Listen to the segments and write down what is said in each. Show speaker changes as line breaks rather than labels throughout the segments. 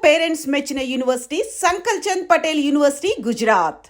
Parents మెచ్చిన university Sankalchand Patel university Gujarat.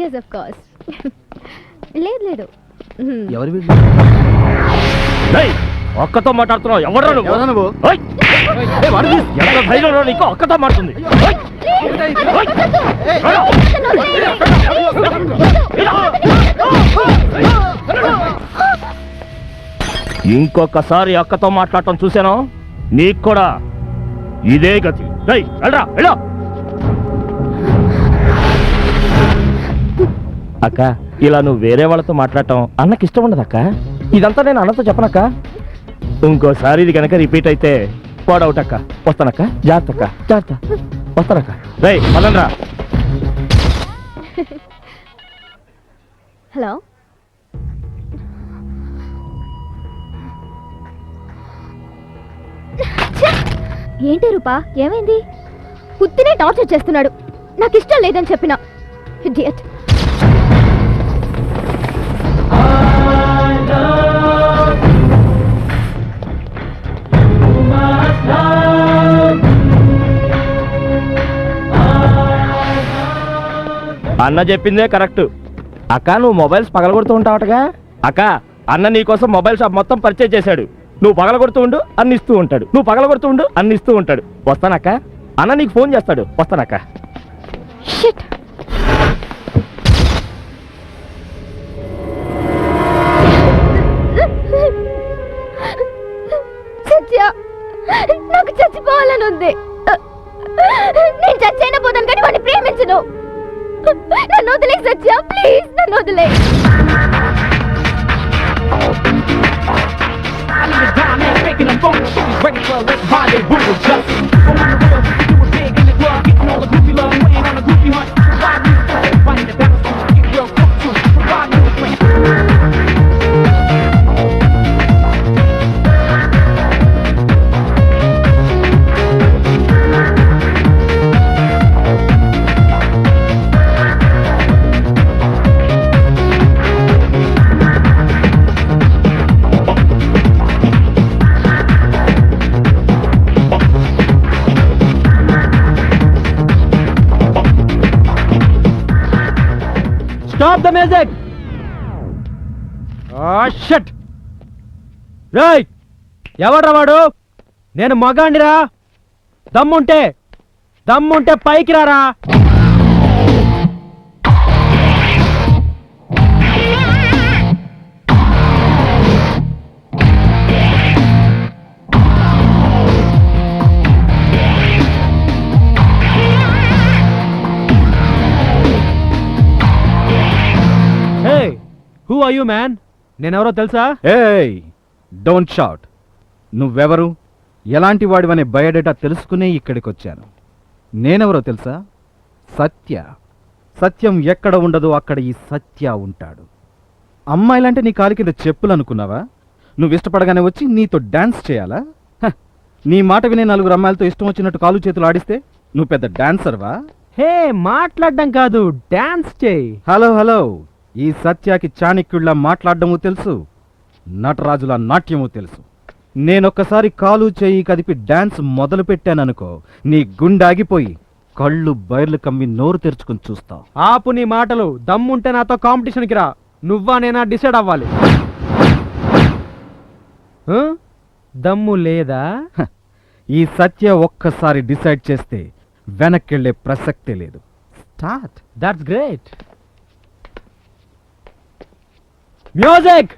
Yes, of course. లేదు
ఎవరి
ఒక్కతో మాట్లాడుతున్నావు? ఎవరు నువ్వు? ఎంత ధైర్యం నీకు? ఒక్కతో మాట్లాడుతుంది. ఇంకొకసారి అక్కతో మాట్లాడటం చూశాను, నీకు కూడా ఇదే గతి. వెళ్ళరా. అక్క, ఇలా నువ్వు వేరే వాళ్ళతో మాట్లాడటం అన్నకి ఇష్టం ఉండదు అక్క. ఇదంతా నేను అన్నతో చెప్పనక్క. ఇంకోసారి ఇది కనుక రిపీట్ అయితే పోడవుట్ అక్క. వస్తానక్క, జాగ్రత్త. వస్తానక్క. పదండ్రా.
హలో, ఏంటి రూపా, ఏమైంది? ఉత్తినే టార్చర్ చేస్తున్నాడు. నాకు ఇష్టం లేదని చెప్పిన. ఇడియట్.
అన్న చెప్పిందే కరెక్ట్ అక్క. నువ్వు మొబైల్స్ పగలగొడుతూ ఉంటావటగా అక్క. అన్న నీకోసం మొబైల్ షాప్ మొత్తం పర్చేజ్ చేశాడు. నువ్వు పగలగొడుతూ ఉండు, అన్ని ఇస్తూ ఉంటాడు. నువ్వు పగలగొడుతూ ఉండు, అన్ని ఇస్తూ ఉంటాడు. వస్తానక్క. అన్న నీకు ఫోన్ చేస్తాడు. వస్తానక్క.
నాకు చచ్చిపోవాలని ఉంది. నేను చచ్చైనా పోతాను కానీ వాడిని ప్రేమించను. నన్ను వదిలే సత్య, ప్లీజ్ నన్ను వదిలే.
Stop the music! Oh shit! రేయ్, ఎవడ్రా వాడు? నేను మగాండిరా. దమ్ముంటే పైకి రారా. Who are you, man? నేనెవరో తెలుసా?
ఏయ్, డోంట్ షౌట్. నువ్వెవరు, ఎలాంటి వాడివనే బయోడేటా తెలుసుకునే ఇక్కడికి వచ్చాను. నేనెవరో తెలుసా? సత్యం ఎక్కడ ఉండదో అక్కడ ఈ సత్య ఉంటాడు. అమ్మాయిలంటే నీ కాలి కింద చెప్పులు అనుకున్నావా? నువ్వు ఇష్టపడగానే వచ్చి నీతో డాన్స్ చేయాలా? నీ మాట వినే నలుగురు అమ్మాయిలతో ఇష్టం వచ్చినట్టు కాలు చేతులు ఆడిస్తే నువ్వు పెద్ద డాన్సర్వా?
హే, మాట్లాడడం కాదు, డాన్స్ చేయి.
హలో, ఈ సత్యాకి చాణక్యుళ్ళ మాట్లాడడము తెలుసు, నటరాజుల నాట్యము తెలుసు. నేనొక్కసారి కాలు చేయి కదిపి డాన్స్ మొదలు పెట్టాననుకో, నీ గుండాగిపోయి కళ్ళు బయర్లు కమ్మి నోరు తెరుచుకుని చూస్తావు.
ఆపు నీ మాటలు. దమ్ముంటే నాతో కాంపిటీషన్కి రా. నువ్వా నేనా డిసైడ్ అవ్వాలి. దమ్ము లేదా?
ఈ సత్య ఒక్కసారి డిసైడ్ చేస్తే వెనక్కెళ్లే ప్రసక్తే లేదు. Start.
That's great. Music.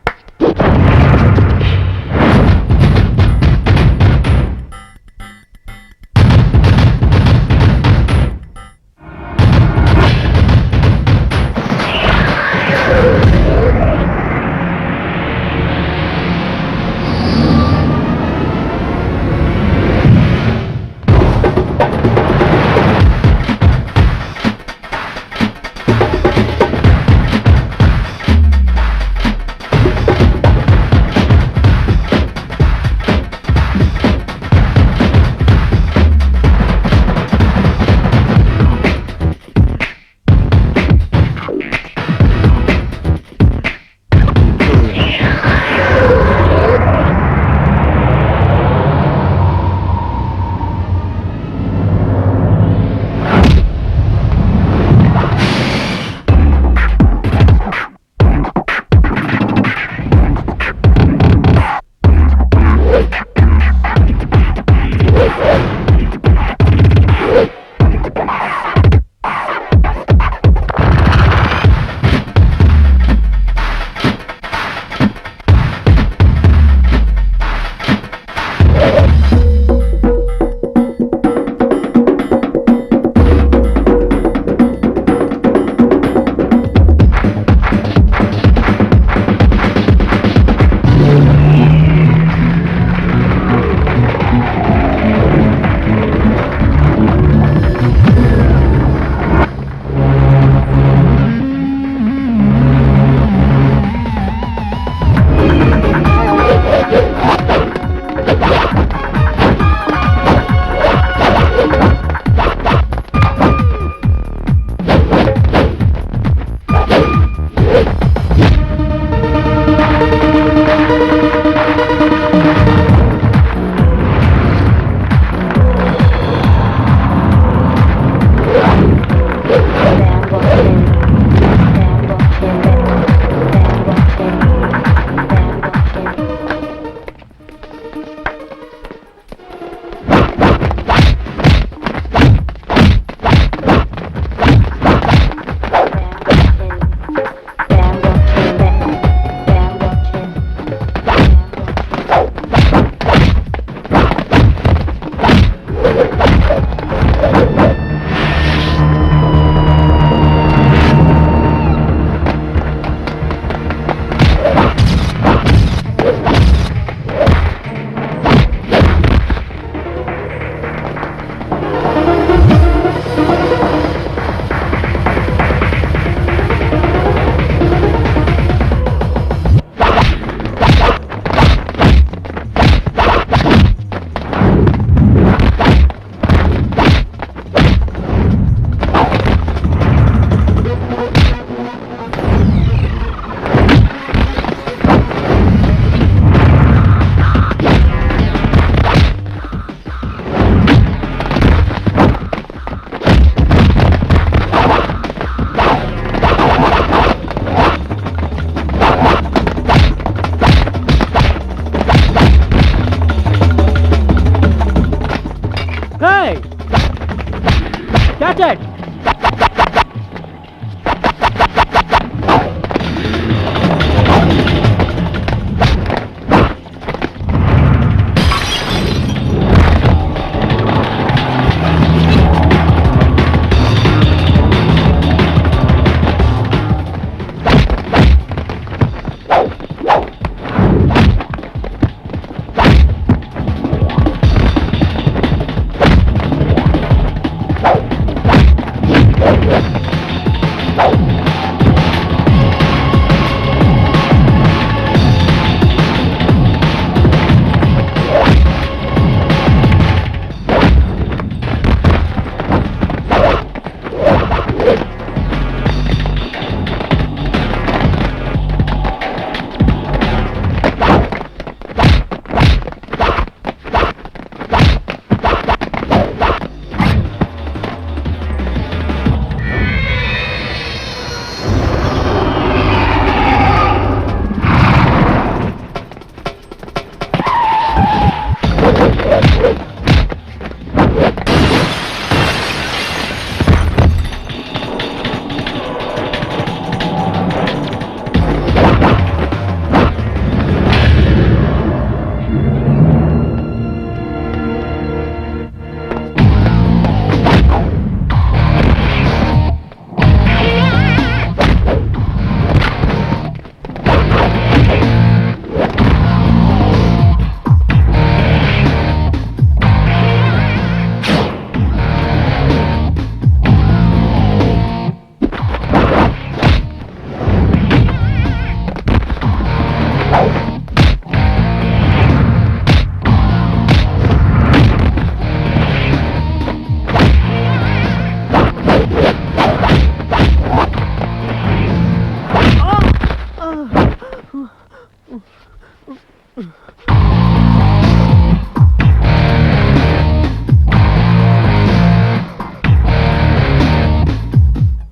Watch it.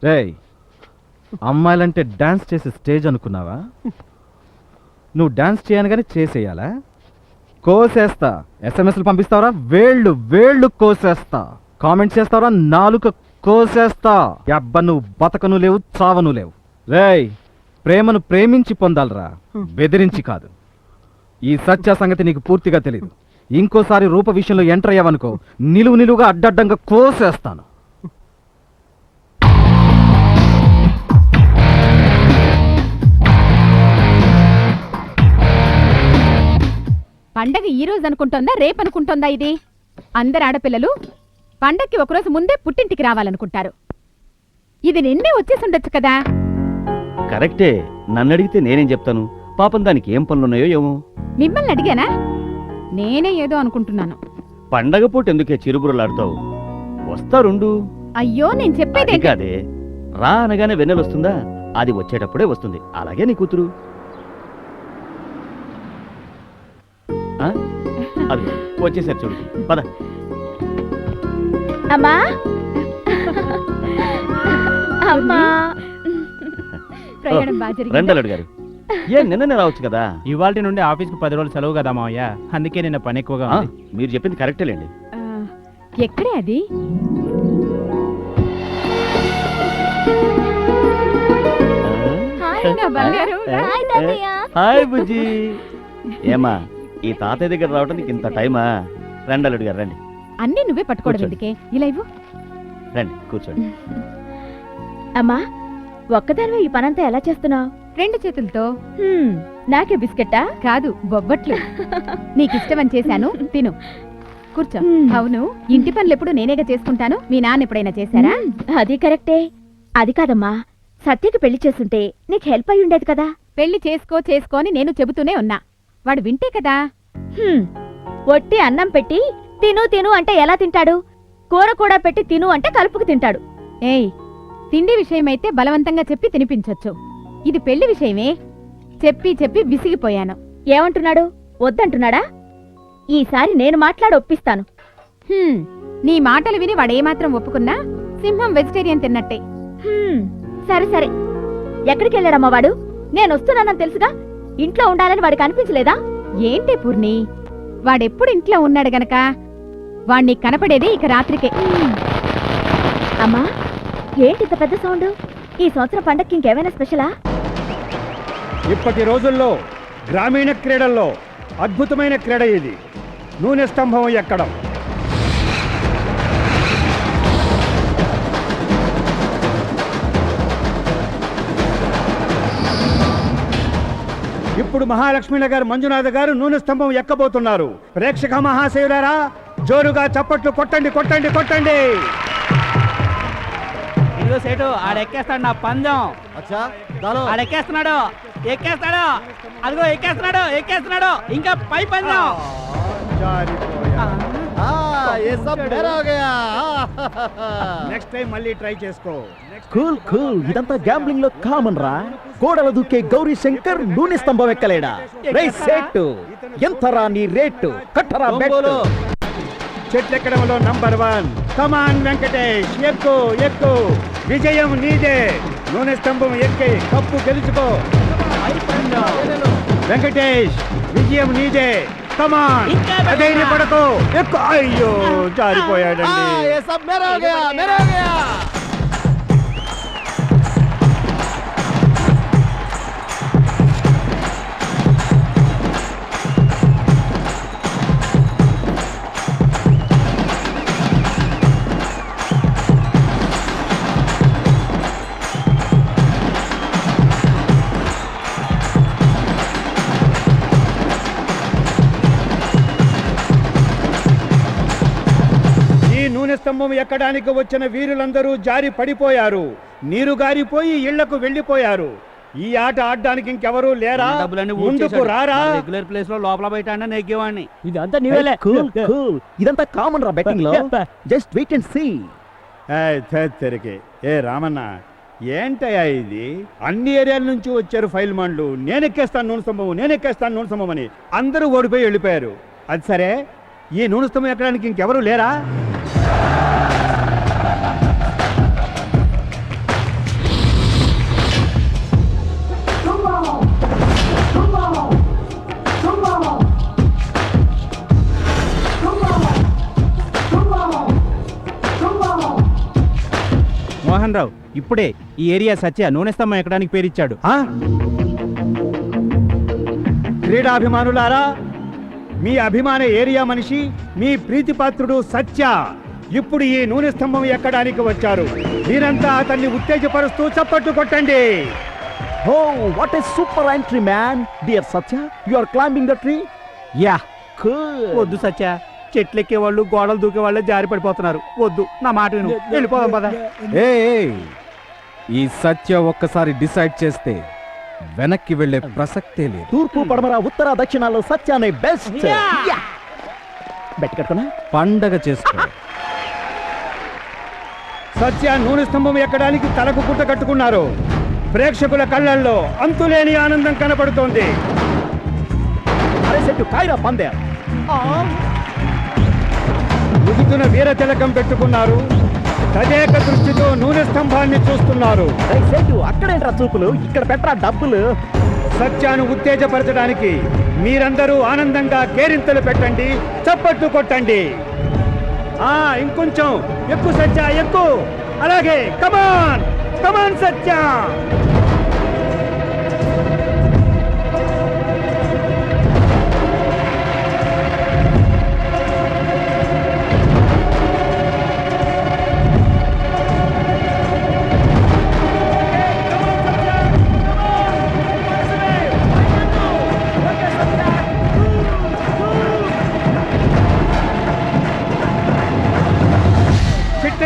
రేయ్, అమ్మాయిలంటే డాన్స్ చేసే స్టేజ్ అనుకున్నావా? నువ్వు డాన్స్ చేయనుగానే చేసేయాలా? కోసేస్తా. ఎస్ఎంఎస్లు పంపిస్తావరా? వేళ్ళు వేళ్ళు కోసేస్తా. కామెంట్స్ చేస్తావరా? నాలుక కోసేస్తా. అబ్బా, నువ్వు బతకను లేవు, చావను లేవు. రేయ్, ప్రేమను ప్రేమించి పొందాలరా, బెదిరించి కాదు. ఈ సత్య సంగతి నీకు పూర్తిగా తెలియదు. ఇంకోసారి రూప విషయంలో ఎంటర్ అయ్యావనుకో, నిలువుగా అడ్డడ్డంగా కోసేస్తాను.
పండగ ఈ రోజు అనుకుంటోందా, రేపు అనుకుంటోందా? ఇది అందరు ఆడపిల్లలు పండక్కి ఒకరోజు ముందే పుట్టింటికి రావాలనుకుంటారు. ఇది నిన్నే వచ్చేసి ఉండొచ్చు కదా.
కరెక్టే. నన్ను అడిగితే నేనేం చెప్తాను? పాపం దానికి ఏం పనులున్నాయో ఏమో.
మిమ్మల్ని అడిగానా? నేనే ఏదో అనుకుంటున్నాను.
పండగ పూట ఎందుకే చిరుబురులాడుతావు? వస్తారుండు.
అయ్యో, నేను చెప్పేది
అది కాదే. రా అనగానే వెన్నెలు వస్తుందా? అది వచ్చేటప్పుడే వస్తుంది. అలాగే నీ కూతురు. ఆ? అది వచ్చేసారు చూడు. పద.
అమ్మా అమ్మా
ప్రయాణం బాగా జరిగిందా?
రెండలుడు గారు, నిన్ననే రావచ్చు కదా.
ఇవాల్టి నుండి ఆఫీస్కి 10 రోజులు సెలవు కదా మావయ్య, అందుకే నిన్న పని ఎక్కువగా
ఆ,
ఉంది.
మీరు చెప్పింది కరెక్టేలేండి.
ఆ, ఎక్కడే అది? హాయ్ నా బంగారు.
హాయ్ తాతయ్య.
హాయ్ బుజ్జి. ఏమా, ఈ తాతయ్య దగ్గర రావడానికి ఇంత టైమా? రెండలుడు గారు రండి.
అన్నీ నువ్వే పట్టుకోవడం
కూర్చోండి.
ఎందుకే? ఇలా ఇవ్వు.
రండి కూర్చోండి.
అమ్మా, ఒక్కదానివే ఈ పనంతా ఎలా చేస్తున్నావు?
2 చేతులతో.
నాకే బిస్కెట్టా?
కాదు, బొబ్బట్లు. నీకిష్టమని చేశాను, తిను. కూర్చో. అవును, ఇంటి పనులు ఎప్పుడు నేనేగా చేసుకుంటాను. మీ నాన్న ఎప్పుడైనా చేశారా?
అది కరెక్టే. అది కాదమ్మా, సత్యకి పెళ్లి చేస్తుంటే నీకు హెల్ప్ అయి ఉండేది కదా.
పెళ్లి చేసుకో అని నేను చెబుతూనే ఉన్నా. వాడు వింటే కదా.
ఒట్టి అన్నం పెట్టి తిను తిను అంటే ఎలా తింటాడు? కూర కూడా పెట్టి తిను అంటే కలుపుకు తింటాడు.
ఏయ్, తిండి విషయమైతే బలవంతంగా చెప్పి తినిపించొచ్చు. ఇది పెళ్లి విషయమే. చెప్పి విసిగిపోయాను.
ఏమంటున్నాడు? వద్దంటున్నాడా? ఈసారి నేను మాట్లాడి ఒప్పిస్తాను.
నీ మాటలు విని వాడేమాత్రం ఒప్పుకున్నా సింహం వెజిటేరియన్ తిన్నట్టే.
సరే సరే, ఎక్కడికి వెళ్ళాడమ్మా వాడు? నేను వస్తున్నానని తెలుసుగా. ఇంట్లో ఉండాలని వాడికి అనిపించలేదా?
ఏంటి పూర్ణి, వాడెప్పుడు ఇంట్లో ఉన్నాడు గనక వాణ్ణి కనపడేది ఇక రాత్రికే.
అమ్మా ఏంటి ఇంత పెద్ద సౌండ్? ఈ సంవత్సరం పండక్కి ఇంకేమైనా స్పెషలా?
ఇప్పటి రోజుల్లో గ్రామీణ క్రీడల్లో అద్భుతమైన క్రీడ ఇది, నూనె స్తంభం ఎక్కడం. ఇప్పుడు మహాలక్ష్మీనగర్ మంజునాథ గారు నూనె స్తంభం ఎక్కబోతున్నారు. ప్రేక్షక మహాశయులారా, జోరుగా చప్పట్లు కొట్టండి కొట్టండి కొట్టండి.
ఇదిగో సేటు ఆడెక్కేస్తాడు నా పందెం. ఆడెక్కేస్తున్నాడు, ఎక్కేస్తాడు, అదిగో ఎక్కేస్తున్నాడు, ఎక్కేస్తున్నాడు. ఇంకా పై పందెం.
నెక్స్ట్ టైం మళ్ళీ ట్రై చేసుకో.
కూల్ కూల్, ఇదంతా గ్యాంబ్లింగ్ లో కామన్ రా. కోడల దుక్కే గౌరీ శంకర్ నూనె స్తంభం ఎక్కలేడా? రే సేటు, ఎంతరా నీ రేటు? కట్టరా బెట్టు.
చెట్లెక్కడంలో నంబర్ 1. కమాన్ వెంకటేష్, ఎక్కు ఎక్కు, విజయం నీదే. నూనె స్తంభం ఎక్కి కప్పు గెలుచుకో. వెంకటేష్, విజయం నీదే. కమాన్, అదైన పడకో, ఎక్కు. అయ్యో, జారిపోయాడండి. నూనె స్తంభం ఎక్కడానికి వచ్చిన వీరులందరూ జారి పడిపోయారు. నీరు గారిపోయి ఇళ్లకు వెళ్లిపోయారు. ఈ ఆట ఆడడానికి ఇంకెవరూ లేరా? ముందుకు రారా.
రెగ్యులర్ ప్లేస్ లో లోపల బయట అంటే నెగ్గేవాడిని.
ఇదంతా నీవేలే. కూల్ కూల్, ఇదంతా కామన్ రా బెట్టింగ్ లో. Just wait and see.
తెరికే ఏ రామన్న, ఏంటయ్యా ఇది? అన్ని ఏరియాల నుంచి వచ్చారు ఫైల్ మండ్లు. నేనెక్కేస్తాను నూనె స్తంభం, నేనెక్కేస్తాను నూనె స్తంభం అని అందరూ ఓడిపోయి వెళ్ళిపోయారు. అది సరే, ఈ నూనె స్తంభం ఎక్కడానికి ఇంకెవరూ లేరా?
మోహన్ రావు ఇప్పుడే ఈ ఏరియా సత్య నూనె స్తంభం ఎక్కడానికి పేరిచ్చాడు.
క్రీడాభిమానులారా, మీ అభిమాన ఏరియా మనిషి, మీ ప్రీతిపాత్రుడు సత్య ఇప్పుడు ఈ నూనె స్తంభం ఎక్కడానికి వచ్చారు. మీరంతా అతన్ని ఉత్తేజపరుస్తూ చప్పట్లు కొట్టండి.
Oh what a super entry man. Dear Satya, you are climbing the tree.
Ya
cool.
వద్దు సత్య, చెట్లెక్కే వాళ్ళు గోడలు దూకే వాళ్ళే జారి పడిపోతున్నారు. వద్దు, నా మాట విను, వెళ్ళిపోదాం పద.
ఈ సత్య ఒక్కసారి డిసైడ్ చేస్తే వెనక్కి వెళ్లే ప్రసక్తే లేదు.
తూర్పు పడమర ఉత్తర దక్షిణాల్లో సత్యానే బెస్ట్. బెట్ కట్టుకున్నా
పండగ చేసుకో.
సత్య నూనె స్తంభం ఎక్కడానికి తలకు గుట్ట కట్టుకున్నారు. ప్రేక్షకుల కళ్ళల్లో అంతులేని ఆనందం కనపడుతోంది.
అరే సెట్టు కాయరా పందే.
ముగితున్న వీర తిలకం పెట్టుకున్నారు. తదేక దృష్టితో నూనె స్తంభాన్ని చూస్తున్నారు.
సెట్టు అక్కడేంట్రా చూపులు, ఇక్కడ పెట్టరా డబ్బులు.
సత్యాను ఉత్తేజపరచడానికి మీరందరూ ఆనందంగా కేరింతలు పెట్టండి, చప్పట్లు కొట్టండి. ఇంకొంచెం ఎక్కువ సత్య, ఎక్కువ. అలాగే, కమాన్ కమాన్ సత్య.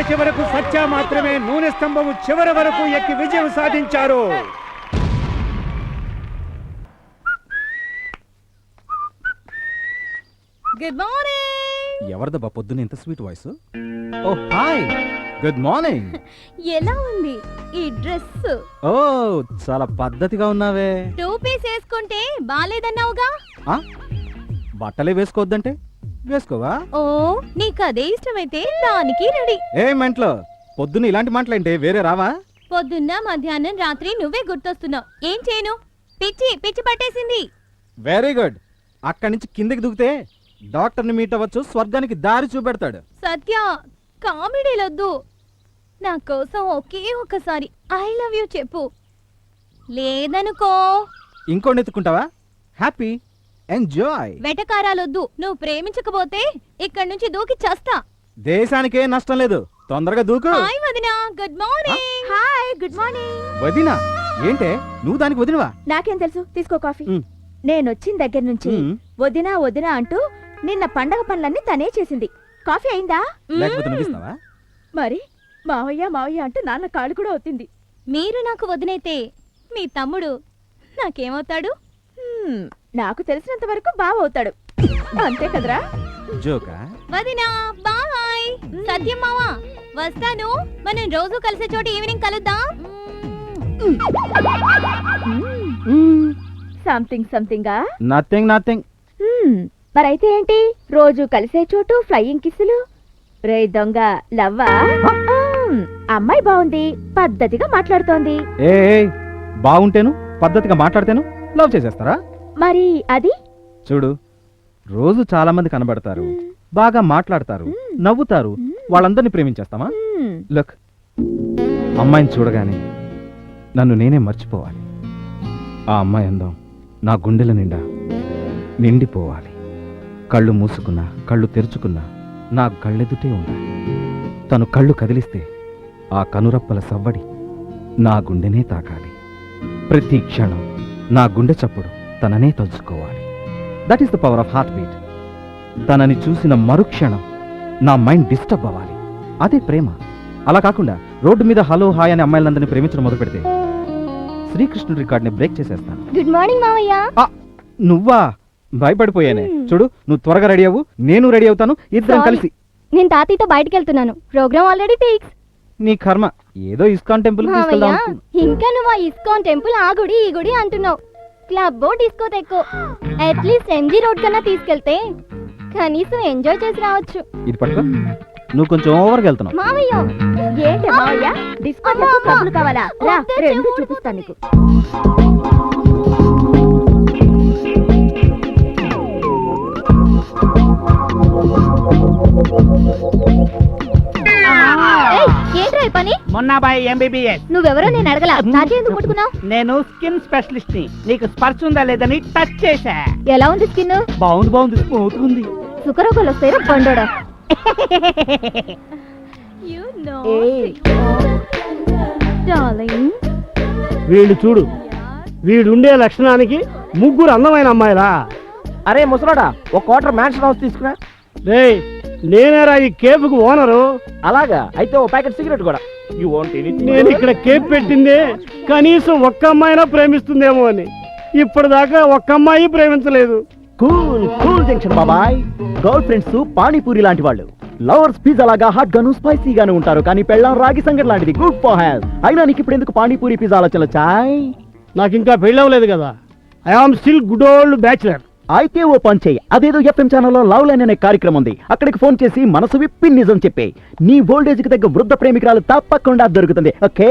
చివరకు సత్య మాత్రమే నూనె స్తంభము చివరి వరకు ఎక్కి విజయం సాధించారు.
Good morning.
ఎవరిదబ్బా పొద్దున ఇంత స్వీట్ వాయిస్?
ఓ హాయ్,
గుడ్ మార్నింగ్.
ఎలా ఉంది ఈ డ్రెస్?
ఓ చాలా పద్ధతిగా ఉన్నావే.
టూ పీస్ వేసుకుంటే బాలేదన్నావుగా.
బట్టలే వేసుకోవద్దంటే వేసుకోవా?
ఓ నీకు అదే ఇష్టమైతే దానికి రెడీ.
ఏ మెంట్లో పొద్దున్న ఇలాంటి మాటలంటే వేరే రావా?
పొద్దున్న మధ్యాహ్నం రాత్రి నువ్వే గుర్తొస్తున్నావు. ఏం చేయను, పిచ్చి పిచ్చి పట్టేసింది.
Very good. అక్కడి నుంచి కిందకి దిగితే డాక్టర్ని మీట్ అవ్వచ్చు, స్వర్గానికి దారి చూపెడతాడు.
సత్య, కామెడీలొద్దు. నా కోసం ఒకే ఒక్కసారి ఐ లవ్ యూ చెప్పు. లేదనుకో
ఇంకోటి ఎత్తుకుంటావా? Happy enjoy.
వెటకారాలొద్దు. నువ్వు ప్రేమించకపోతే ఇక్కడి నుంచి దూకి చస్తా.
దేశానికే నష్టం లేదు, తొందరగా దూకు.
హాయ్ వదినా, good morning. Hi, good morning.
వదినా ఏంటే నువ్వు దానికి వదినవా?
నాకేం తెలుసు, తీసుకో కాఫీ.
మ్.
నేనొచ్చిన దగ్గర నుంచి వదినా వదినా అంటూ నిన్న పండగ పనులన్నీ తనే చేసింది. కాఫీ అయిందా?
లేకపోతే నువ్వు ఇస్తావా?
మరి మావయ్య మావయ్య అంటూ నాన్న కాళ్ళు కూడా అవుతుంది.
మీరు నాకు వదినైతే మీ తమ్ముడు నాకేమవుతాడు?
నాకు తెలిసినంత వరకు బావ అవుతాడు, అంతే కదరా?
జోకా?
వదినా బాయ్. సత్యం మావా వస్తాను. మనం రోజు కలిసే చోట ఈవినింగ్ కలుద్దాం.
సంథింగ్ సంథింగా.
Nothing nothing.
మరైతే ఏంటి, రోజు కలిసే చోటు ఫ్లయింగ్ కిస్సులు. రే దొంగ లవ్వా? అమ్మాయి బాగుంది, పద్ధతిగా మాట్లాడుతోంది.
ఏ బాగుంటేను పద్ధతిగా మాట్లాడితేను లవ్ చేసేస్తారా?
మరి అది
చూడు, రోజు చాలా మంది కనబడతారు, బాగా మాట్లాడతారు, నవ్వుతారు, వాళ్ళందరినీ ప్రేమించేస్తామా? లుక్, అమ్మాయిని చూడగానే నన్ను నేనే మర్చిపోవాలి. ఆ అమ్మాయి అందం నా గుండెల నిండా నిండిపోవాలి. కళ్ళు మూసుకున్నా కళ్ళు తెరుచుకున్నా నా కళ్ళెదుటే ఉండాలి. తను కళ్ళు కదిలిస్తే ఆ కనురప్పల సవ్వడి నా గుండెనే తాకాలి. ప్రతి క్షణం నా గుండె చప్పుడు తననే తలుచుకోవాలి. That is the power of heart beat. తనని చూసిన మరుక్షణం నా మైండ్ డిస్టర్బ్ అవ్వాలి. అదే ప్రేమ. అలా కాకుండా రోడ్డు మీద హలో హాయ్ అనే అమ్మాయిలందరినీ ప్రేమించడం మొదలు పెడితే శ్రీకృష్ణుడి రికార్డ్ని బ్రేక్ చేసేస్తాను.
గుడ్ మార్నింగ్ మావయ్య.
నువ్వా? భయపడిపోయానే. చూడు, నువ్వు త్వరగా రెడీ అవ్వు, నేను రెడీ అవుతాను, ఇద్దరం కలిసి.
నేను తాతయ్యతో బయటికి వెళ్తున్నాను. Programme already fix.
నీ కర్మ, ఏదో ఇస్కాన్ టెంపుల్ తీసుకెళ్దాం అనుకున్నా.
ఇంకా నువ్వు ఆ ఇస్కాన్ టెంపుల్ ఆ గుడి ఈ గుడి అంటున్నావు. క్లబ్ డిస్కో తెక్కో. అట్లీస్ట్ ఎంజీ రోడ్ కన్నా తీసుకెళ్తే కనీసం ఎంజాయ్ చేసి రావచ్చు.
ఇది పట్టుకో, నువ్వు కొంచెం ఓవర్గా వెళ్తున్నావు.
మావయ్య
ఏంటి మావయ్య, డిస్కో క్లబ్లు కావాలా? రా, రెండు చూపిస్తాను నీకు.
ఏంట్రా ఈ పని?
మొన్న బాయ్ ఎంబీబీఎస్.
నువ్వెవరో నేను అడగలా. నాకే ఎందుకు ముట్టుకున్నావు?
నేను స్కిన్ స్పెషలిస్ట్ ని. నీకు స్పర్శ ఉందా లేదని టచ్ చేశా.
ఎలా ఉంది స్కిన్?
బాగుంది, స్మూత్ ఉంది.
సుఖరోగాలు వస్తాయిరా బండోడా.
వీళ్ళు చూడు, వీడుండే లక్షణానికి ముగ్గురు అందమైన అమ్మాయిలా.
అరే ముసలాడా, ఒక క్వార్టర్ మ్యాన్షన్ హౌస్ తీసుకురా.
రే, నేనేరా ఈ కేఫ్కు ఓనరు.
అలాగా అయితే ఓ ప్యాకెట్ సిగరెట్ కూడా. You want anything?
నేను ఇక్కడ కేఫ్ పెట్టిందే కనీసం ఒక్క అమ్మాయినా ప్రేమిస్తుందేమో అని. ఇప్పటిదాకా ఒక్క అమ్మాయి ప్రేమించలేదు.
కూల్ కూల్ జంక్షన్ బాబాయ్. గర్ల్ ఫ్రెండ్స్ పానీపూరి లాంటి వాళ్ళు, లవర్స్ పిజ్జా లాగా హాట్ గాను స్పైసీగాను ఉంటారు, కానీ పెళ్ళం రాగి సంగటి లాంటిది, గుడ్ ఫర్ హెల్త్. అయినా నీకు ఇప్పుడు ఎందుకు పానీపూరి పిజ్జా ఆలోచనలు చాయ్?
నాకు ఇంకా పెళ్ళవలేదు కదా. I am still good old bachelor.
అయితే ఓ పని చెయ్యి, అదేదో ఎఫ్ఎం ఛానల్లో లవ్ లైన్ అనే కార్యక్రమం ఉంది, అక్కడికి ఫోన్ చేసి మనసు విప్పి నిజం చెప్పే. నీ ఓల్డేజ్ కి తగ్గ వృద్ధ ప్రేమికురాలు తప్పకుండా దొరుకుతుంది. Okay?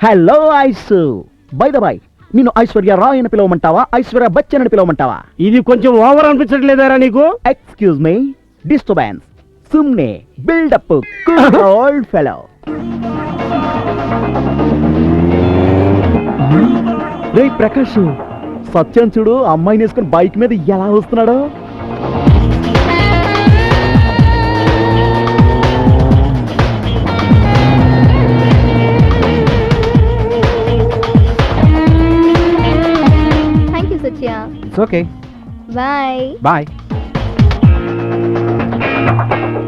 Hello ice. By the by, నిన్ను ఐశ్వర్య రాయ్ అని పిలవమంటావా, ఐశ్వర్య బచ్చన్ అని పిలవమంటావా?
ఇది కొంచెం ఓవర్ అనిపించట్లేదారా నీకు?
Excuse me, disturbance. సుమ్నే బిల్డప్ ఓల్డ్ ఫెలో. రే ప్రకాష్, సత్యం చూడు, అమ్మాయిని వేసుకుని బైక్ మీద ఎలా వస్తున్నాడో.
Thank you Satya.
It's okay,
bye.
Bye.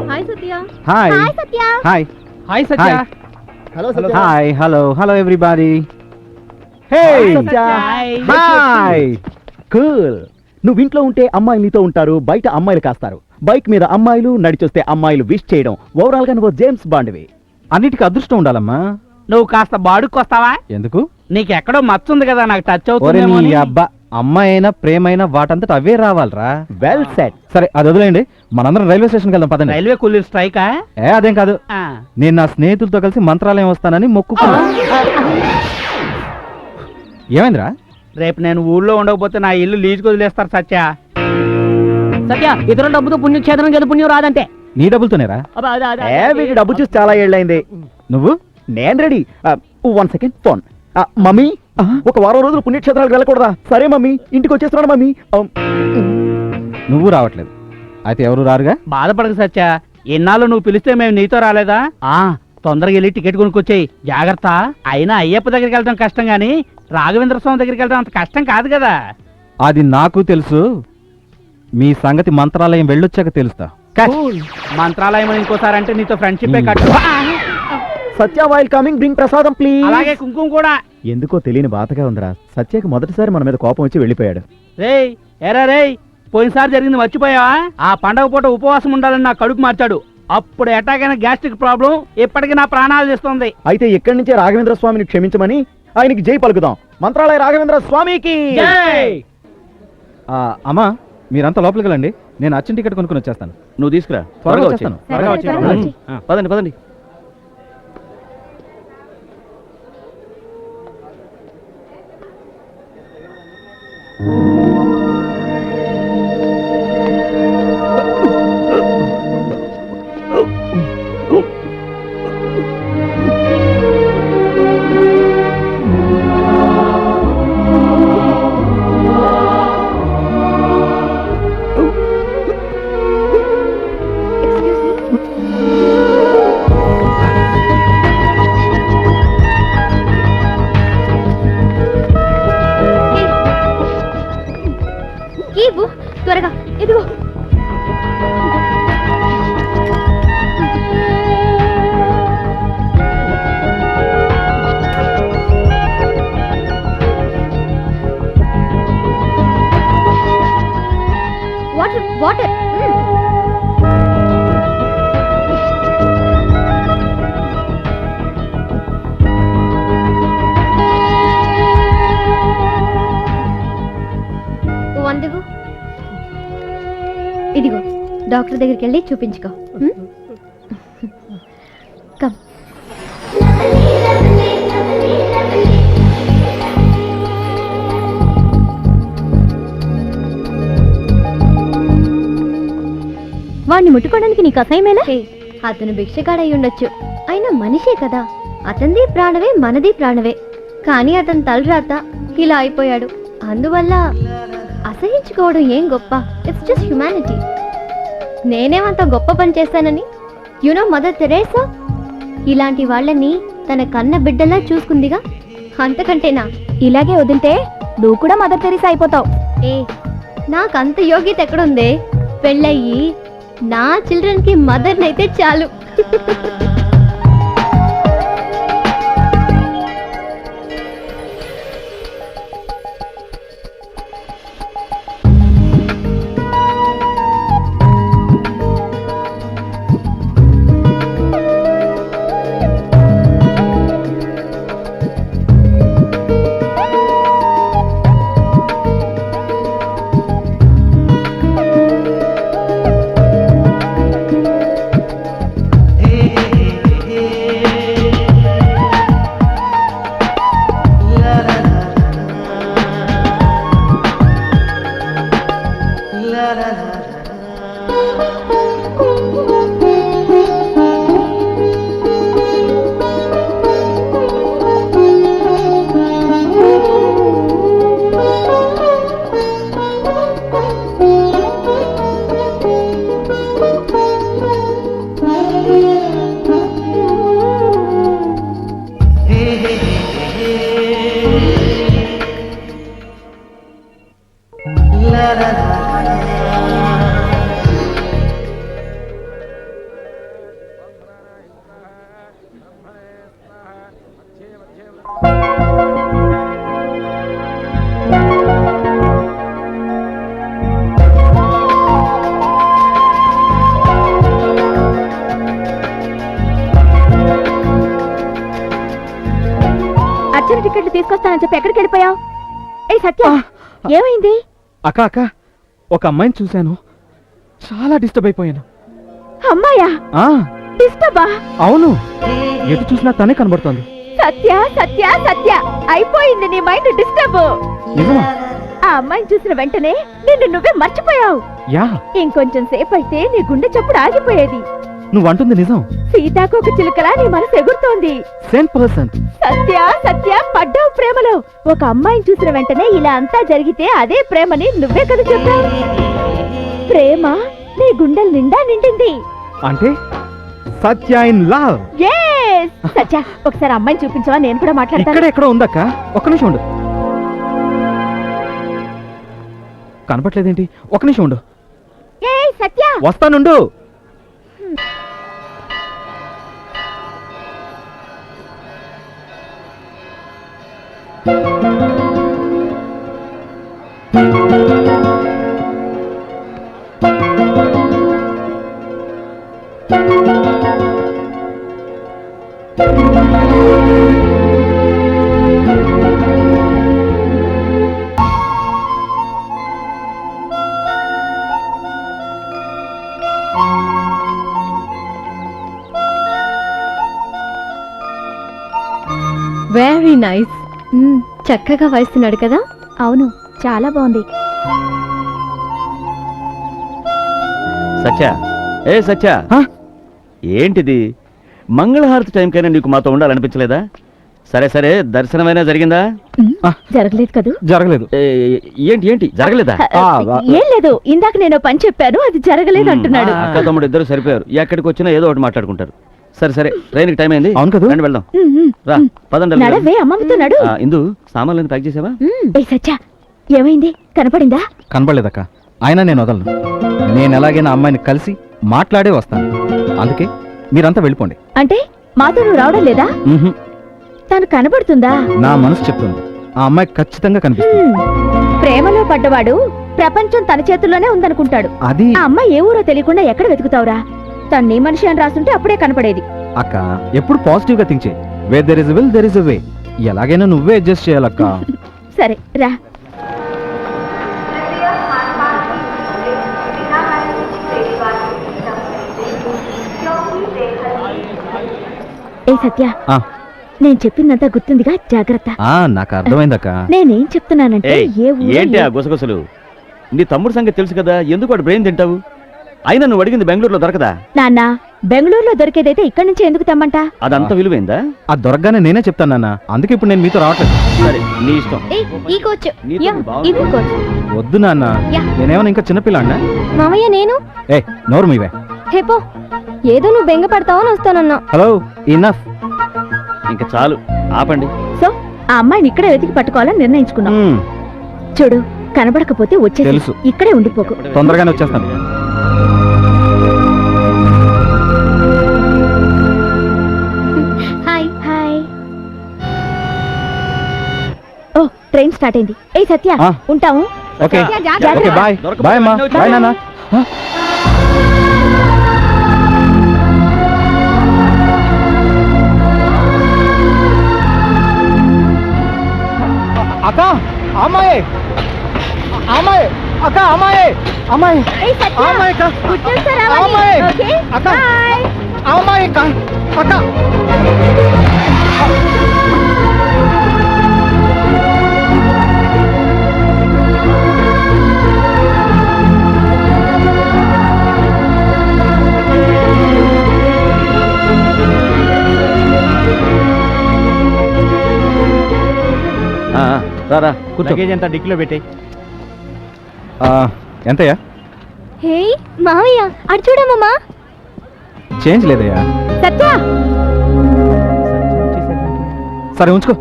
Hi Satya.
Hi
hi Satya.
Hi
hi Satya.
Hello
hi hello hello everybody. Hey hi.
Cool. నువ్వు ఇంట్లో ఉంటే అమ్మాయిలు నీతో ఉంటారు, బయట అమ్మాయిలు కాస్తారు. బైక్ మీద అమ్మాయిలు, నడిచొస్తే అమ్మాయిలు విష్ చేయడం. ఓవరాల్ గా నువ్వు జేమ్స్ బాండ్వి.
అన్నిటికీ అదృష్టం ఉండాలమ్మా.
నువ్వు కాస్త బాడుకొస్తావా?
ఎందుకు?
నీకెక్కడో మచ్చ ఉంది కదా, నాకు టచ్
ఒరే నీ
అవుతుంది.
అబ్బా, అమ్మాయి అయినా ప్రేమైనా వాటంతట అవే రావాలరా.
Well set.
సరే అది వదిలేయండి, మనందరం రైల్వే స్టేషన్కి వెళ్దాం పదండి.
రైల్వే కూలీలు స్ట్రైకా?
అదేం కాదు, నేను నా స్నేహితులతో కలిసి మంత్రాలయం వస్తానని మొక్కుకున్నా. ఏమైందిరా?
రేపు నేను ఊళ్ళో ఉండకపోతే నా ఇల్లు లీజుకు వదిలేస్తారు సత్య.
సత్య, ఇతరుల డబ్బుతో పుణ్యం చేతనం కదా పుణ్యం రాదంటే.
నీ డబ్బులతోనేరా?
వీడి డబ్బు చూసి చాలా ఏళ్ళైంది.
నువ్వు?
నేను రెడీ. 1 second phone. మమ్మీ, ఒక వారం రోజులు పుణ్యక్షేత్రాలకు వెళ్ళకూడదా? సరే మమ్మీ, ఇంటికి వచ్చేస్తున్నాడు మమ్మీ.
నువ్వు రావట్లేదు, అయితే ఎవరు రారుగా?
బాధపడక సత్య, ఎన్నాళ్ళు నువ్వు పిలిస్తే మేము నీతో రాలేదా? తొందరగా వెళ్ళి టికెట్ కొనుక్కొచ్చేయి. జాగ్రత్త. అయినా అయ్యప్ప దగ్గరికి వెళ్ళడం కష్టం గాని రాఘవేంద్ర స్వామి దగ్గరికి వెళ్ళడం అంత కష్టం కాదు కదా.
అది నాకు తెలుసు, మీ సంగతి మంత్రాలయం వెళ్ళొచ్చాక తెలుస్తా.
మంత్రాలయం అని ఇంకోసారి అంటే నీతో ఫ్రెండ్షిప్ కట్టు.
సత్య వైల్ కమింగ్, బ్రింగ్ ప్రసాదం ప్లీజ్.
అలాగే కుంకుమ కూడా.
ఎందుకో తెలియని బాధగా ఉందిరా. సత్యకి మొదటిసారి మన మీద కోపం వచ్చి వెళ్ళిపోయాడు.
రేయ్ ఎరా రేయ్, పోయినసారి జరిగింది మర్చిపోయావా? ఆ పండగ పూట ఉపవాసం ఉండాలని నా కడుపు మార్చాడు. అప్పుడు ఎటాకైనా గ్యాస్ట్రిక్ ప్రాబ్లం ఇప్పటికీ నా ప్రాణాలు చేస్తుంది.
అయితే ఇక్కడి నుంచే రాఘవేంద్ర స్వామిని క్షమించమని ఆయనకి జై పలుకుదాం. మంత్రాలయ రాఘవేంద్ర స్వామికి
జై.
అమ్మా, మీరంతా లోపలికి వెళ్ళండి, నేను అర్జెంట్ టికెట్ కొనుక్కొని వచ్చేస్తాను.
నువ్వు తీసుకురా,
త్వరగా వచ్చేస్తాను.
పదండి పదండి.
త్వరగా ఇదిగో. Water water. వందగు. ఇదిగో, డాక్టర్ దగ్గరికి వెళ్ళి చూపించుకో. కమ్. వాణ్ణి ముట్టుకోవడానికి నీకు అసహ్యమేనా? అతను భిక్షగాడై ఉండొచ్చు, అయినా మనిషే కదా. అతనిది ప్రాణవే, మనది ప్రాణవే. కానీ అతని తలరాత ఇలా అయిపోయాడు. అందువల్ల అసహించుకోవడం ఏం గొప్ప? It's just humanity. నేనేమంత గొప్ప పని చేశానని? యునో మదర్ తెరేసా ఇలాంటి వాళ్ళని తన కన్న బిడ్డలా చూసుకుందిగా, అంతకంటేనా? ఇలాగే వదిలితే నువ్వు కూడా మదర్ తెరేసా అయిపోతావు. నాకంత యోగ్యత ఎక్కడుందే? పెళ్ళయ్యి నా చిల్డ్రన్ కి మదర్నైతే చాలు. అర్జెంట్ టికెట్లు తీసుకొస్తానని చెప్పి ఎక్కడికి వెళ్ళిపోయావు? ఏ సత్య, ఏమైంది?
అక్క అక్క, ఒక అమ్మాయిని చూశాను, చాలా డిస్టర్బ్ అయిపోయాను.
అమ్మాయా? డిస్టర్బా?
అవును, ఎటు చూసినా తనే కనబడుతోంది.
సత్య సత్య సత్య, అయిపోయింది నీ మైండ్ డిస్టర్బ్.
నిజమా?
ఆ అమ్మాయిని చూసిన వెంటనే నిన్ను నువ్వే మర్చిపోయావు.
యా,
ఇంకొంచెం సేపు అయితే నీ గుండె చప్పుడు ఆగిపోయేది.
నువ్వంటుంది నిజం.
సీతాకోక చిలుకలా నీ మనసు ఎగురుతోంది.
100%.
సత్య సత్య పడ్డావు ప్రేమలో. ఒక అమ్మాయిని చూసిన వెంటనే ఇలా అంతా జరిగితే అదే ప్రేమని నువ్వే కదా చెప్పావు. ప్రేమ నీ గుండెల నిండా నిండింది.
అంటే సత్య ఇన్ లవ్.
Yes! సత్య ఒకసారి అమ్మాయిని చూపించవా, నేను కూడా మాట్లాడతాను.
ఇక్కడ ఎక్కడో ఉందక్క, ఒక్క నిమిషం ఉండు. కనపట్లేదేంటి? ఒక్క నిమిషం ఉండు,
ఏయ్ సత్య,
వస్తానుండు.
Very nice. చక్కగా వాయిస్తున్నాడు కదా.
అవును, చాలా బాగుంది.
సత్య, ఏ సత్య, ఏంటిది? మంగళహారతి టైంకైనా నీకు మాతో ఉండాలనిపించలేదా? సరే సరే, దర్శనమైనా జరిగిందా?
జరగలేదు కదూ?
జరగలేదు.
ఏంటి ఏంటి జరగలేదా?
ఏం లేదు, ఇందాక నేను పని చెప్పాను, అది జరగలేదు అంటున్నాడు.
అక్క తమ్ముడు ఇద్దరు సరిపోయారు. ఎక్కడికి వచ్చినా ఏదో ఒకటి మాట్లాడుకుంటారు. సరే సరే, ట్రైన్కి టైం అయింది.
అవును కదా,
రండి వెళ్దాం. రా పదండి.
నడవే, అమ్మమ్మతో నడు.
ఇందు సామాన్లు ప్యాక్ చేసావా?
ఏ సత్య, ఏమైంది? కనపడిందా?
కనపడలేదక్క. అయినా నేను వదలను. నేను ఎలాగైనా అమ్మాయిని కలిసి మాట్లాడే వస్తాను. అందుకే మీరంతా వెళ్ళిపోండి.
అంటే మాతో నువ్వు రావడం లేదా? తను కనపడుతుందా?
నా మనసు చెప్తుంది, ఆ అమ్మాయి ఖచ్చితంగా కనిపిస్తుంది.
ప్రేమలో పడ్డవాడు ప్రపంచం తన చేతుల్లోనే ఉందనుకుంటాడు.
అది
ఆ అమ్మాయి ఏ ఊరో తెలియకుండా ఎక్కడ వెతుకుతావురా? తను నీ మనిషి అని రాస్తుంటే అప్పుడే కనపడేది.
అక్క, ఎప్పుడు పాజిటివ్ గా థింక్ చేయి. Where there is will there is a way. ఎలాగైనా నువ్వే అడ్జస్ట్ చేయాలక్క.
సరే రా. ఏ సత్య, నేను చెప్పిందంతా గుర్తుందిగా? జాగ్రత్త.
నాకు అర్థమైందక్క.
నేనేం చెప్తున్నానంటే ఏ
ఏంటి ఆ గుసగుసలు? నీ తమ్ముడు సంగతి తెలుసు కదా, ఎందుకు వాడు బ్రెయిన్ తింటావు? అయినా నువ్వు అడిగింది బెంగళూరులో దొరకదా?
నాన్న, బెంగళూరులో దొరికేదైతే ఇక్కడి నుంచి ఎందుకు తెమ్మంటా?
అదంతా విలువైందా?
ఆ దొరకగానే నేనే చెప్తాను నాన్న. అందుకే ఇప్పుడు నేను మీతో రావట్లేదు.
సరే నీ ఇష్టం.
ఈ కోచ్.
నీతో బాగుంది.
ఇది కోచ్.
వద్దు నాన్న, నేనేమన్నా ఇంకా చిన్నపిల్లాడినా?
మామయ్య నేను.
ఏ నోరు మీవే.
హేపో, ఏదో నువ్వు బెంగ పడతావని వస్తానన్నా.
Hello, enough.
ఇంకా చాలు, ఆపండి.
సో ఆ అమ్మాయిని ఇక్కడే వెతికి పట్టుకోవాలని నిర్ణయించుకున్నాం. చూడు, కనబడకపోతే వచ్చేసి
తెలుసు.
ఇక్కడే ఉండిపోకు.
తొందరగానే వచ్చేస్తాను.
హాయ్.
హాయ్. ఓ, ట్రైన్ స్టార్ట్ అయింది. ఏ సత్య, ఉంటాము.
ఓకే
జాగ్రత్త.
ఓకే, బాయ్ బాయ్ అమ్మా. బాయ్ నాన్న. అక్క, అమ్మాయి అమ్మాయి, అక్క అమ్మాయి, అమ్మాయి
ఏ సత్య,
అమ్మాయి అక్క,
గుడ్ న్యూస్ రావాలి.
అమ్మాయి
ఓకే,
అక్క,
బాయ్.
అమ్మాయి అక్క, అక్క.
రారా
లగేజ్ అంతా డిక్కీలో పెట్టి.
ఎంతయ్యా?
హే మామయ్య, అటు చూడమ్మా.
చేంజ్ లేదయ్యా.
సత్య,
సరే ఉంచుకో.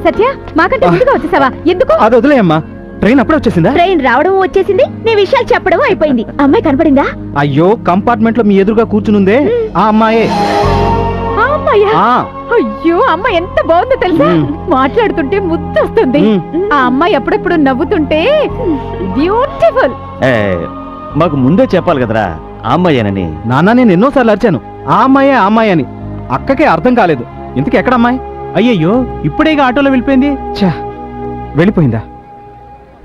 సత్య, మాకంటే ముందుగా వచ్చేసావా? ఎందుకు?
అది వదిలేయమ్మా, ట్రైన్ అప్పుడే వచ్చేసిందా?
ట్రైన్ రావడం వచ్చేసింది, నీ విషయాలు చెప్పడం అయిపోయింది. అమ్మాయి కనపడిందా?
అయ్యో, కంపార్ట్మెంట్ లో మీ ఎదురుగా కూర్చునుందే ఆ అమ్మాయే.
ఆ అమ్మాయా?
ఆ,
అయ్యో, అమ్మాయి ఎంత బాగుందో తెలుసా? మాట్లాడుతుంటే ముద్దు వస్తుంది. ఆ అమ్మాయి అప్పుడప్పుడు నవ్వుతుంటే బ్యూటిఫుల్.
మాకు ముందే చెప్పాలి కదరా ఆ అమ్మాయేనని.
నాన్న, నేను ఎన్నోసార్లు అరిచాను ఆ అమ్మాయే ఆ అమ్మాయి అని. అక్కకే అర్థం కాలేదు. ఇంతకీ ఎక్కడ అమ్మాయి?
అయ్యయ్యో, ఇప్పుడేగా ఆటోలో వెళ్ళిపోయింది.
ఛా, వెళ్ళిపోయిందా?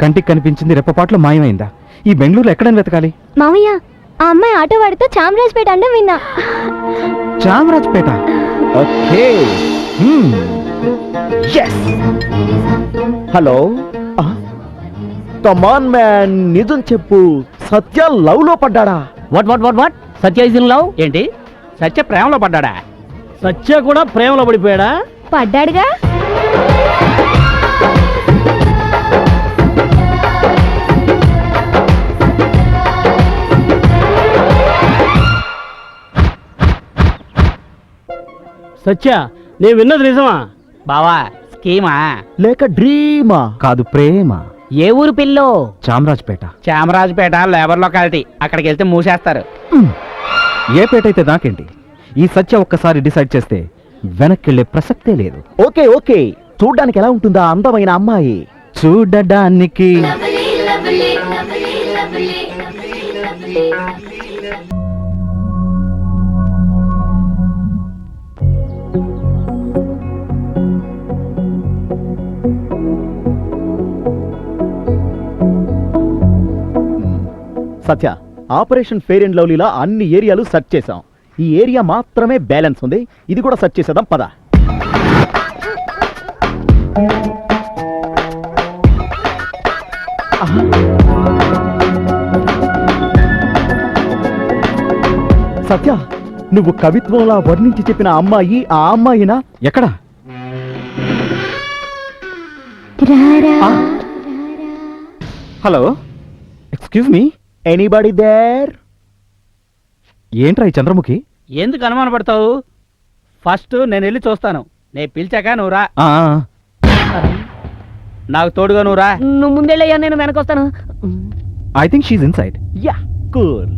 కంటికి కనిపించింది రెప్పపాట్లో మాయమైందా? ఈ బెంగళూరులో ఎక్కడని వెతకాలి?
మామయ్య, ఆ అమ్మాయి ఆటో వాడితో చామరాజ్పేట అండం విన్నా.
Chamarajpet. Okay.
Hello, come on man, నిజం చెప్పు, సత్య లవ్ లో పడ్డాడా?
What what what what Satya is in love ఏంటి? సత్య ప్రేమలో పడ్డాడా?
సత్య కూడా ప్రేమలో పడిపోయాడా?
పడ్డాడుగా.
సత్య, నేను విన్నది నిజమా?
బావా స్కీమా
లేక డ్రీమా?
కాదు, ప్రేమ.
ఏ ఊరు పిల్లో?
చామరాజ్పేట.
Chamarajpet labour locality. అక్కడికి వెళ్తే మూసేస్తారు.
ఏ పేట అయితే నాకేంటి? ఈ సత్య ఒక్కసారి డిసైడ్ చేస్తే వెనక్కెళ్ళే ప్రసక్తే లేదు.
ఓకే ఓకే, చూడ్డానికి ఎలా ఉంటుందా అందమైన అమ్మాయి?
చూడడానికి
సత్య, ఆపరేషన్ ఫెయిర్ అండ్ లవ్లీలా అన్ని ఏరియాలు సెర్చ్ చేసాం. ఈ ఏరియా మాత్రమే బ్యాలెన్స్ ఉంది. ఇది కూడా సెర్చ్ చేసేద్దాం, పద. సత్య, నువ్వు కవిత్వంలా వర్ణించి చెప్పిన అమ్మాయి ఆ అమ్మాయినా?
ఎక్కడ? Hello, excuse me,
anybody there?
ఏంట్రా ఈ చంద్రముఖి?
ఎందుకు అనుమాన పడతావు? ఫస్ట్ నేను వెళ్ళి చూస్తాను. నేను పిలిచాక నువ్వు రా.
ఆ,
నాకు తోడుగా నువ్వు రా.
నువ్వు ముందెళ్ళయ్యా, నేను వెనకొస్తాను.
I think she's inside.
Yeah, cool.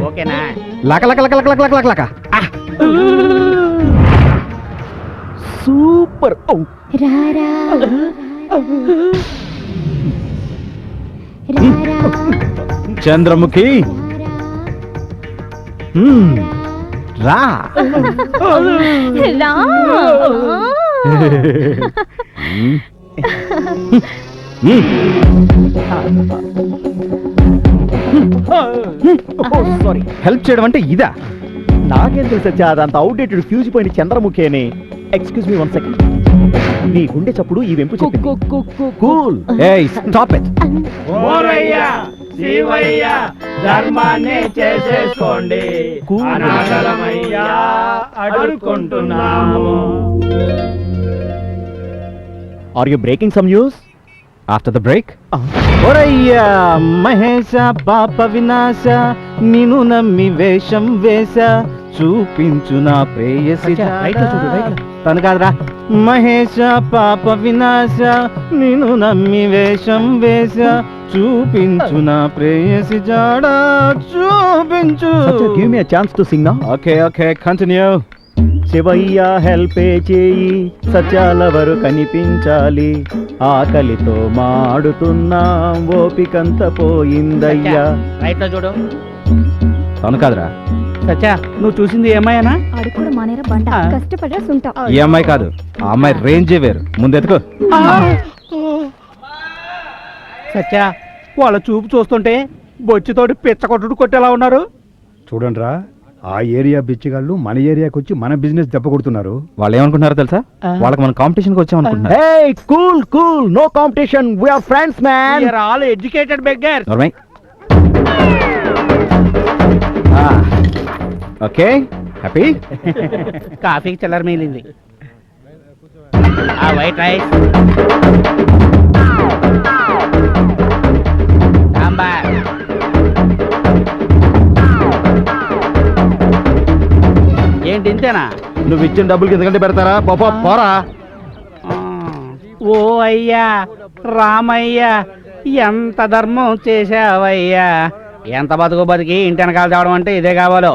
ఓకేనా?
లక లక లక లక లక లక లక.
సూపర్. ఓ,
రారా
చంద్రముఖి, రా.
రా.
సారీ.
హెల్ప్ చేయడం అంటే ఇదా?
నాకేం తెలుసు సత్య, అదంత అవుట్డేటెడ్ ఫ్యూజ్ పోయిన చంద్రముఖి అని. Excuse me 1 second. నీ గుండె చప్పుడు ఈ వెంపు చెప్పింది. కూల్.
ఏయ్, స్టాప్ ఇట్.
ఓరయ్యా శివయ్య ధర్మాన్ని చేసేసుకోండి, అనాథలమయ్యా అడుక్కుంటున్నాము.
Are you breaking some news?
After the break. ఒరయ్యా మహేశ పాప వినాశ, నిన్ను నమ్మి వేషం వేశ, చూపించు నా ప్రేయసి.
రైట్ లో చూడు, రైట్ లో.
తను కాదురా. మహేశ పాప వినాశ, నిన్ను నమ్మి వేషం వేశ, చూపించు నా ప్రేయసి జాడ, చూపించు.
Satya, give me a chance to sing now.
Okay okay, continue.
Shivayya హెల్పే చేయి, సత్యాలవరు కనిపించాలి, ఆకలితో మాడుతున్నా ఓపికంత పోయిందయ్యా.
రైట్ లో చూడు.
తను కాదురా.
సత్య, నువ్వు చూసింది ఏమైనా?
ఆడు కూడా మానేరా బండ, కష్టపడరా సుంటాం.
ఈ అమ్మాయి కాదు, ఆ అమ్మాయి రేంజే వేరు. ముందెతుకో.
సత్య, వాళ్ళ చూపు చూస్తుంటే బొచ్చుతోటి పిచ్చ కొట్టుడు కొట్టేలా ఉన్నారు.
చూడండిరా, ఆ ఏరియా బిచ్చిగాళ్ళు మన ఏరియాకి వచ్చి మన బిజినెస్ దెబ్బ కొడుతున్నారు.
వాళ్ళు ఏమనుకుంటున్నారో తెలుసా? వాళ్ళకి మన కాంపిటీషన్కి వచ్చామనుకుంటున్నారు.
Hey, cool, cool, no competition. We are friends, man.
We are all educated beggars.
నోర్మై. Okay, happy?
కాఫీకి చిల్లర మిగిలింది. ఆ వైట్ రైస్, సాంబార్, ఏంటి ఇంతేనా?
నువ్వు ఇచ్చిన డబ్బులకి ఎందుకంటే పెడతారా? పాపా పోరా.
ఓ అయ్యా రామయ్యా, ఎంత ధర్మం చేసావయ్యా. ఎంత బతుకు బతికి ఇంటి వెనకాల తేవడం అంటే ఇదే కావాలో.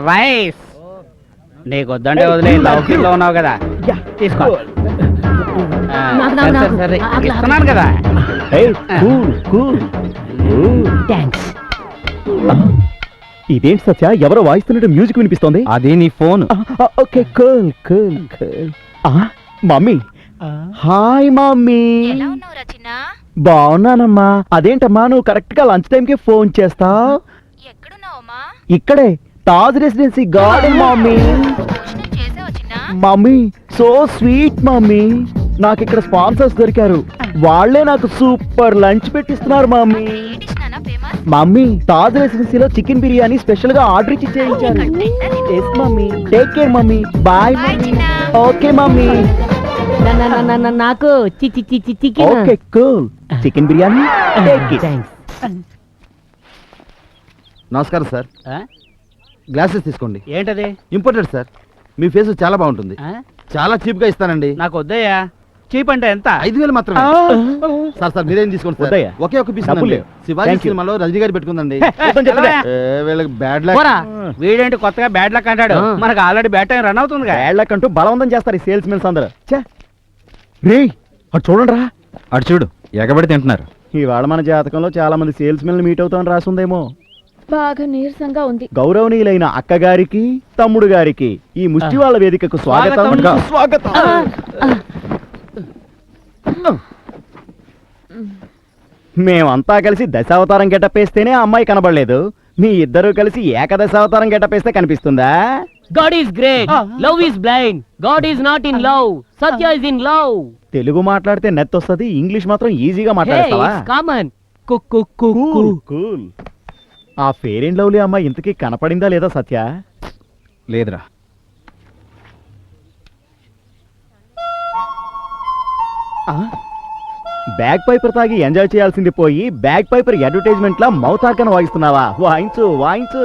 రైస్ నీకు వద్దంటే వదిలే, లౌకిలో ఉన్నావు కదా, తీసుకో. సరే, సరే, ఇస్తున్నాను కదా.
Hey, cool, cool.
థ్యాంక్స్.
ఇదేంటి సత్య, ఎవరో వాయిస్తున్నట్టు మ్యూజిక్ వినిపిస్తోంది.
అది నీ phone.
Okay cool cool cool. Mummy, hi mummy. బాగున్నానమ్మా. అదేంటమ్మా నువ్వు కరెక్ట్ గా లంచ్ టైం కి ఫోన్ చేస్తావు? ఇక్కడే Taj residency garden mummy. Mummy so sweet mummy. నాకు ఇక్కడ స్పాన్సర్స్ దొరికారు, వాళ్ళే నాకు సూపర్ లంచ్ పెట్టిస్తున్నారు మమ్మీ. మమ్మీ తాజ్ రెసిడెన్సీలో చికెన్ బిర్యానీ స్పెషల్ గా ఆర్డర్ ఇచ్చి చేయించారు. Yes mummy, take care mummy. Bye mummy. Okay mummy.
నాకు chicken.
Okay cool. Chicken biryani take it.
నమస్కారం సార్. గ్లాసెస్ తీసుకోండి.
ఏంటది?
ఇంపార్టెంట్ సార్, మీ ఫేస్ చాలా బాగుంటుంది. చాలా చీప్ గా ఇస్తానండి.
నాకు వద్దయ్యా. చీప్ అంటే ఎంత?
5,000 మాత్రమే. సార్ సార్ మీరేం తీసుకోండి సార్.
వద్దయ్యా.
ఒకే ఒక పీస్
డబ్బులు లేవు.
Shivaji
Thank you.
సినిమాలో రజనీ గారి పెట్టుకుందండి.
చెప్పలే.
వీళ్ళకి బ్యాడ్ లక్.
వీడేంటి కొత్తగా బ్యాడ్ లక్ అంటాడు? మనకు ఆల్రెడీ బ్యాడ్ టైం రన్ అవుతుంది.
బ్యాడ్ అంటూ బలవంతం చేస్తారు ఈ సేల్స్ మెన్స్ అందరూ. రే అటు చూడండి రా.
అటు చూడు, ఎగబడి తింటున్నారు.
ఇవాళ మన జాతకంలో చాలా మంది సేల్స్ మెన్ మీట్ అవుతామని రాసుందేమో.
బాగా నీరసంగా ఉంది.
గౌరవనీయులైన అక్కగారికి, తమ్ముడు గారికి ఈ ముష్టి వాళ్ళ వేదికకు స్వాగతం. స్వాగతం. మేమంతా కలిసి దశావతారం గెటప్ వేస్తేనే ఆ అమ్మాయి కనబడలేదు. మీ ఇద్దరు కలిసి ఏకదశావతారం గెటప్ వేస్తే కనిపిస్తుందా?
God is great. Love is blind. God is not in love. Satya is in love.
Telugu మాట్లాడితే నెత్ వస్తుంది, ఇంగ్లీష్ మాత్రం ఈజీగా మాట్లాడతావా?
Hey, it's common.
కూల్. ఆ ఫెయిర్ అండ్ లవ్లీ అమ్మాయి ఇంతకీ కనపడిందా లేదా సత్య?
లేదురా.
బ్యాగ్ పైపర్ తాగి ఎంజాయ్ చేయాల్సింది పోయి బ్యాగ్ పైపర్ అడ్వర్టైజ్మెంట్ లా మౌత్ ఆర్గన్ వాయిస్తున్నావా? వాయించు వాయించు.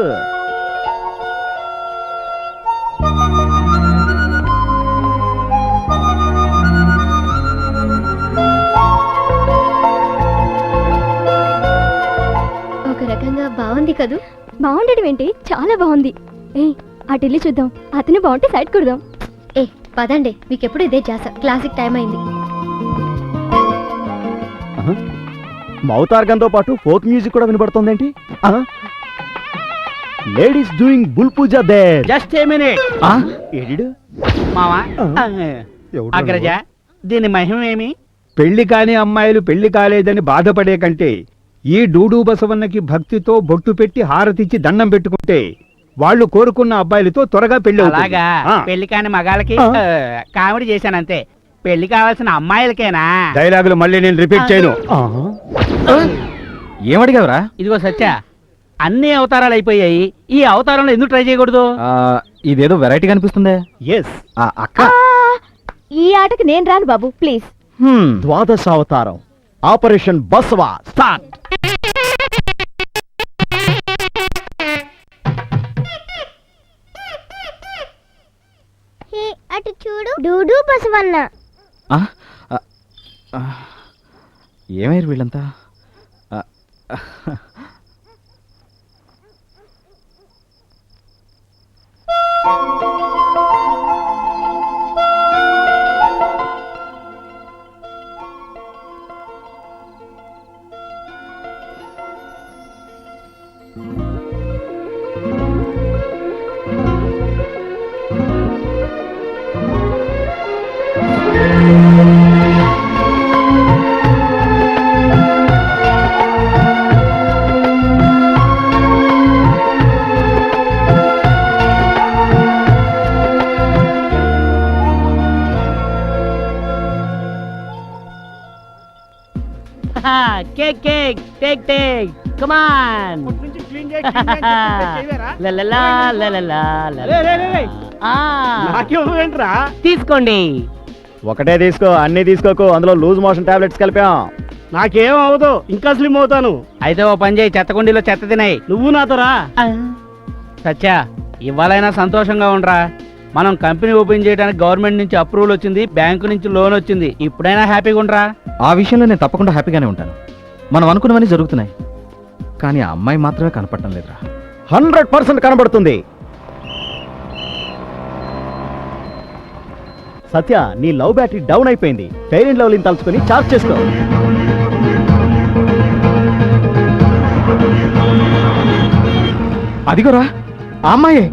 ఒక రకంగా బాగుంది కదూ? బాగుండడం ఏంటి, చాలా బాగుంది. అటు వెళ్ళి చూద్దాం, అతను బాగుంటే సైడ్ కొడదాం. పదండి, మీకెప్పుడు ఇదే చేస. క్లాసిక్ టైం అయింది.
మౌత్ ఆర్గన్ తో పాటు ఫోక్ మ్యూజిక్ కూడా వినబడుతోందేంటి? Ladies doing bull puja there.
Just a minute.
ఏడిడు
మావా, అగ్రజ, దీని మహిమ ఏమి?
పెళ్లి కాని అమ్మాయిలు పెళ్లి కాలేదని బాధపడే కంటే ఈ డూడు బసవన్నకి భక్తితో బొట్టు పెట్టి హారతిచ్చి దండం పెట్టుకుంటే వాళ్ళు కోరుకున్న అబ్బాయిలతో త్వరగా పెళ్లి అవుతుంది.
అలాగా? పెళ్లి కాని మగాళ్ళకి కామెడీ చేశానంతే. పెళ్లి కావాల్సిన అమ్మాయిలకేనా?
డైలాగులు మళ్ళీ నేను రిపీట్ చేయను.
ఏమడిగావురా?
ఇదిగో సత్య, అన్ని అవతారాలు అయిపోయాయి, ఈ అవతారంలో ఎందుకు ట్రై చేయకూడదు?
ఇదేదో వెరైటీగా అనిపిస్తుందే.
ఎస్
అక్క,
ఈ ఆటకి నేను రాను బాబు, ప్లీజ్.
ద్వాదశావతారం ఆపరేషన్ బస్వా స్టార్ట్.
అటు చూడు, డూడు బసవన్న.
ఏమయ్యారు వీళ్ళంతా?
Cake, cake, take, take. Come on. La la la la la la la.
నాకేంట్రా?
తీసుకోండి.
ఒకటే తీసుకో, అన్ని తీసుకోకు. అందులో లూజ్ మోషన్ టాబ్లెట్స్ కలిపాం.
నాకేం అవదు, ఇంకా స్లిమ్ అవుతాను.
అయితే ఓ పని చేయి, చెత్తకుండీలో చెత్త తినాయి.
నువ్వు నాతో రా.
సత్య, ఇవాళైనా సంతోషంగా ఉండరా. మనం కంపెనీ ఓపెన్ చేయడానికి గవర్నమెంట్ నుంచి అప్రూవల్ వచ్చింది, బ్యాంకు నుంచి లోన్ వచ్చింది. ఇప్పుడైనా హ్యాపీగా ఉండరా.
ఆ విషయంలో నేను తప్పకుండా హ్యాపీగానే ఉంటాను. మనం అనుకున్నవన్నీ జరుగుతున్నాయి, కానీ ఆ అమ్మాయి మాత్రమే కనపడటం లేదురా.
100% కనబడుతుంది. సత్య, నీ లవ్ బ్యాటరీ డౌన్ అయిపోయింది. ఫెయిర్ అండ్ లవ్లీని తలుచుకొని చార్జ్ చేసుకో.
అదిగోరా ఆ అమ్మాయే.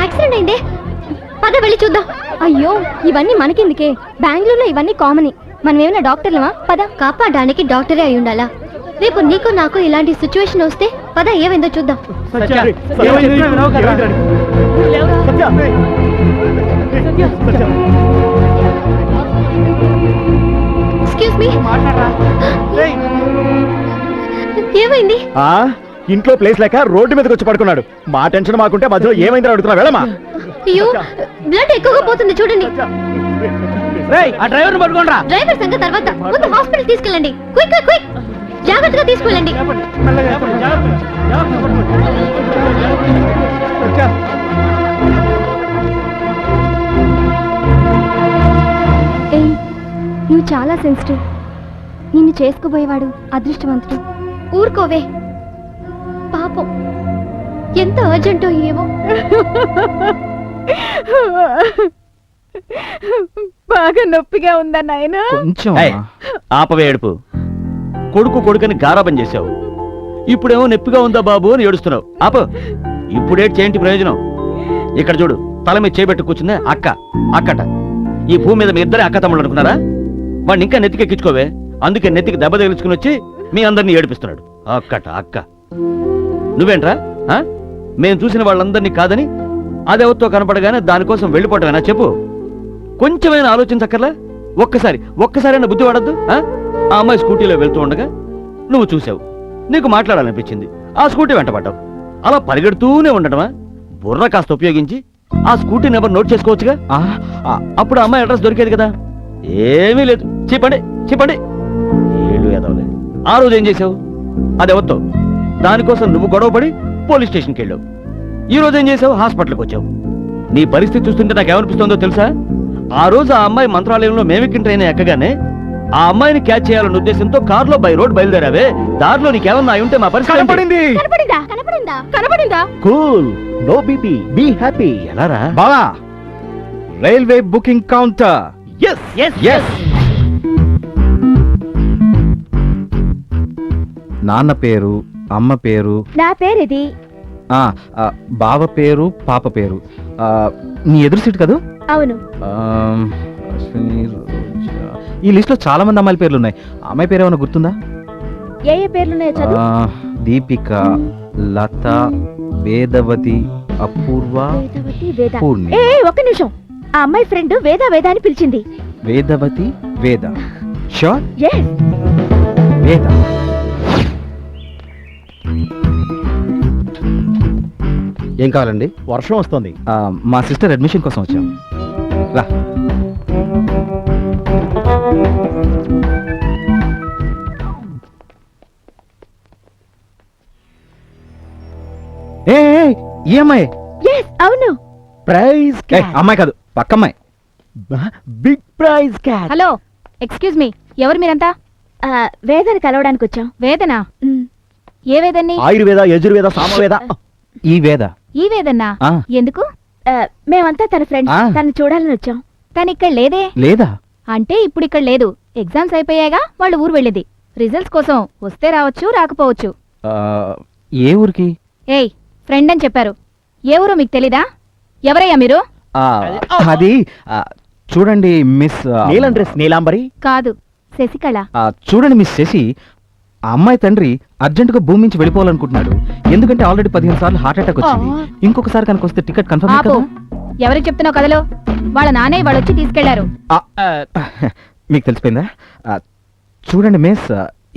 యాక్సిడెంట్ అయిందే, పద వెళ్ళి చూద్దాం. అయ్యో ఇవన్నీ మనకెందుకే, బెంగళూరులో ఇవన్నీ కామన్. మనం ఏమైనా డాక్టర్లమా? పద. కాపాడడానికి డాక్టరే అయి ఉండాలా? రేపు నీకు నాకు ఇలాంటి సిచ్యువేషన్ వస్తే పద ఏమైందో చూద్దాం. ఎక్స్క్యూజ్ మీ, ఏమైంది?
ఇంట్లో ప్లేస్ లేక రోడ్డు మీదకి వచ్చి పడుకున్నాడు. మా టెన్షన్ మాకుంటే మధ్యలో ఏమైందని అడుగుతున్నా. వెళ్ళమా.
అయ్యో బ్లడ్ ఎక్కువగా పోతుంది చూడండి.
డ్రైవర్ పట్టుకోండి.
డ్రైవర్ సంగతి తర్వాత, ముందు హాస్పిటల్ తీసుకెళ్ళండి. క్విక్ క్విక్ క్విక్, జాగ్రత్తగా తీసుకెళ్ళండి. ఏయ్, నువ్వు చాలా సెన్సిటివ్. నిన్ను చేసుకోబోయేవాడు అదృష్టవంతుడు. ఊరుకోవే, పాపం ఎంత అర్జెంటో ఏమో.
బాగా నొప్పిగా ఉందా నాయనా?
కొంచెం
ఆపవే ఏడుపు. కొడుకు కొడుకని గారాబం చేశావు, ఇప్పుడేమో నొప్పిగా ఉందా బాబు అని ఏడుస్తున్నావు. ఆప. ఇప్పుడేంటి ప్రయోజనం? ఇక్కడ చూడు, తల మీద చేయబెట్టు కూర్చుందే అక్క. అక్కట ఈ భూమి మీద మీ ఇద్దరే అక్క తమ్ముళ్ళు అనుకున్నారా? వాడిని ఇంకా నెత్తికెక్కించుకోవే. అందుకే నెత్తికి దెబ్బ తగిలించుకుని వచ్చి మీ అందరినీ ఏడిపిస్తున్నాడు. అక్కట అక్క. నువ్వేంట్రా? మేము చూసిన వాళ్ళందరినీ కాదని అదెవరితో కనపడగానే దానికోసం వెళ్ళిపోవటమేనా? చెప్పు. కొంచెమైనా ఆలోచించక్కర్లా? ఒక్కసారైనా బుద్ధి వాడద్దు. ఆ అమ్మాయి స్కూటీలో వెళ్తూ ఉండగా నువ్వు చూసావు, నీకు మాట్లాడాలనిపించింది, ఆ స్కూటీ వెంటపడ్డావు. అలా పరిగెడుతూనే ఉండటమా? బుర్ర కాస్త ఉపయోగించి ఆ స్కూటీ నెంబర్ నోట్ చేసుకోవచ్చుగా. అప్పుడు అమ్మాయి అడ్రస్ దొరికేది కదా. ఏమీ లేదు. చెప్పండి ఏళ్ళు ఎదవలే. ఆ రోజు ఏం చేసావు? అదెవరితో? దానికోసం నువ్వు గొడవపడి పోలీస్ స్టేషన్కి వెళ్ళావు. ఈ రోజు ఏం చేసావు? హాస్పిటల్కి వచ్చావు. నీ పరిస్థితి చూస్తుంటే నాకేమనిపిస్తుందో తెలుసా? ఆ రోజు ఆ అమ్మాయి మంత్రాలయంలో మేమెక్కిన ట్రైన్ ఎక్కగానే ఆ అమ్మాయిని క్యాచ్ చేయాలన్న ఉద్దేశంతో కారులో బై రోడ్ బయలుదేరావే. దారిలో నీకేమన్నా అయి ఉంటే మా పరిస్థితి
కనపడిందా?
Cool, no BP, be happy. ఎలారా
బావా? Railway booking counter.
ఎస్.
నాన్న పేరు, అమ్మ పేరు,
నా పేరేది.
బావ పేరు, పాప పేరు. నీ ఎదురు సీట్ కదూ?
అవును.
అశ్విని, రోజా. ఈ లిస్ట్ లో చాలా మంది అమ్మాయిల పేర్లు ఉన్నాయి. అమ్మాయి పేరు ఏమైనా గుర్తుందా?
ఏ పేర్లున్నాయో చదువు.
దీపిక, లత, వేదవతి, అపూర్వ, పూర్ణి.
ఒక్క నిమిషం. ఆ అమ్మాయి ఫ్రెండ్ వేద అని పిలిచింది.
వేదవతి, వేద. షూర్?
yes.
వేద.
ఏం కావాలండి? వర్షం వస్తుంది.
మా సిస్టర్ అడ్మిషన్ కోసం వచ్చాం. రా. ఈ అమ్మాయి?
అవును.
ప్రైజ్
అమ్మాయి కాదు, పక్కమ్మాయి.
Big prize cat.
Hello, excuse me, ఎవరు మీరంతా?
వేదని కలవడానికి వచ్చాం.
వేదనా? ఏ వేదన్ని?
ఆయుర్వేద, యజుర్వేద, సామవేద.
ఈ వేద.
ఈ వేదన్నా? ఎందుకు?
మేమంతా తన ఫ్రెండ్స్. తను చూడాలని వచ్చాం.
తను ఇక్కడ లేదే.
లేదా?
అంటే ఇప్పుడు ఇక్కడ లేదు. ఎగ్జామ్స్ అయిపోయాగా వాళ్ళు ఊరు వెళ్ళేది. రిజల్ట్స్ కోసం వస్తే రావచ్చు, రాకపోవచ్చు.
ఏ ఊరికి?
ఏయ్, ఫ్రెండ్ అని చెప్పారు. ఏ ఊరో మీకు తెలీదా? ఎవరయ్యా మీరు?
అది చూడండి మిస్
నీలం డ్రెస్ నీలాంబరి
కాదు, శశికళ.
చూడండి మిస్ శశి, ఆ అమ్మాయి తండ్రి అర్జెంటుగా భూమి నుంచి వెళ్ళిపోవాలనుకుంటున్నాడు. ఎందుకంటే ఆల్రెడీ 15 సార్లు హార్ట్ అటాక్ వచ్చింది. ఇంకొకసారి కనుక వస్తే టికెట్ కన్ఫర్మ్
ఆపు. ఎవరికి చెప్తున్నావు కథలో? వాళ్ళ నానే వాళ్ళు వచ్చి తీసుకెళ్లారు.
మీకు తెలిసిపోయిందా? చూడండి మిస్,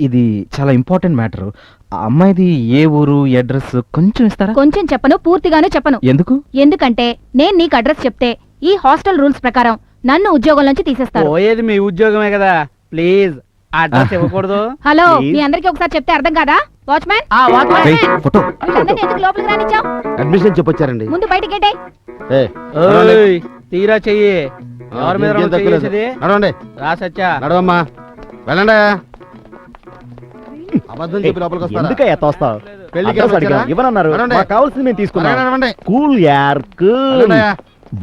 ఇది చాలా ఇంపార్టెంట్ మ్యాటర్. ఆ అమ్మాయిది ఏ ఊరు, అడ్రస్ కొంచెం ఇస్తారా?
కొంచెం చెప్పను, పూర్తిగాను చెప్పను.
ఎందుకు?
ఎందుకంటే నేను నీకు అడ్రస్ చెప్తే ఈ హాస్టల్ రూల్స్ ప్రకారం నన్ను ఉద్యోగం నుంచి తీసేస్తారు.
పోయేది మీ ఉద్యోగమే కదా, ప్లీజ్ అడ్రస్ ఇవ్వకూడదు.
హలో, మీ అందరికి ఒకసారి చెప్తే అర్థం కాదా? వాచ్మ్యాన్, ఎందుకు లోపలికి రానిచ్చావు?
అడ్మిషన్ చెప్పొచ్చారండి.
ముందు బయటికి గేటే.
తీరా చెయ్యి. ఎవరి మీద
నడవండి.
రా సత్యా.
నడవమ్మా, వెళ్ళండి. అబద్ధం చెప్పి లోపలికి వస్తారా? ఎందుకయ్యా తోస్తావు? అడ్రస్ అడిగాం, ఇవ్వనన్నారు. మాకు కావాల్సింది మేము తీసుకున్నాం. కూల్ యార్ కూల్.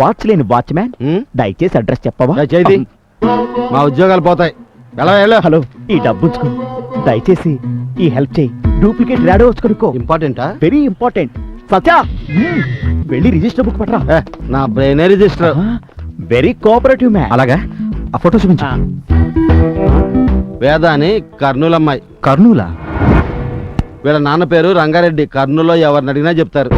వాచ్ లేని వాచ్మ్యాన్, దయచేసి అడ్రస్ చెప్పవా? మా ఉద్యోగాలు పోతాయి. హలో, ఈ డబ్బు ఉంచుకో. దయచేసి ఈ హెల్ప్ చేయి. డూప్లికేట్ రాడో వచ్చి కనుక్కో. ఇంపార్టెంటా? Very important. సత్యా, వెళ్ళి రిజిస్టర్ బుక్ పట్టరా. నా brain register. Very cooperative man. అలాగా, ఆ ఫోటో చూపించు.
వేద అని కర్నూలు అమ్మాయి.
కర్నూలా?
వీళ్ళ నాన్న పేరు రంగారెడ్డి. కర్నూలులో ఎవరిని అడిగినా చెప్తారు.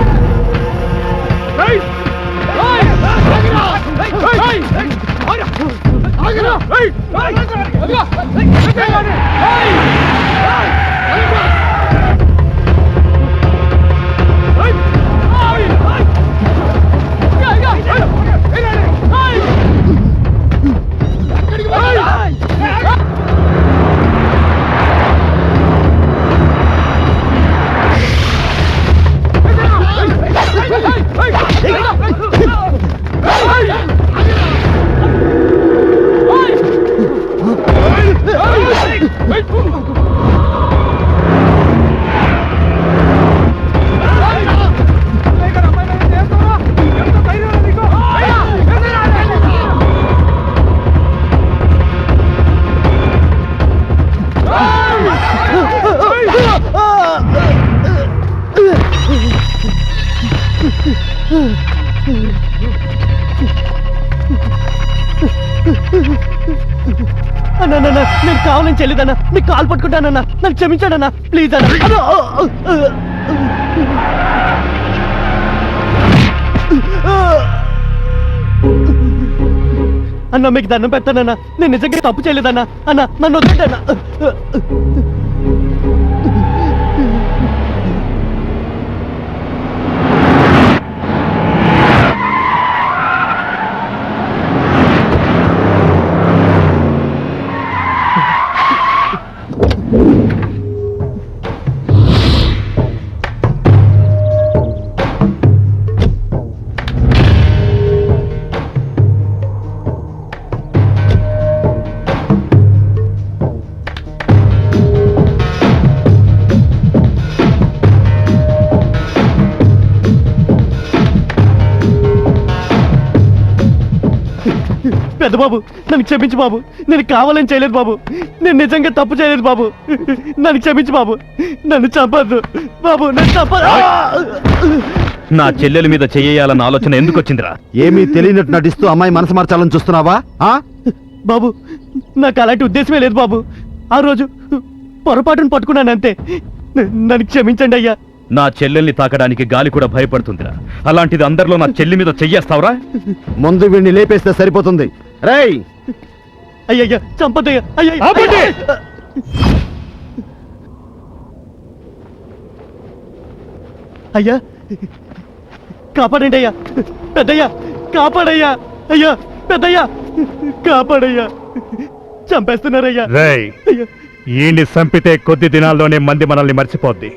అన్నా, నేను కావాలని చెల్లిదన్నా. నీకు కాలు పట్టుకుంటానన్నా. నన్ను క్షమించానన్నా, ప్లీజ్ అన్నా. అన్న, మీకు దండం పెడతానన్నా. నేను నిజంగా తప్పు చేయలేదన్నా. అన్న, నన్ను వద్దన్నా. పెద్ద బాబు, నన్ను క్షమించు బాబు. నేను కావాలని చేయలేదు బాబు. నేను నిజంగా తప్పు చేయలేదు బాబు. నన్ను క్షమించు బాబు. నన్ను చంపద్దు బాబు. నన్ను చంపదు.
నా చెల్లెల మీద చెయ్యాలన్న ఆలోచన ఎందుకు వచ్చిందిరా?
ఏమీ తెలియనట్టు నటిస్తూ అమ్మాయి మనసు మార్చాలని చూస్తున్నావా?
బాబు, నాకు అలాంటి ఉద్దేశమే లేదు బాబు. ఆ రోజు పొరపాటును పట్టుకున్నాను అంతే. నన్ను క్షమించండి అయ్యా.
నా చెల్లెల్ని తాకడానికి గాలి కూడా భయపడుతుందిరా. అలాంటిది అందరిలో నా చెల్లి మీద చెయ్యేస్తావురా?
ముందు వీడిని లేపేస్తే సరిపోతుంది. రేయ్,
అయ్యయ్యా, చంపదయ్యా. అయ్యా, కాపాడండి అయ్యా. పెద్దయ్యా, కాపాడయ్యా. అయ్యా, పెద్దయ్యా, కాపాడయ్యా. చంపేస్తున్నారయ్యా.
రేయ్, ఈయన్ని చంపితే కొద్ది దినాల్లోనే మంది మనల్ని మర్చిపోద్ది.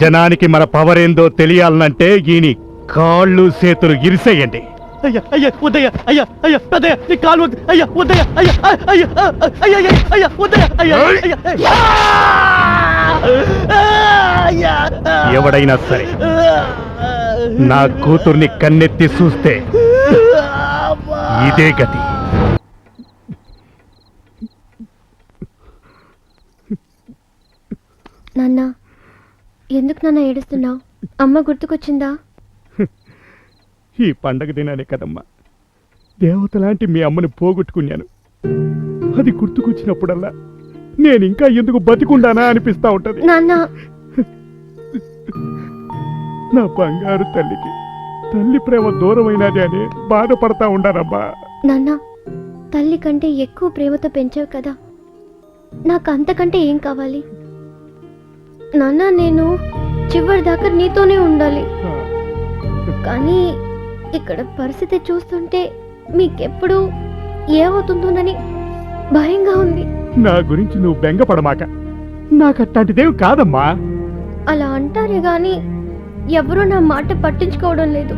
జనానికి మన పవర్ ఏందో తెలియాలనంటే ఈయని కాళ్ళు చేతులు ఇరిసేయండి.
అయ్యా, అయ్యా, వద్దయ్యా. అయ్యా, అయ్యా, పెద్దయ్యా, నీ కాలు వద్దు. అయ్యా, వద్దయ్యా. అయ్యా, అయ్యా, అయ్యా, అయ్యా, వద్దయ్యా. అయ్యా,
ఎవడైనా సరే నా కూతుర్ని కన్నెత్తి చూస్తే ఇదే గతి.
నాన్న, ఎందుకు నాన్న ఏడుస్తున్నావు? అమ్మ గుర్తుకొచ్చిందా?
ఈ పండగ దినానే కదమ్మా దేవత లాంటి మీ అమ్మని పోగొట్టుకున్నాను. అది గుర్తుకొచ్చినప్పుడల్లా నేను ఇంకా ఎందుకు బతికుండానా అనిపిస్తా ఉంటది.
నాన్న,
నా బంగారు తల్లికి తల్లి ప్రేమ దూరమైనది అని బాధపడతా ఉండానమ్మా.
నాన్న, తల్లి కంటే ఎక్కువ ప్రేమతో పెంచావు కదా, నాకు అంతకంటే ఏం కావాలి? నాన్న, నేను చివరి దాకా నీతోనే ఉండాలి. కానీ ఇక్కడ పరిస్థితి చూస్తుంటే మీకెప్పుడు ఏమవుతుందోనని భయంగా ఉంది.
నా గురించి నువ్వు బెంగపడమాక. నాకు అట్లాంటిదేం కాదమ్మా.
అలా అంటారే గాని ఎవరూ నా మాట పట్టించుకోవడం లేదు.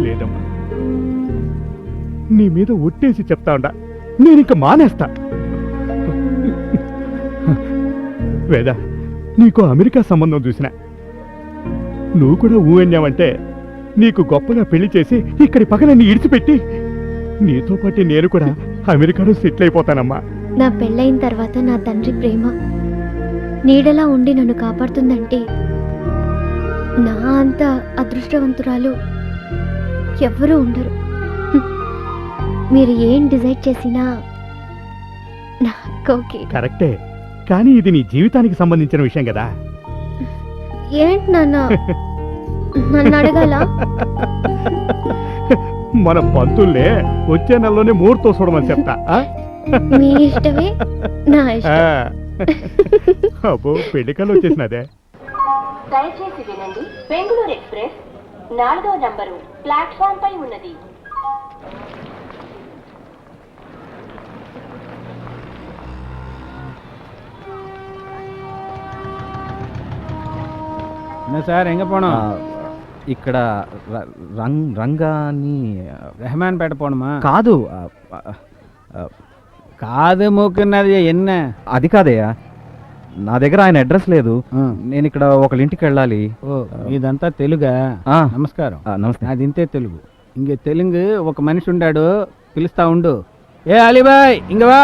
లేదమ్మా, నీ మీద ఒట్టేసి చెప్తా ఉండా, నేనింక మానేస్తా.
వేద, నీకు అమెరికా సంబంధం చూసిన నువ్వు కూడా ఊహన్యావంటే నీకు గొప్పగా పెళ్లి చేసి ఇక్కడి పగలన్నీ ఇడిచిపెట్టి నీతో పాటు నేను కూడా అమెరికాలో సెటిల్ అయిపోతానమ్మా.
నా పెళ్ళైన తర్వాత నా తండ్రి ప్రేమ నీడలా ఉండి నన్ను కాపాడుతుందంటే నా అంత అదృష్టవంతురాలు ఎవ్వరూ ఉండరు. మీరు ఏం డిసైడ్ చేసినా నాకు ఓకే.
కరెక్టే, కానీ ఇది నీ జీవితానికి సంబంధించిన విషయం కదా.
ఏంటి నాన్న నన్ను అడగాల?
మన పంతుల్లే వచ్చే నెలలోనే ముహూర్తం చూడమని చెప్తా.
మీ ఇష్టమే నా ఇష్టం.
అబ్బో, పెళ్లికల్లు వచ్చేసినదే.
దయచేసి వినండి, బెంగళూరు ఎక్స్ప్రెస్ 4వ నంబరు ప్లాట్ఫామ్ పై ఉన్నది.
என்ன சார் எங்கே போனோம்?
ఇక్కడ రంగాని
రెహమాన్పేట పోనుమా?
కాదు,
కాదు మూకున్నది ఎన్న?
అది కాదయ్యా, నా దగ్గర ఆయన అడ్రస్ లేదు. నేను ఇక్కడ ఒకళ్ళ ఇంటికి వెళ్ళాలి.
ఓ, ఇదంతా తెలుగా? నమస్కారం.
నమస్తే.
అది ఇంతే తెలుగు. ఇంక తెలుగు ఒక మనిషి ఉండాడు, పిలుస్తా ఉండు. ఏ అలీబాయ్ ఇంగవా.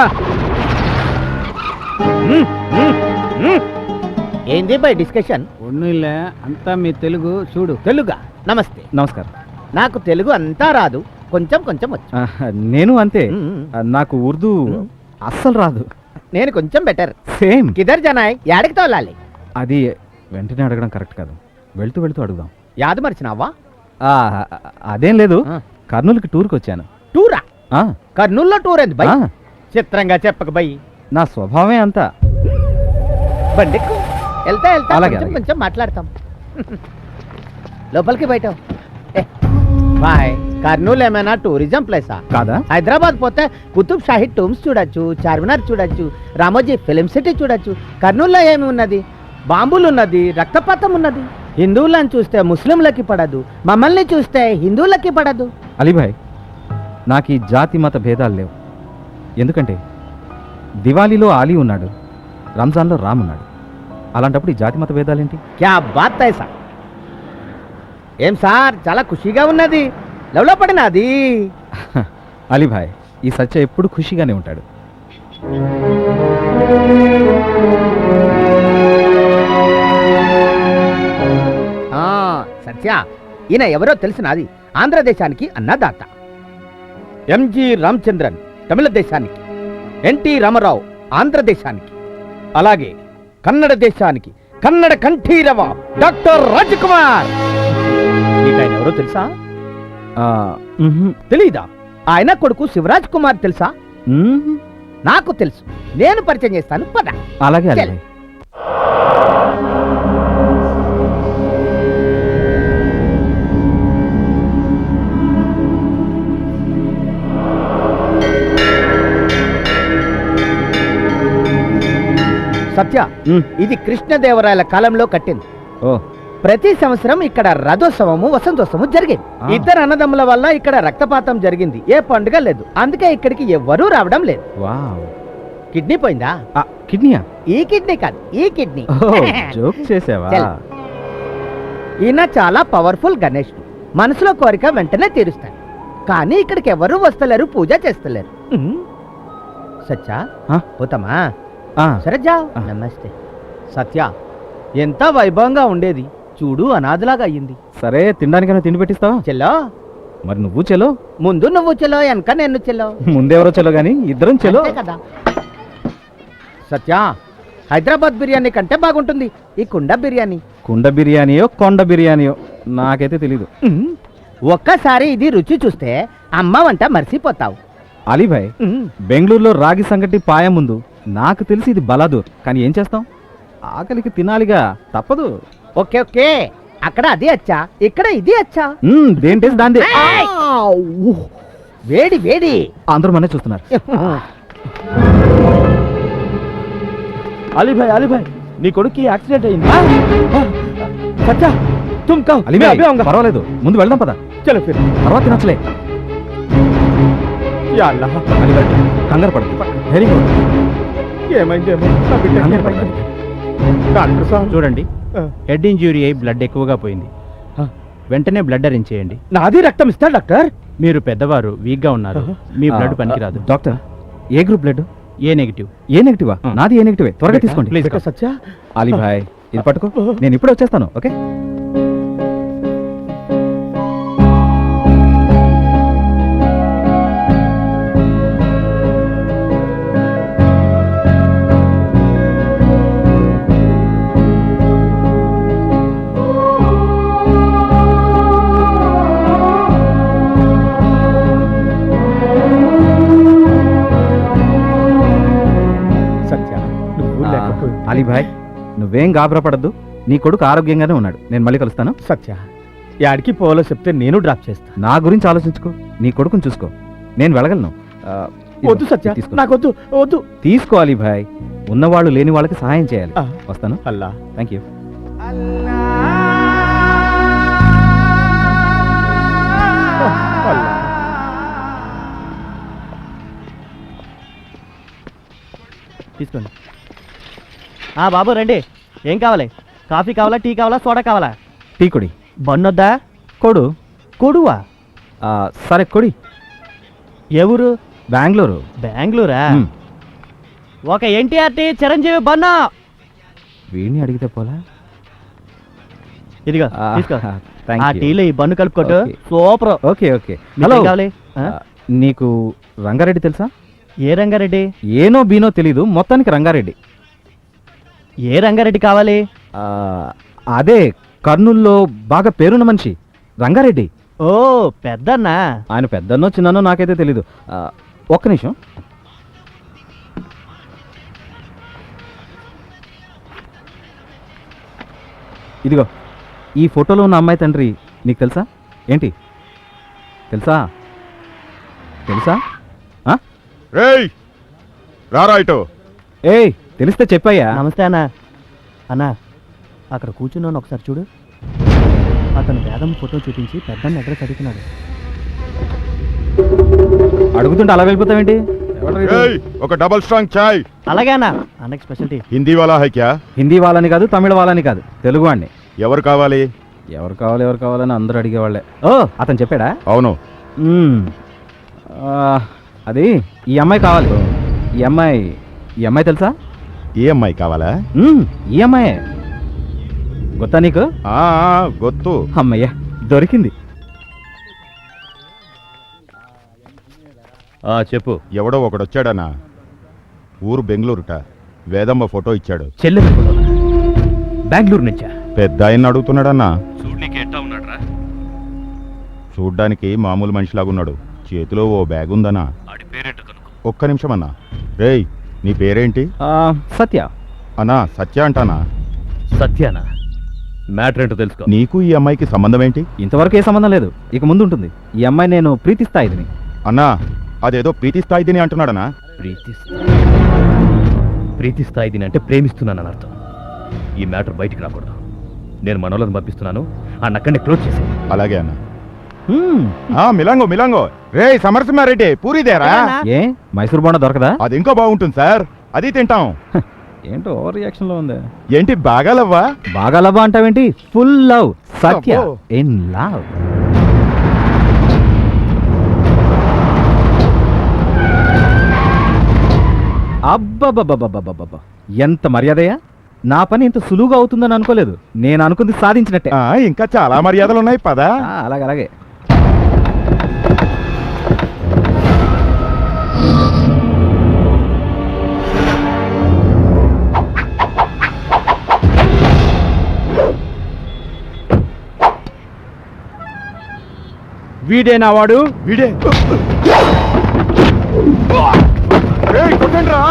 ఏంది బై డిస్కషన్?
ఒన్ను ఇల్ల, అంతా మీ తెలుగు చూడు.
తెలుగా? నమస్తే.
నమస్కారం.
నాకు తెలుగు అంతా రాదు, కొంచెం కొంచెం వచ్చు.
నేను అంతే, నాకు ఉర్దూ అస్సలు రాదు.
నేను కొంచెం బెటర్.
సేమ్.
కిదర్ జనాయ్, యాడికి తోలాలి?
అది వెంటనే అడగడం కరెక్ట్ కాదు, వెళ్తూ వెళ్తూ అడుగుదాం.
యాద మర్చినావా?
అదేం లేదు, కర్నూలుకి టూర్కి వచ్చాను.
టూరా? కర్నూలులో టూర్ ఏంది బై? చిత్రంగా చెప్పక బై.
నా స్వభావమే అంతా.
బండిక్కు, వెళ్తా వెళ్తా
అలాగే,
కొంచెం
అలాగే.
కొంచెం మాట్లాడతాం. లోపలికి బయట బాయ్. కర్నూలు ఏమైనా టూరిజం ప్లేసా?
కాదా?
హైదరాబాద్ పోతే కుతుబ్ షాహీ టూమ్స్ చూడొచ్చు, చార్మినార్ చూడొచ్చు, రామోజీ ఫిలిం సిటీ చూడొచ్చు. కర్నూలులో ఏమి ఉన్నది? బాంబులు ఉన్నది, రక్తపాతం ఉన్నది. హిందువులను చూస్తే ముస్లింలకి పడదు, మమ్మల్ని చూస్తే హిందువులకి పడదు.
అలీభాయ్, నాకు ఈ జాతి మత భేదాలు లేవు. ఎందుకంటే దివాళీలో ఆలీ ఉన్నాడు, రంజాన్లో రామ్ ఉన్నాడు. అలాంటప్పుడు ఈ జాతి మత భేదాలేంటి?
క్యా బాత్ హై సార్. ఏం సార్, చాలా ఖుషీగా ఉన్నది, లవ్లో పడినది.
అలీభాయ్, ఈ సత్య ఎప్పుడు ఖుషిగానే ఉంటాడు.
సత్య, ఈయన ఎవరో తెలిసినది. ఆంధ్రదేశానికి అన్నదాత. ఎంజి రామచంద్రన్ తమిళ దేశానికి, ఎన్టీ రామారావు ఆంధ్రదేశానికి, అలాగే కన్నడ దేశానికి కన్నడ కంఠీరవ డాక్టర్ రాజకుమార్. నీకు ఆయన ఎవరో తెలుసా? తెలీదా? ఆయన కొడుకు శివరాజ్ కుమార్ తెలుసా? నాకు తెలుసు, నేను పరిచయం చేస్తాను, పద.
అలాగే అలాగే.
సత్య, ఇది కృష్ణదేవరాయల కాలంలో కట్టింది. ప్రతి సంవత్సరం ఇక్కడ రథోత్సవము, వసంతోత్సవము జరిగేది. ఇద్దరు అన్నదమ్ముల వల్ల ఇక్కడ రక్తపాతం జరిగింది. ఏ పండుగ లేదు, అందుకే ఇక్కడికి ఎవ్వరూ రావడం లేదు. కిడ్నీ పోయిందా?
కిడ్నీయా?
ఈ కిడ్నీ కాదు, ఈ కిడ్నీ.
జోక్ చేసావా?
ఈయన చాలా పవర్ఫుల్ గణేష్, మనసులో కోరిక వెంటనే తీరుస్తాడు. కానీ ఇక్కడికి ఎవరూ వస్తలేరు, పూజ చేస్తలేరు. సత్య, పోతామా? సరే జావ్. నమస్తే. సత్య, ఎంత వైభవంగా ఉండేది, చూడు అనాథలాగా అయ్యింది.
సరే, తినడానికైనా తిండి పెట్టిస్తావా?
చెల్లో.
మరి నువ్వు చెలో.
ముందు నువ్వు చెల్లో, వెనక నేను చెల్లో.
ముందెవరో చెలో గాని ఇద్దరం చెలో
కదా. సత్య, హైదరాబాద్ బిర్యానీ కంటే బాగుంటుంది ఈ కుండ బిర్యానీ.
కుండ బిర్యానీయో కొండ బిర్యానీయో నాకైతే తెలీదు.
ఒక్కసారి ఇది రుచి చూస్తే అమ్మ వంట మర్చిపోతావు.
అలీభాయ్, బెంగళూరులో రాగి సంగటి పాయ ముందు నాకు తెలిసి ఇది బలాదు, కానీ ఏం చేస్తాం, ఆకలికి తినాలిగా, తప్పదు.
ఓకే ఓకే, అక్కడ అది అచ్చా, ఇక్కడ ఇది అచ్చా.
దేంటేసి దాందే.
వేడి వేడి.
అందరూ మనే చూస్తున్నారు.
అలీభాయ్, అలీభాయ్, నీ కొడుకు యాక్సిడెంట్ అయింది.
సత్య, తుమ్ కహో.
అలీభాయ్, పర్వాలేదు, ముందు వెళ్దాం పద.
చలో ఫిర్.
తర్వాత తినొచ్చలే. అలీభాయ్, కంగారు పడదు. Very good.
ఏమైందేమో.
డాక్టర్ సార్
చూడండి, హెడ్ ఇంజ్యూరీ అయి బ్లడ్ ఎక్కువగా పోయింది. వెంటనే బ్లడ్ అరేంజ్ చేయండి.
నాది రక్తం ఇస్తా డాక్టర్.
మీరు పెద్దవారు, వీక్గా ఉన్నారు, మీ బ్లడ్ పనికిరాదు.
డాక్టర్, ఏ గ్రూప్ బ్లడ్?
ఏ నెగిటివ్.
ఏ నెగిటివా? నాది ఏ నెగిటివే. త్వరగా తీసుకోండి
ప్లీజ్.
సత్య
అలీభాయ్, ఇది పట్టుకో, నేను ఇప్పుడే వచ్చేస్తాను. ఓకే?
సత్య నువ్వు లేకపోయి
అలీభాయ్, నువ్వేం గాబరపడద్దు. నీ కొడుకు ఆరోగ్యంగానే ఉన్నాడు. నేను మళ్ళీ కలుస్తాను.
సత్య యాడికి పోవాలో చెప్తే నేను డ్రాప్ చేస్తా.
నా గురించి ఆలోచించుకో, నీ కొడుకుని చూసుకో. నేను వెళ్ళగలను.
వద్దు సత్య,
తీసుకో.
నాకొద్దు వద్దు.
తీసుకో అలీభాయ్, ఉన్నవాళ్ళు లేని వాళ్ళకి సహాయం చేయాలి. వస్తాను.
అల్లా
థ్యాంక్ యూ.
అల్లా. తీసుకోండి. బాబు రండి. ఏం కావాలి? కాఫీ కావాలా, టీ కావాలా, సోడా కావాలా?
టీ కొడి.
బన్నొద్దా?
కొడు.
కొడువా?
సరే కొడి.
ఏ ఊరు?
బెంగళూరు.
బెంగళూరా? ఒక ఎన్టీఆర్ టీ, చిరంజీవి బన్న.
వీడిని అడిగితే పోలా.
ఇదిగో తీసుకో.
థ్యాంక్
ఆ
యూ.
టీలో ఈ బన్ను కలుపుకోటు.
ఓకే.
సూపర్.
Okay okay.
మీకేం
హలో,
కావాలి?
నీకు రంగారెడ్డి తెలుసా?
ఏ రంగారెడ్డి?
ఏనో బీనో తెలీదు, మొత్తానికి రంగారెడ్డి.
ఏ రంగారెడ్డి కావాలి?
అదే కర్నూల్లో బాగా పేరున్న మనిషి రంగారెడ్డి.
ఓ పెద్దన్నా.
ఆయన పెద్దన్నో చిన్ననో నాకైతే తెలీదు. ఒక్క నిమిషం. ఇదిగో, ఈ ఫోటోలో ఉన్న అమ్మాయి తండ్రి నీకు తెలుసా? ఏంటి తెలుసా? తెలుసా?
రేయ్ రారా ఇటు.
ఏయ్, తెలిస్తే చెప్పయ్యా.
నమస్తే అన్నా. అన్నా అక్కడ కూర్చున్నాను, ఒకసారి చూడు. అతను వేదం ఫోటో చూపించి పెద్దన్న అడ్రస్ అడుగుతున్నాడు.
అడుగుతుంటే అలా వెళ్ళిపోతావేంటి?
రేయ్, ఒక డబుల్ స్ట్రాంగ్ చాయ్.
అలాగే అన్న, అన్నకి స్పెషల్టీ.
హిందీ వాలా హై క్యా?
హిందీ వాళ్ళని కాదు, తమిళ వాళ్ళని కాదు, తెలుగు వాడిని.
ఎవరు కావాలి?
ఎవరు కావాలని అందరూ అడిగేవాళ్ళే. ఓ, అతను చెప్పాడా?
అవును.
అది ఈ అమ్మాయి కావాలి. ఈ అమ్మాయి తెలుసా?
ఏ అమ్మాయి కావాలా?
ఈ అమ్మాయే. గుర్తా నీకు?
గొత్తు.
అమ్మయ్య, దొరికింది.
చెప్పు.
ఎవడో ఒకడొచ్చాడనా, ఊరు బెంగళూరుట, వేదమ్మ ఫోటో ఇచ్చాడు.
చెల్లెలు బెంగళూరు నుంచా?
పెద్ద ఆయన అడుగుతున్నాడన్నా.
చూడనీకి ఎట్టా ఉన్నాడ్రా?
చూడ్డానికి మామూలు మనిషిలాగున్నాడు. చేతిలో ఓ బ్యాగ్ ఉందనా.
ఆడి పేరేంటో కనుక్కో.
ఒక్క నిమిషం అన్నా. రేయ్, నీ పేరేంటి?
సత్య.
అన్నా సత్య అంటానా?
సత్యానా? మ్యాటర్ ఏంటో తెలుసుకో.
నీకు ఈ అమ్మాయికి సంబంధం ఏంటి?
ఇంతవరకు ఏ సంబంధం లేదు, ఇక ముందు ఉంటుంది. ఈ అమ్మాయి నేను ప్రీతిస్తా ఇదిని.
అన్నా, అదేదో ప్రీతి స్థాయిదిని అంటున్నాడనా?
ప్రీతి స్థాయిదిని అంటే ప్రేమిస్తున్నానని అర్థం. ఈ మ్యాటర్ బయటికి రాకూడదు. నేను మనోళ్ళని పంపిస్తున్నాను, ఆ నక్కడిని క్లోజ్ చేసి.
అలాగే అన్న. మిలాంగో రే సమరసింహారెడ్డి, పూరిదేరా?
ఏ మైసూర్ బోండా దొరకదా?
అది ఇంకా బాగుంటుంది సార్, అది తింటాం.
ఏంటో ఓవర్ రియాక్షన్ లో ఉంది.
ఏంటి బాగా లవ్వా?
బాగా లవ్ అంటావేంటి? Full love. Satya in love. అబ్బబ్బబ్బబ్బబ్బబ్బ, ఎంత మర్యాదయా! నా పని ఇంత సులువుగా అవుతుందని అనుకోలేదు. నేను అనుకుంది సాధించినట్టే.
ఇంకా చాలా మర్యాదలు ఉన్నాయి పదా.
అలాగే.
వీడేనా వాడు?
వీడే. కొట్టండి రా.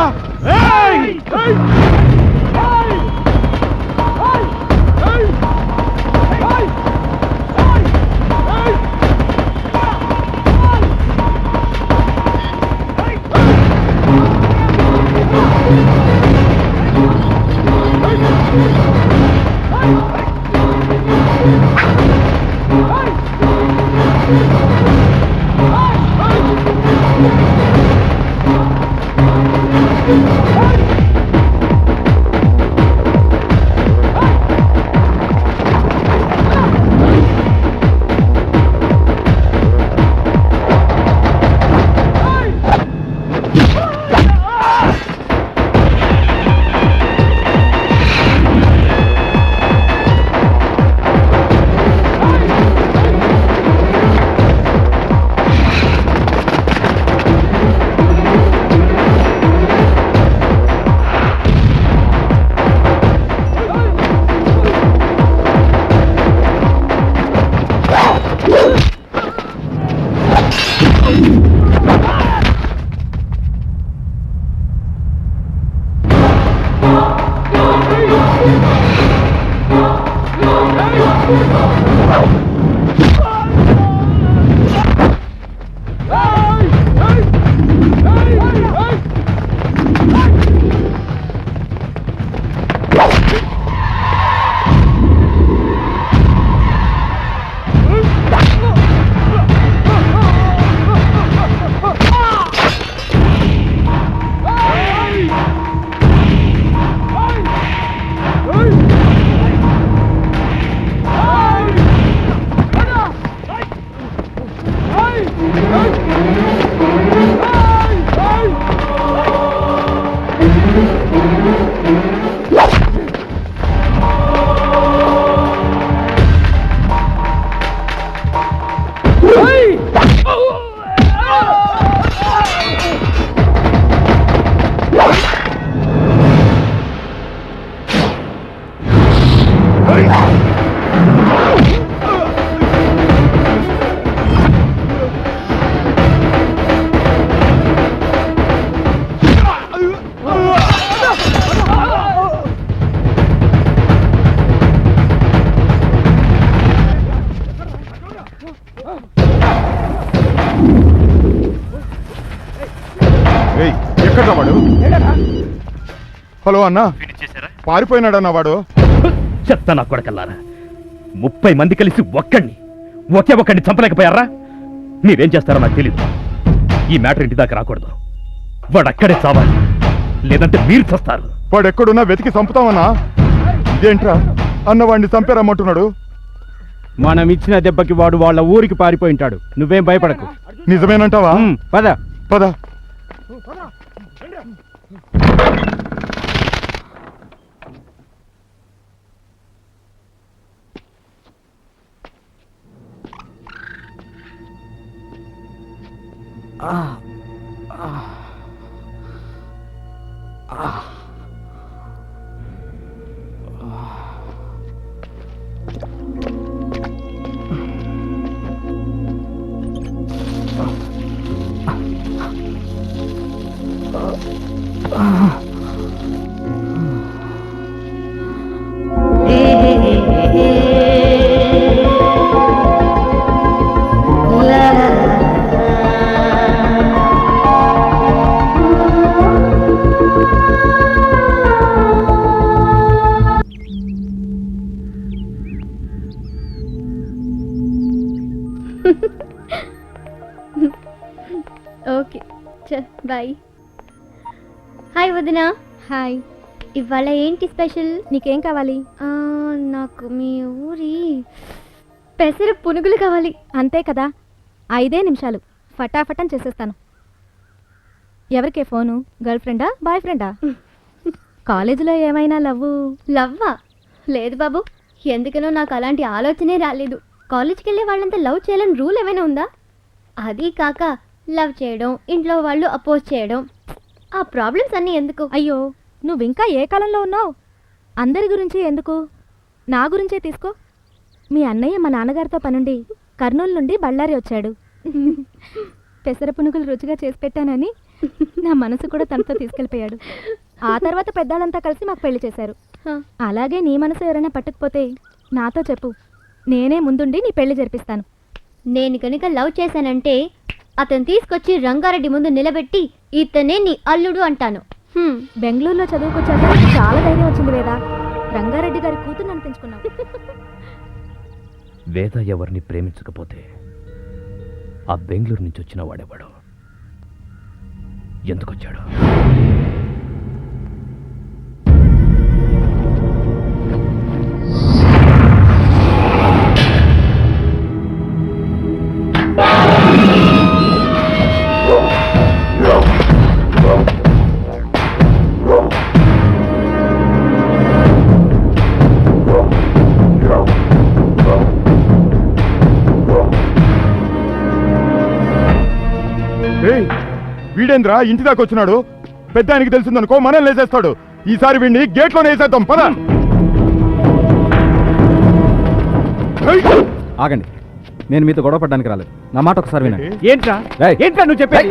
ఎక్కడ వాడు? హలో అన్నా, పారిపోయినాడన్నా వాడు.
చెత్త నా కొడకల్లారా, 30 మంది కలిసి ఒకే ఒక్కడిని చంపలేకపోయారా? మీరేం చేస్తారో నాకు తెలీదు. ఈ మ్యాటర్ ఇంటి దాకా రాకూడదు. వాడు అక్కడే చావాలి, లేదంటే మీరు చస్తారు.
వాడు ఎక్కడున్నా వెతికి చంపుతామన్నా. ఇదేంట్రా అన్న వాడిని చంపారమ్మంటున్నాడు.
మనం ఇచ్చిన దెబ్బకి వాడు వాళ్ళ ఊరికి పారిపోయింటాడు. నువ్వేం భయపడకు.
నిజమేనంటావా?
పద
పద.
Okay bye. హాయ్ వదినా. హాయ్. ఇవాళ ఏంటి స్పెషల్? నీకేం కావాలి? నాకు మీ ఊరి పెసర పునుగులు కావాలి. అంతే కదా, 5 నిమిషాలు ఫటాఫటం చేసేస్తాను. ఎవరికే ఫోను? గర్ల్ ఫ్రెండా, బాయ్ ఫ్రెండా? కాలేజీలో ఏమైనా లవ్వా? లేదు బాబు, ఎందుకనో నాకు అలాంటి ఆలోచనే రాలేదు. కాలేజ్కి వెళ్ళే వాళ్ళంతా లవ్ చేయాలని రూల్ ఏమైనా ఉందా? అది కాక లవ్ చేయడం, ఇంట్లో వాళ్ళు అపోజ్ చేయడం, ఆ ప్రాబ్లమ్స్ అన్నీ ఎందుకు? అయ్యో, నువ్వింకా ఏ కాలంలో ఉన్నావు? అందరి గురించి ఎందుకు, నా గురించే తీసుకో. మీ అన్నయ్య మా నాన్నగారితో పనుండి కర్నూలు నుండి బళ్ళారి వచ్చాడు. పెసర పునుగులు రుచిగా చేసి పెట్టానని నా మనసు కూడా తనతో తీసుకెళ్ళిపోయాడు. ఆ తర్వాత పెద్దాళ్ళంతా కలిసి మాకు పెళ్లి చేశారు. అలాగే నీ మనసు ఎవరైనా పట్టుకుపోతే నాతో చెప్పు, నేనే ముందుండి నీ పెళ్లి జరిపిస్తాను. నేను కనుక లవ్ చేశానంటే అతను తీసుకొచ్చి రంగారెడ్డి ముందు నిలబెట్టి ఇతనే నీ అల్లుడు అంటాను. బెంగళూరులో చదువుకొచ్చాక చాలా ధైర్యం వచ్చింది వేద. రంగారెడ్డి గారి కూతురు అనిపించుకున్నావు.
వేద ఎవరిని ప్రేమించకపోతే ఆ బెంగళూరు నుంచి వచ్చిన వాడేవాడు ఎందుకొచ్చాడు?
వీడేంద్రా ఇంటి దాకా వచ్చినాడు? పెద్ద ఆయనకి తెలిసిందనుకో మనల్ని వేసేస్తాడు. ఈసారి వీడిని గేట్లోనే వేసేద్దాం. పద.
ఆగండి, నేను మీతో గొడవ పడ్డానికి రాలేదు. నా మాట ఒకసారి వినండి.
ఏంట్రా నువ్వు చెప్పేది?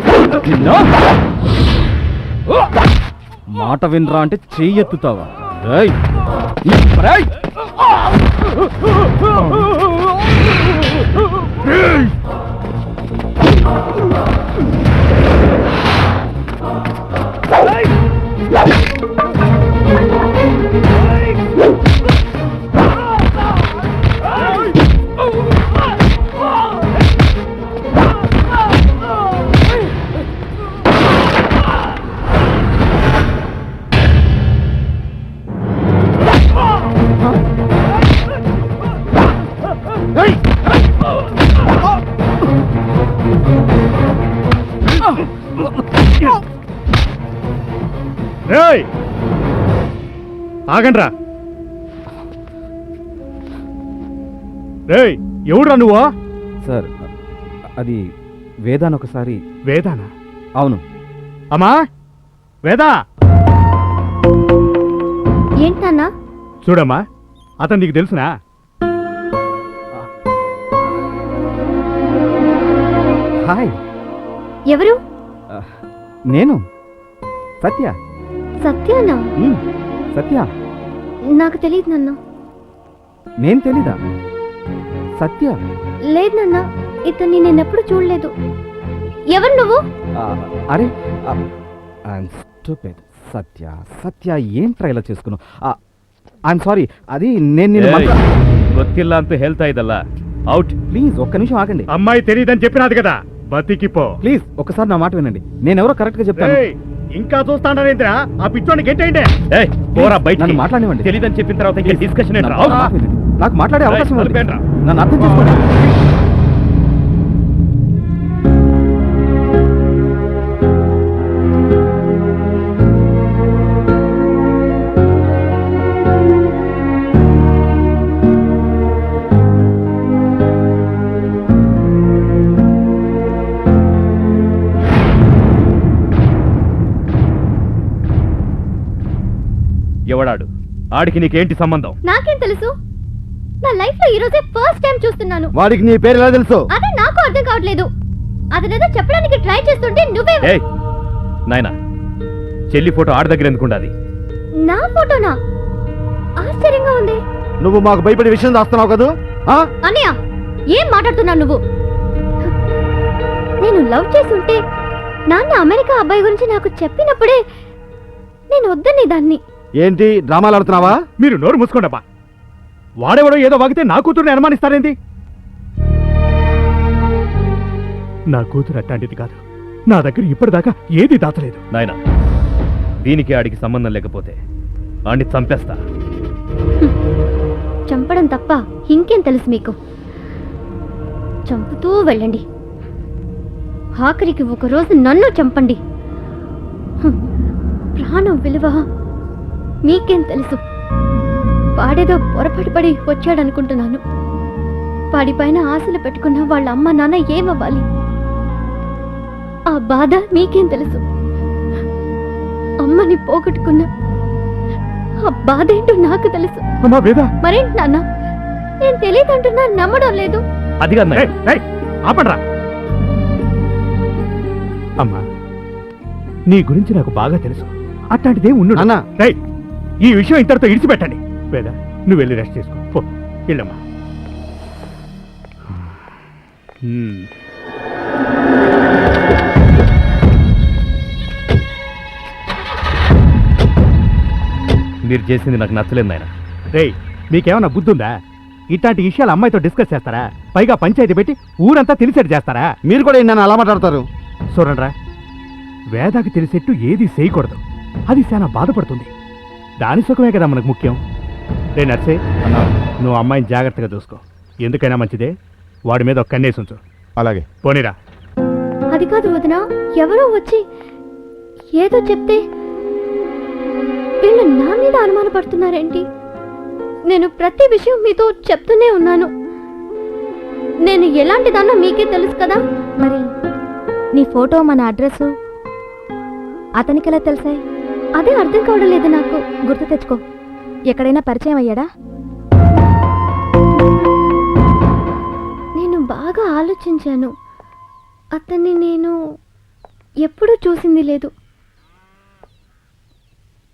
మాట వినరా అంటే చెయ్యెత్తుతావా?
ఆగండ్రా. ఎవడురా నువ్వా?
సార్, అది వేదాన్ ఒకసారి.
వేదానా?
అవును.
అమ్మా వేదా,
ఏంటన్నా?
చూడమ్మా, అతను నీకు తెలుసునా?
హాయ్.
ఎవరు?
నేను సత్య.
సత్యానా?
సత్య.
నాకు తెలియదు నాన్న.
నేను తెలీదా? సత్య.
లేదు నాన్న, ఇతన్ని నేనెప్పుడు చూడలేదు. ఎవరు నువ్వు?
అరే, ఐఎమ్ స్టూపిడ్. సత్య సత్య ఏంట్రా ఇలా చేసుకున్నావు? I'm sorry. అది నేను
ಗೊತ್ತಿಲ್ಲ ಅಂತ ಹೇಳ್ತಾ ಇದ್ದಲ್ಲ ಔಟ್.
ప్లీజ్ ఒక్క నిమిషం ఆగండి.
అమ్మాయి తెలియదని చెప్పినది కదా, బతికిపో.
ప్లీజ్ ఒక్కసారి నా మాట వినండి. నేనెవరో కరెక్ట్గా చెప్తాను.
ఏయ్, ఇంకా చూస్తాంటారేంద్రా? ఆ పిచ్చోని గెట్టేయండి.
పోరా బయట.
నన్ను మాట్లాడనివ్వండి.
తెలియదని చెప్పిన తర్వాత ఇంకా డిస్కషన్
నా మాట వినండి. నాకు మాట్లాడే అవకాశం ఇవ్వండి. నన్ను అర్థం చేసుకోండి.
ఎవడాడు? ఆడికి నీకేంటి సంబంధం?
నాకేం తెలుసు? నా లైఫ్ లో ఈ రోజే ఫస్ట్ టైం చూస్తున్నాను.
వాడికి నీ పేరు ఎలా తెలుసు?
అదే నాకు అర్థం కావట్లేదు. అతనేదో చెప్పడానికి ట్రై చేస్తుంటే నువ్వే.
ఏయ్ నాయనా, చెల్లి ఫోటో ఆడి దగ్గర ఎందుకుండాది?
నా ఫోటోనా? ఆశ్చర్యంగా ఉంది.
నువ్వు మాకు భయపడే విషయం దాస్తున్నావు కదా?
అన్నయ్య, ఏం మాట్లాడుతున్నావు నువ్వు? నేను లవ్ చేస్తుంటే నాన్న అమెరికా అబ్బాయి గురించి నాకు చెప్పినప్పుడే నేను వద్దని దాన్ని.
ఏంటి డ్రామాలు ఆడుతున్నావా?
మీరు నోరు మూసుకోండబ్బా. వాడెవడో ఏదో వాగితే నా కూతుర్ని అనుమానిస్తారేంటి? నా కూతురు అట్లాంటిది కాదు. నా దగ్గర ఇప్పటిదాకా ఏది దాచలేదు.
నాయనా, దీనికి ఆడికి సంబంధం లేకపోతే ఆడిని చంపేస్తా.
చంపడం తప్ప ఇంకేం తెలుసు మీకు? చంపుతూ వెళ్ళండి. ఆఖరికి ఒకరోజు నన్ను చంపండి. ప్రాణం విలువ మీకేం తెలుసు? వాడేదో పొరపాటు పడి వచ్చాడనుకుంటున్నాను. వాడిపైన ఆశలు పెట్టుకున్న వాళ్ళ అమ్మ నాన్న ఏమవ్వాలి? ఆ బాధ మీకేం తెలుసు? అమ్మని పోగొట్టుకున్న ఆ బాధ ఏంటో నాకు తెలుసు. మరేంటి నాన్న, నేను తెలియదంటున్నా నమ్మడం లేదు.
అది కాదు
ఆపండ్రా. అమ్మా, నీ గురించి నాకు బాగా తెలుసు. అట్లాంటిదే ఉండు. ఈ విషయం ఇంతటితో ఇడిచిపెట్టండి. వేద, నువ్వు వెళ్ళి రెస్ట్ చేసుకో. పో, వెళ్ళమ్మా.
మీరు చేసింది నాకు నచ్చలేదు నాయన.
రేయ్, మీకేమన్నా బుద్ధుందా? ఇట్లాంటి విషయాలు అమ్మాయితో డిస్కస్ చేస్తారా? పైగా పంచాయతీ పెట్టి ఊరంతా తెలిసేట్టు చేస్తారా?
మీరు కూడా నన్ను అలా మాట్లాడతారు.
చూడండిరా, వేదాకి తెలిసేట్టు ఏది చేయకూడదు. అది చాలా బాధపడుతుంది. దాని సుఖమే కదా మనకు ముఖ్యం. రే నర్సే, నువ్వు అమ్మాయిని జాగ్రత్తగా చూసుకో. ఎందుకైనా మంచిదే. వాడి మీద ఒక కన్నేసి ఉంచు.
అలాగే.
పోనీరా.
అది కాదు వదినా, ఎవరో వచ్చి ఏదో చెప్తే వీళ్ళు నా మీద అనుమానపడుతున్నారేంటి? నేను ప్రతి విషయం మీతో చెప్తూనే ఉన్నాను. నేను ఎలాంటి దాన్నో మీకే తెలుసు కదా. మరి నీ ఫోటో, మన అడ్రస్ అతనికి ఎలా తెలిసాయి? అదే అర్థం కావడం లేదు నాకు. గుర్తు తెచ్చుకో. ఎక్కడైనా పరిచయం అయ్యాడా? నేను బాగా ఆలోచించాను. అతన్ని నేను ఎప్పుడూ చూసింది లేదు.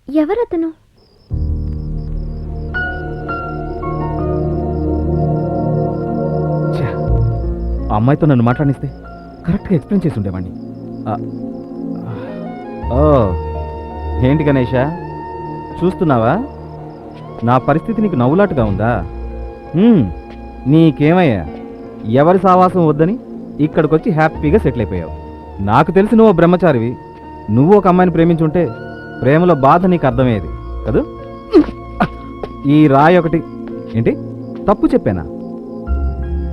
ఎవరతను?
ఆ అమ్మాయితో నన్ను మాట్లాడిస్తే కరెక్ట్గా ఎక్స్ప్లెయిన్ చేసి ఉండేవాడిని. ఓ, ఏంటి గణేష, చూస్తున్నావా? నా పరిస్థితి నీకు నవ్వులాటుగా ఉందా? నీకేమయ్యా, ఎవరి సావాసం వద్దని ఇక్కడికొచ్చి హ్యాపీగా సెటిల్ అయిపోయావు. నాకు తెలిసి నువ్వు బ్రహ్మచారివి. నువ్వు ఒక అమ్మాయిని ప్రేమించుంటే ప్రేమలో బాధ నీకు అర్థమయ్యేది కదూ. ఈ రాయి ఒకటి ఏంటి తప్పు చెప్పానా?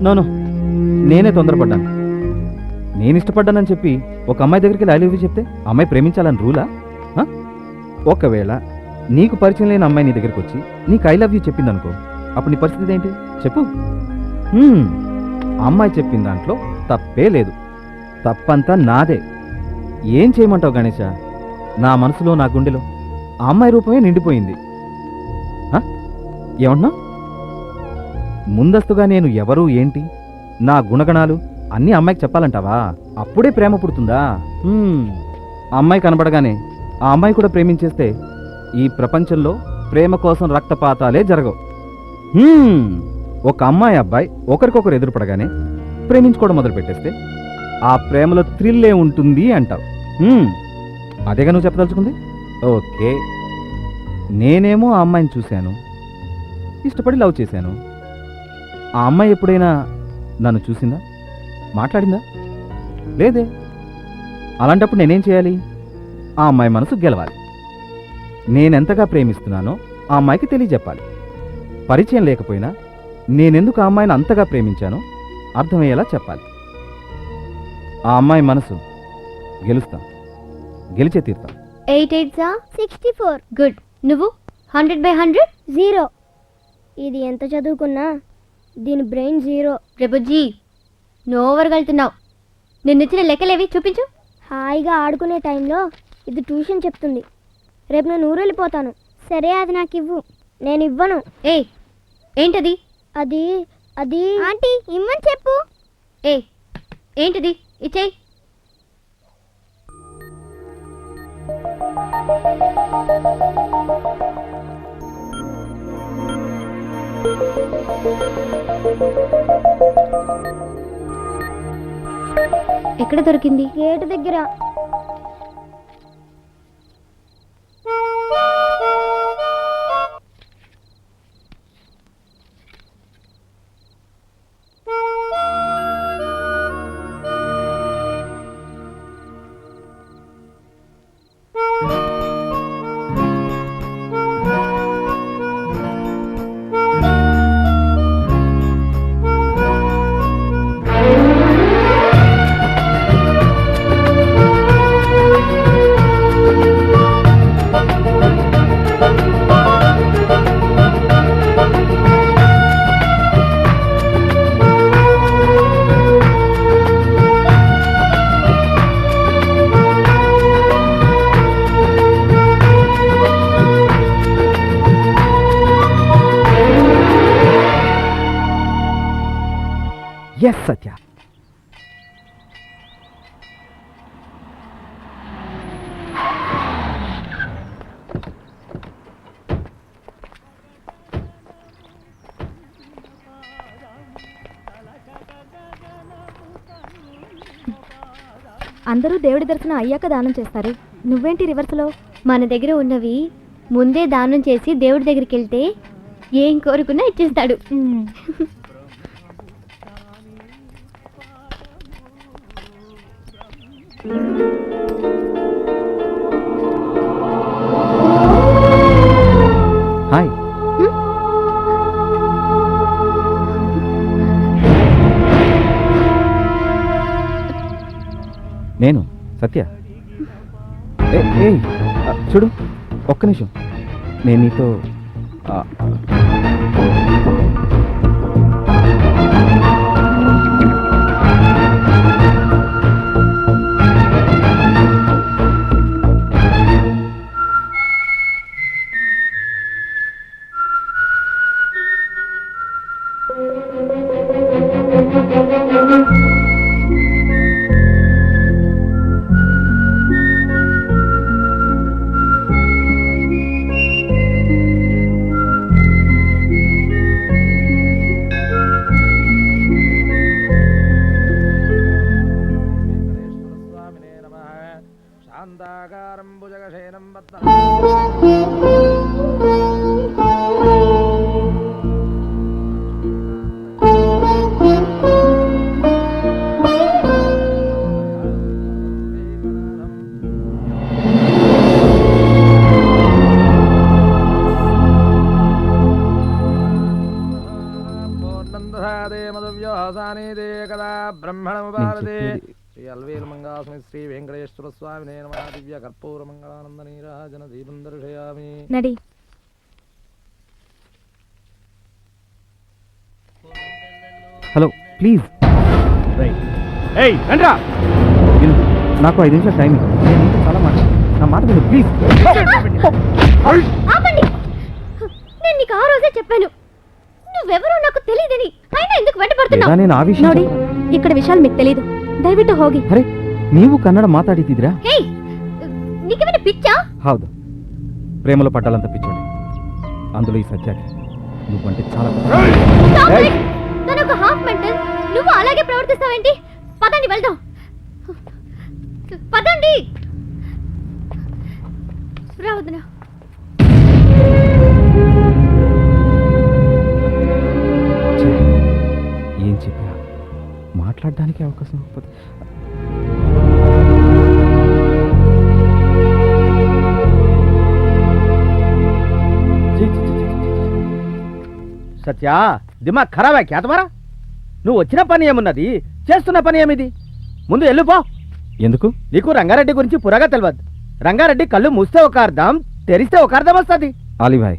నోను, నేనే తొందరపడ్డాను. నేను ఇష్టపడ్డానని చెప్పి ఒక అమ్మాయి దగ్గరికి ఐ లవ్ యూ చెప్తే అమ్మాయి ప్రేమించాలని రూలా? ఒకవేళ నీకు పరిచయం లేని అమ్మాయి నీ దగ్గరికి వచ్చి నీకు ఐ లవ్ యూ చెప్పిందనుకో, అప్పుడు నీ పరిస్థితి ఏంటి చెప్పు? అమ్మాయి చెప్పిన దాంట్లో తప్పే లేదు. తప్పంతా నాదే. ఏం చేయమంటావు గణేష? నా మనసులో, నా గుండెలో ఆ అమ్మాయి రూపమే నిండిపోయింది. ఏమన్నా ముందస్తుగా నేను ఎవరు, ఏంటి, నా గుణగణాలు అన్నీ అమ్మాయికి చెప్పాలంటావా? అప్పుడే ప్రేమ పుడుతుందా? అమ్మాయి కనబడగానే ఆ అమ్మాయి కూడా ప్రేమించేస్తే ఈ ప్రపంచంలో ప్రేమ కోసం రక్తపాతాలే జరగవు. ఒక అమ్మాయి అబ్బాయి ఒకరికొకరు ఎదురుపడగానే ప్రేమించుకోవడం మొదలు పెట్టేస్తే ఆ ప్రేమలో థ్రిల్లే ఉంటుంది అంటావు. అదేగా నువ్వు చెప్పదలుచుకుంది? ఓకే, నేనేమో ఆ అమ్మాయిని చూశాను, ఇష్టపడి లవ్ చేశాను. ఆ అమ్మాయి ఎప్పుడైనా నన్ను చూసిందా, మాట్లాడిందా? లేదే. అలాంటప్పుడు నేనేం చేయాలి? ఆ అమ్మాయి మనసు గెలవాలి. నేనెంతగా ప్రేమిస్తున్నానో ఆ అమ్మాయికి తెలియజెప్పాలి. పరిచయం లేకపోయినా నేనెందుకు ఆ అమ్మాయిని అంతగా ప్రేమించానో అర్థమయ్యేలా చెప్పాలి. ఆ అమ్మాయి మనసు గెలుస్తాం, గెలిచే తీరుతాం.
8 8 64. గుడ్. నువ్వు 100/100? 0. ఇది ఎంత చదువుకున్నా దీని బ్రెయిన్ 0. రేపు జీ నువ్వు ఓవర్గా వెళ్తున్నావు. నిన్నిచ్చిన లెక్కలేవి చూపించు. హాయిగా ఆడుకునే టైంలో ఇది ట్యూషన్ చెప్తుంది. రేపు నేను ఊరు వెళ్ళిపోతాను. సరే, అది నాకు ఇవ్వు. నేను ఇవ్వను. ఏంటది? అది అది ఆంటీ ఇమ్మని చెప్పు. ఏంటిది? ఇచ్చేయి. ఎక్కడ దొరికింది? గేటు దగ్గర.
ఎస్ సత్య,
అందరూ దేవుడి దర్శనం అయ్యాక దానం చేస్తారు. నువ్వేంటి రివర్స్లో?
మన దగ్గర ఉన్నవి ముందే దానం చేసి దేవుడి దగ్గరికి వెళ్తే ఏం కోరుకున్నా ఇచ్చేస్తాడు.
హాయ్. నేను సత్య. చూడు, ఒక్క నిమిషం, నేను నీతో
శ్రీ అల్వేలు మంగాస్మి శ్రీ వెంకటేశ్వర స్వామి దివ్య కర్పూర మంగళానంద నీరాజన దీపం దర్శయామి.
నడి.
హలో, ప్లీజ్
రండ్రా.
నాకు 5 నిమిషాలు టైం ఇవ్వు. నేను నీతో చాలా నా మాట విను ప్లీజ్.
ఆపండి. నేను నీకు ఆ రోజే చెప్పాను నువ్వెవరో నాకు తెలియదని, అయినా ఎందుకు వెంటపడుతున్నావు?
నేను ఆ విషయం
ನೋಡಿ, ఇక్కడ విషయాలు మీకు తెలియదు. దయವಿಟ್ಟು ಹೋಗಿ.
అరే, నీవు కన్నడ మాట్లాడితిదిరా?
నీకేమైనా పిచ్చా?
హౌదు, ప్రేమలో పడ్డాలంత పిచ్చోడి. అందులో ఈ సత్యాకి నువ్వంటే చాలా
తను ఒక హాఫ్ మెంటల్. నువ్వు అలాగే ప్రవర్తిస్తావేంటి? పదండి వెళ్దాం. పదండి. రా వదినా.
ఏం చెప్పా మాట్లాడడానికి అవకాశం ఇవ్వకపోతే
సత్య దిమాగ్ ఖరాబా క్యా తుమారా? నువ్వు వచ్చిన పని ఏమున్నది, చేస్తున్న పని ఏమిది? ముందు వెళ్ళిపో.
ఎందుకు?
నీకు రంగారెడ్డి గురించి పురగా తెలియదు. రంగారెడ్డి కళ్ళు మూస్తే ఒక అర్థం, తెరిస్తే ఒక అర్థం వస్తుంది.
అలీభాయ్,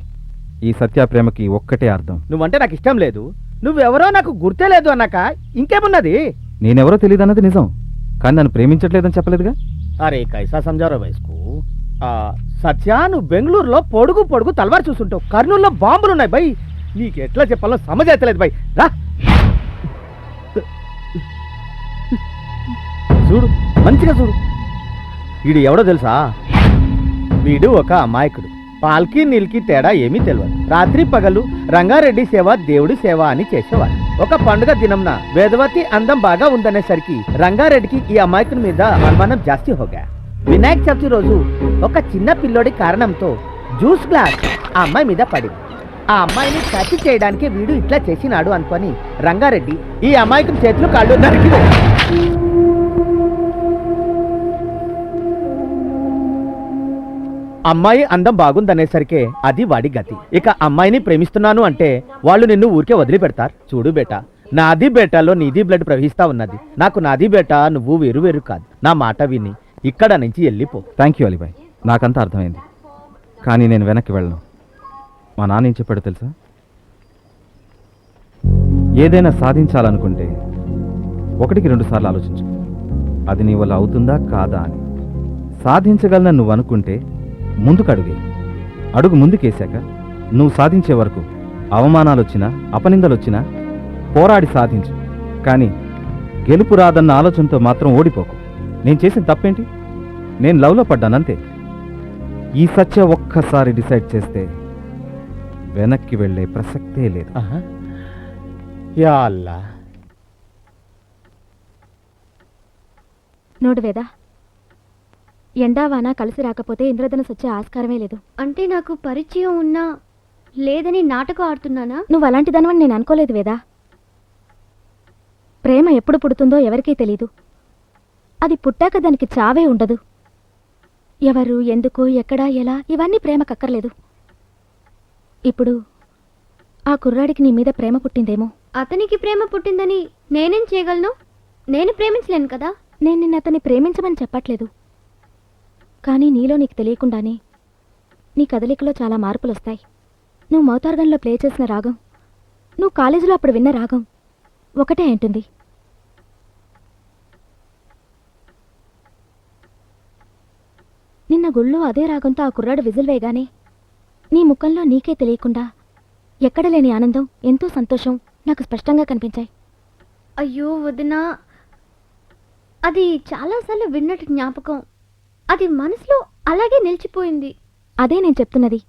ఈ సత్య ప్రేమకి ఒక్కటే అర్థం.
నువ్వంటే నాకు ఇష్టం లేదు, నువ్వెవరో నాకు గుర్తే లేదు అన్నాక ఇంకేమున్నది?
నేనెవరో తెలియదు అన్నది నిజం, కానీ నన్ను ప్రేమించట్లేదని చెప్పలేదుగా.
అరే కైసా సంజారో వయస్కు. సత్య, నువ్వు బెంగళూరులో పొడుగు పొడుగు తలవారు చూస్తుంటావు, కర్నూలులో బాంబులున్నాయి బై. నీకు ఎట్లా చెప్పాలో సమజైతలేదు బై. రా చూడు, మంచిగా చూడు. వీడు ఎవడో తెలుసా? వీడు ఒక అమాయకుడు. పాల్కి నీళ్ళకి తేడా ఏమీ తెలియదు. రాత్రి పగలు రంగారెడ్డి సేవ దేవుడి సేవ అని చేసేవాడు. ఒక పండుగ దినంన వేదవతి అందం బాగా ఉందనేసరికి రంగారెడ్డికి ఈ అమాయకుని మీద అనుమానం జాస్తి హోగా. వినాయక చవితి రోజు ఒక చిన్న పిల్లోడి కారణంతో జ్యూస్ గ్లాస్ ఆ అమ్మాయి మీద పడింది. ఆ అమ్మాయిని టచ్ చేయడానికి వీడు ఇట్లా చేసినాడు అనుకొని రంగారెడ్డి ఈ అమాయకుని చేతులు కాళ్ళు నరికి అమ్మాయి అందం బాగుందనేసరికే అది వాడి గతి. ఇక అమ్మాయిని ప్రేమిస్తున్నాను అంటే వాళ్ళు నిన్ను ఊరికే వదిలిపెడతారు? చూడు బేటా, నాది బేటాలో నీది బ్లడ్ ప్రవహిస్తా ఉన్నది. నాకు నాది బేటా, నువ్వు వేరు వేరు కాదు. నా మాట విని ఇక్కడ నుంచి వెళ్ళిపో.
థ్యాంక్ యూ అలీభాయ్, నాకంతా అర్థమైంది. కానీ నేను వెనక్కి వెళ్ళను. మా నాన్న ఏం చెప్పాడో తెలుసా? ఏదైనా సాధించాలనుకుంటే 1-2 సార్లు ఆలోచించు, అది నీ వల్ల అవుతుందా కాదా అని. సాధించగలనని నువ్వు అనుకుంటే ముందుకు అడుగు ముందుకేశాక నువ్వు సాధించే వరకు అవమానాలు వచ్చినా అపనిందలు వచ్చినా పోరాడి సాధించు. కానీ గెలుపు రాదన్న ఆలోచనతో మాత్రం ఓడిపోకు. నేను చేసిన తప్పేంటి? నేను లవ్లో పడ్డానంతే. ఈ సత్య ఒక్కసారి డిసైడ్ చేస్తే వెనక్కి వెళ్ళే ప్రసక్తే లేదు.
యా అల్లా.
నోడు వేదా, ఎండావాన కలిసి రాకపోతే ఇంద్రధనుసు వచ్చే ఆస్కారమే లేదు.
అంటే నాకు పరిచయం ఉన్నా లేదని నాటకం ఆడుతున్నానా?
నువ్వు అలాంటి దానివని నేను అనుకోలేదు వేదా. ప్రేమ ఎప్పుడు పుడుతుందో ఎవరికీ తెలీదు. అది పుట్టాక దానికి చావే ఉండదు. ఎవరు, ఎందుకు, ఎక్కడ, ఎలా ఇవన్నీ ప్రేమకక్కర్లేదు. ఇప్పుడు ఆ కుర్రాడికి నీ మీద ప్రేమ పుట్టిందేమో.
అతనికి ప్రేమ పుట్టిందని నేనేం చేయగలను? నేను ప్రేమించలేను కదా.
నేను నిన్ను అతన్ని ప్రేమించమని చెప్పట్లేదు, కానీ నీలో నీకు తెలియకుండానే నీ కదలికలో చాలా మార్పులు వస్తాయి. నువ్వు మౌతార్గన్లో ప్లే చేసిన రాగం, నువ్వు కాలేజీలో అప్పుడు విన్న రాగం ఒకటే అంటుంది. నిన్న గుళ్ళో అదే రాగంతో ఆ కుర్రాడు విజిల్ వేయగానే నీ ముఖంలో నీకే తెలియకుండా ఎక్కడ లేని ఆనందం, ఎంతో సంతోషం నాకు స్పష్టంగా కనిపించాయి.
అయ్యో వదినా, అది చాలాసార్లు విన్నట్టు జ్ఞాపకం. అది మనసులో అలాగే నిలిచిపోయింది.
అదే నేను చెప్తున్నది.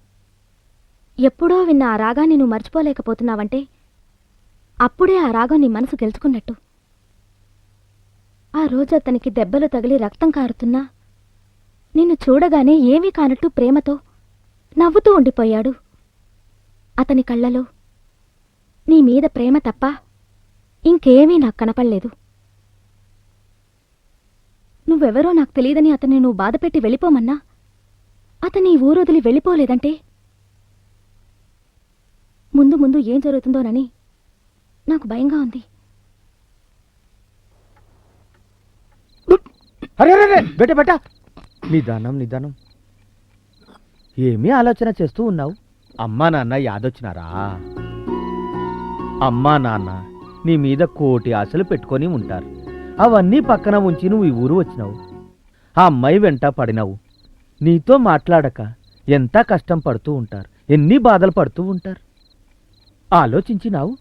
ఎప్పుడో విన్న ఆ రాగాన్ని నువ్వు మర్చిపోలేకపోతున్నావంటే అప్పుడే ఆ రాగం నీ మనసు గెలుచుకున్నట్టు. ఆ రోజు అతనికి దెబ్బలు తగిలి రక్తం కారుతున్నా నిన్ను చూడగానే ఏమీ కానట్టు ప్రేమతో నవ్వుతూ ఉండిపోయాడు. అతని కళ్ళలో నీ మీద ప్రేమ తప్ప ఇంకేమీ నాకు కనపడలేదు. నువ్వెవరో నాకు తెలియదని అతన్ని నువ్వు బాధపెట్టి వెళ్ళిపోమన్నా అతని ఊరొదిలి వెళ్ళిపోలేదంటే ముందు ముందు ఏం జరుగుతుందోనని నాకు భయంగా ఉంది.
అరే బెట బెట, నిదానం నిదానం. ఏమీ ఆలోచన చేస్తూ ఉన్నావు? అమ్మా నాన్న యాదొచ్చినారా? అమ్మా నాన్న నీ మీద కోటి ఆశలు పెట్టుకొని ఉంటారు. అవన్నీ పక్కన ఉంచి నువ్వు ఈ ఊరు వచ్చినావు. ఆ అమ్మాయి వెంట పడినావు. నీతో మాట్లాడక ఎంత కష్టం పడుతూ ఉంటారు, ఎన్ని బాధలు పడుతూ ఉంటారు. ఆలోచించినావు?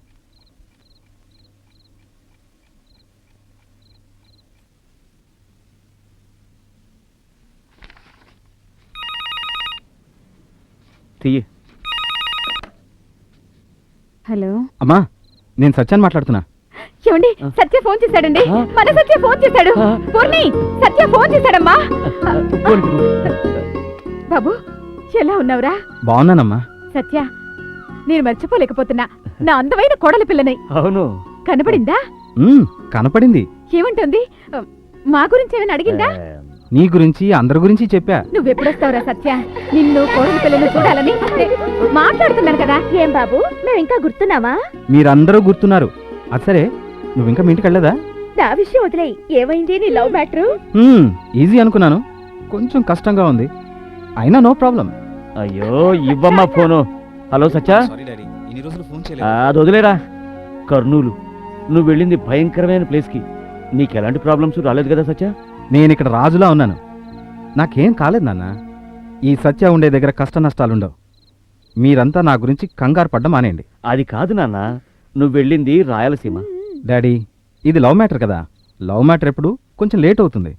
హలో
అమ్మా, నేను సత్యాన్ని మాట్లాడుతున్నా.
ఏమండి, సత్య ఫోన్ చేశాడండి. మన సత్య ఫోన్ చేశాడు. పూర్ణి, సత్య ఫోన్ చేశాడమ్మా. బాబు, ఎలా ఉన్నావురా?
బాగున్నానమ్మా.
సత్య, నేను మర్చిపోలేకపోతున్నా నా అందమైన కోడలి పిల్లని.
అవును.
కనపడిందా?
కనపడింది.
ఏమంటుంది? మా గురించి ఏమైనా అడిగిందా?
నీ గురించి అందరి గురించి చెప్పా.
నువ్వెప్పుడొస్తావురా సత్య? నిన్ను కోడలి పిల్లను చూడాలని మాట్లాడుతున్నాను కదా.
ఏం బాబు, మేము ఇంకా గుర్తున్నావా?
మీరందరూ గుర్తున్నారు. అది సరే, నువ్వు ఇంకా మీ ఇంటికి వెళ్ళదా?
నా విషయం వదిలేయ్. ఏమైంది నీ లవ్ మ్యాటర్?
ఈజీ అనుకున్నాను, కొంచెం కష్టంగా ఉంది. అయినా నో ప్రాబ్లం.
అయ్యో ఇవ్వమ్మా ఫోను. హలో సత్యా, అది వదిలేరా. కర్నూలు, నువ్వు వెళ్ళింది భయంకరమైన ప్లేస్కి. నీకు ఎలాంటి ప్రాబ్లమ్స్ రాలేదు కదా సత్యా?
నేను ఇక్కడ రాజులా ఉన్నాను, నాకేం కాలేదు నాన్న. ఈ సత్య ఉండే దగ్గర కష్ట నష్టాలుండవు. మీరంతా నా గురించి కంగారు పడ్డం మానేయండి.
అది కాదు నాన్న, నువ్వు వెళ్ళింది రాయలసీమ.
డాడీ, ఇది లవ్ మ్యాటర్ కదా. లవ్ మ్యాటర్ ఎప్పుడు కొంచెం లేట్ అవుతుంది.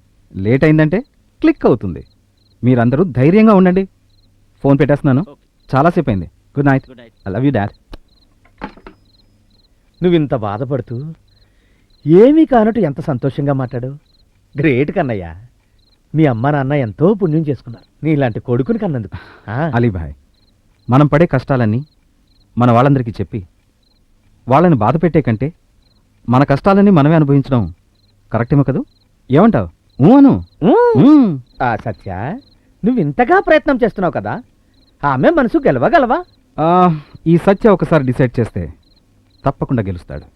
లేట్ అయిందంటే క్లిక్ అవుతుంది. మీరందరూ ధైర్యంగా ఉండండి. ఫోన్ పెట్టేస్తున్నాను, చాలాసేపు అయింది. Good night. I love you dad.
నువ్వింత బాధపడుతూ ఏమీ కానట్టు ఎంత సంతోషంగా మాట్లాడు. గ్రేట్ కన్నయ్య. మీ అమ్మ నాన్న ఎంతో పుణ్యం చేసుకున్నారు నీలాంటి కొడుకుని కన్నందుకు.
అలీభాయ్, మనం పడే కష్టాలన్నీ మన వాళ్ళందరికీ చెప్పి వాళ్ళని బాధ పెట్టే కంటే మన కష్టాలన్నీ మనమే అనుభవించడం కరెక్టేమో కదూ? ఏమంటావు? అను.
సత్య, నువ్వు ఇంతగా ప్రయత్నం చేస్తున్నావు కదా, ఆమె మనసు గెలవగలవా?
ఈ సత్య ఒకసారి డిసైడ్ చేస్తే తప్పకుండా గెలుస్తాడు.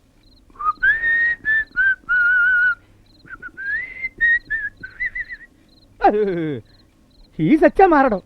ఈ సత్య మారడం.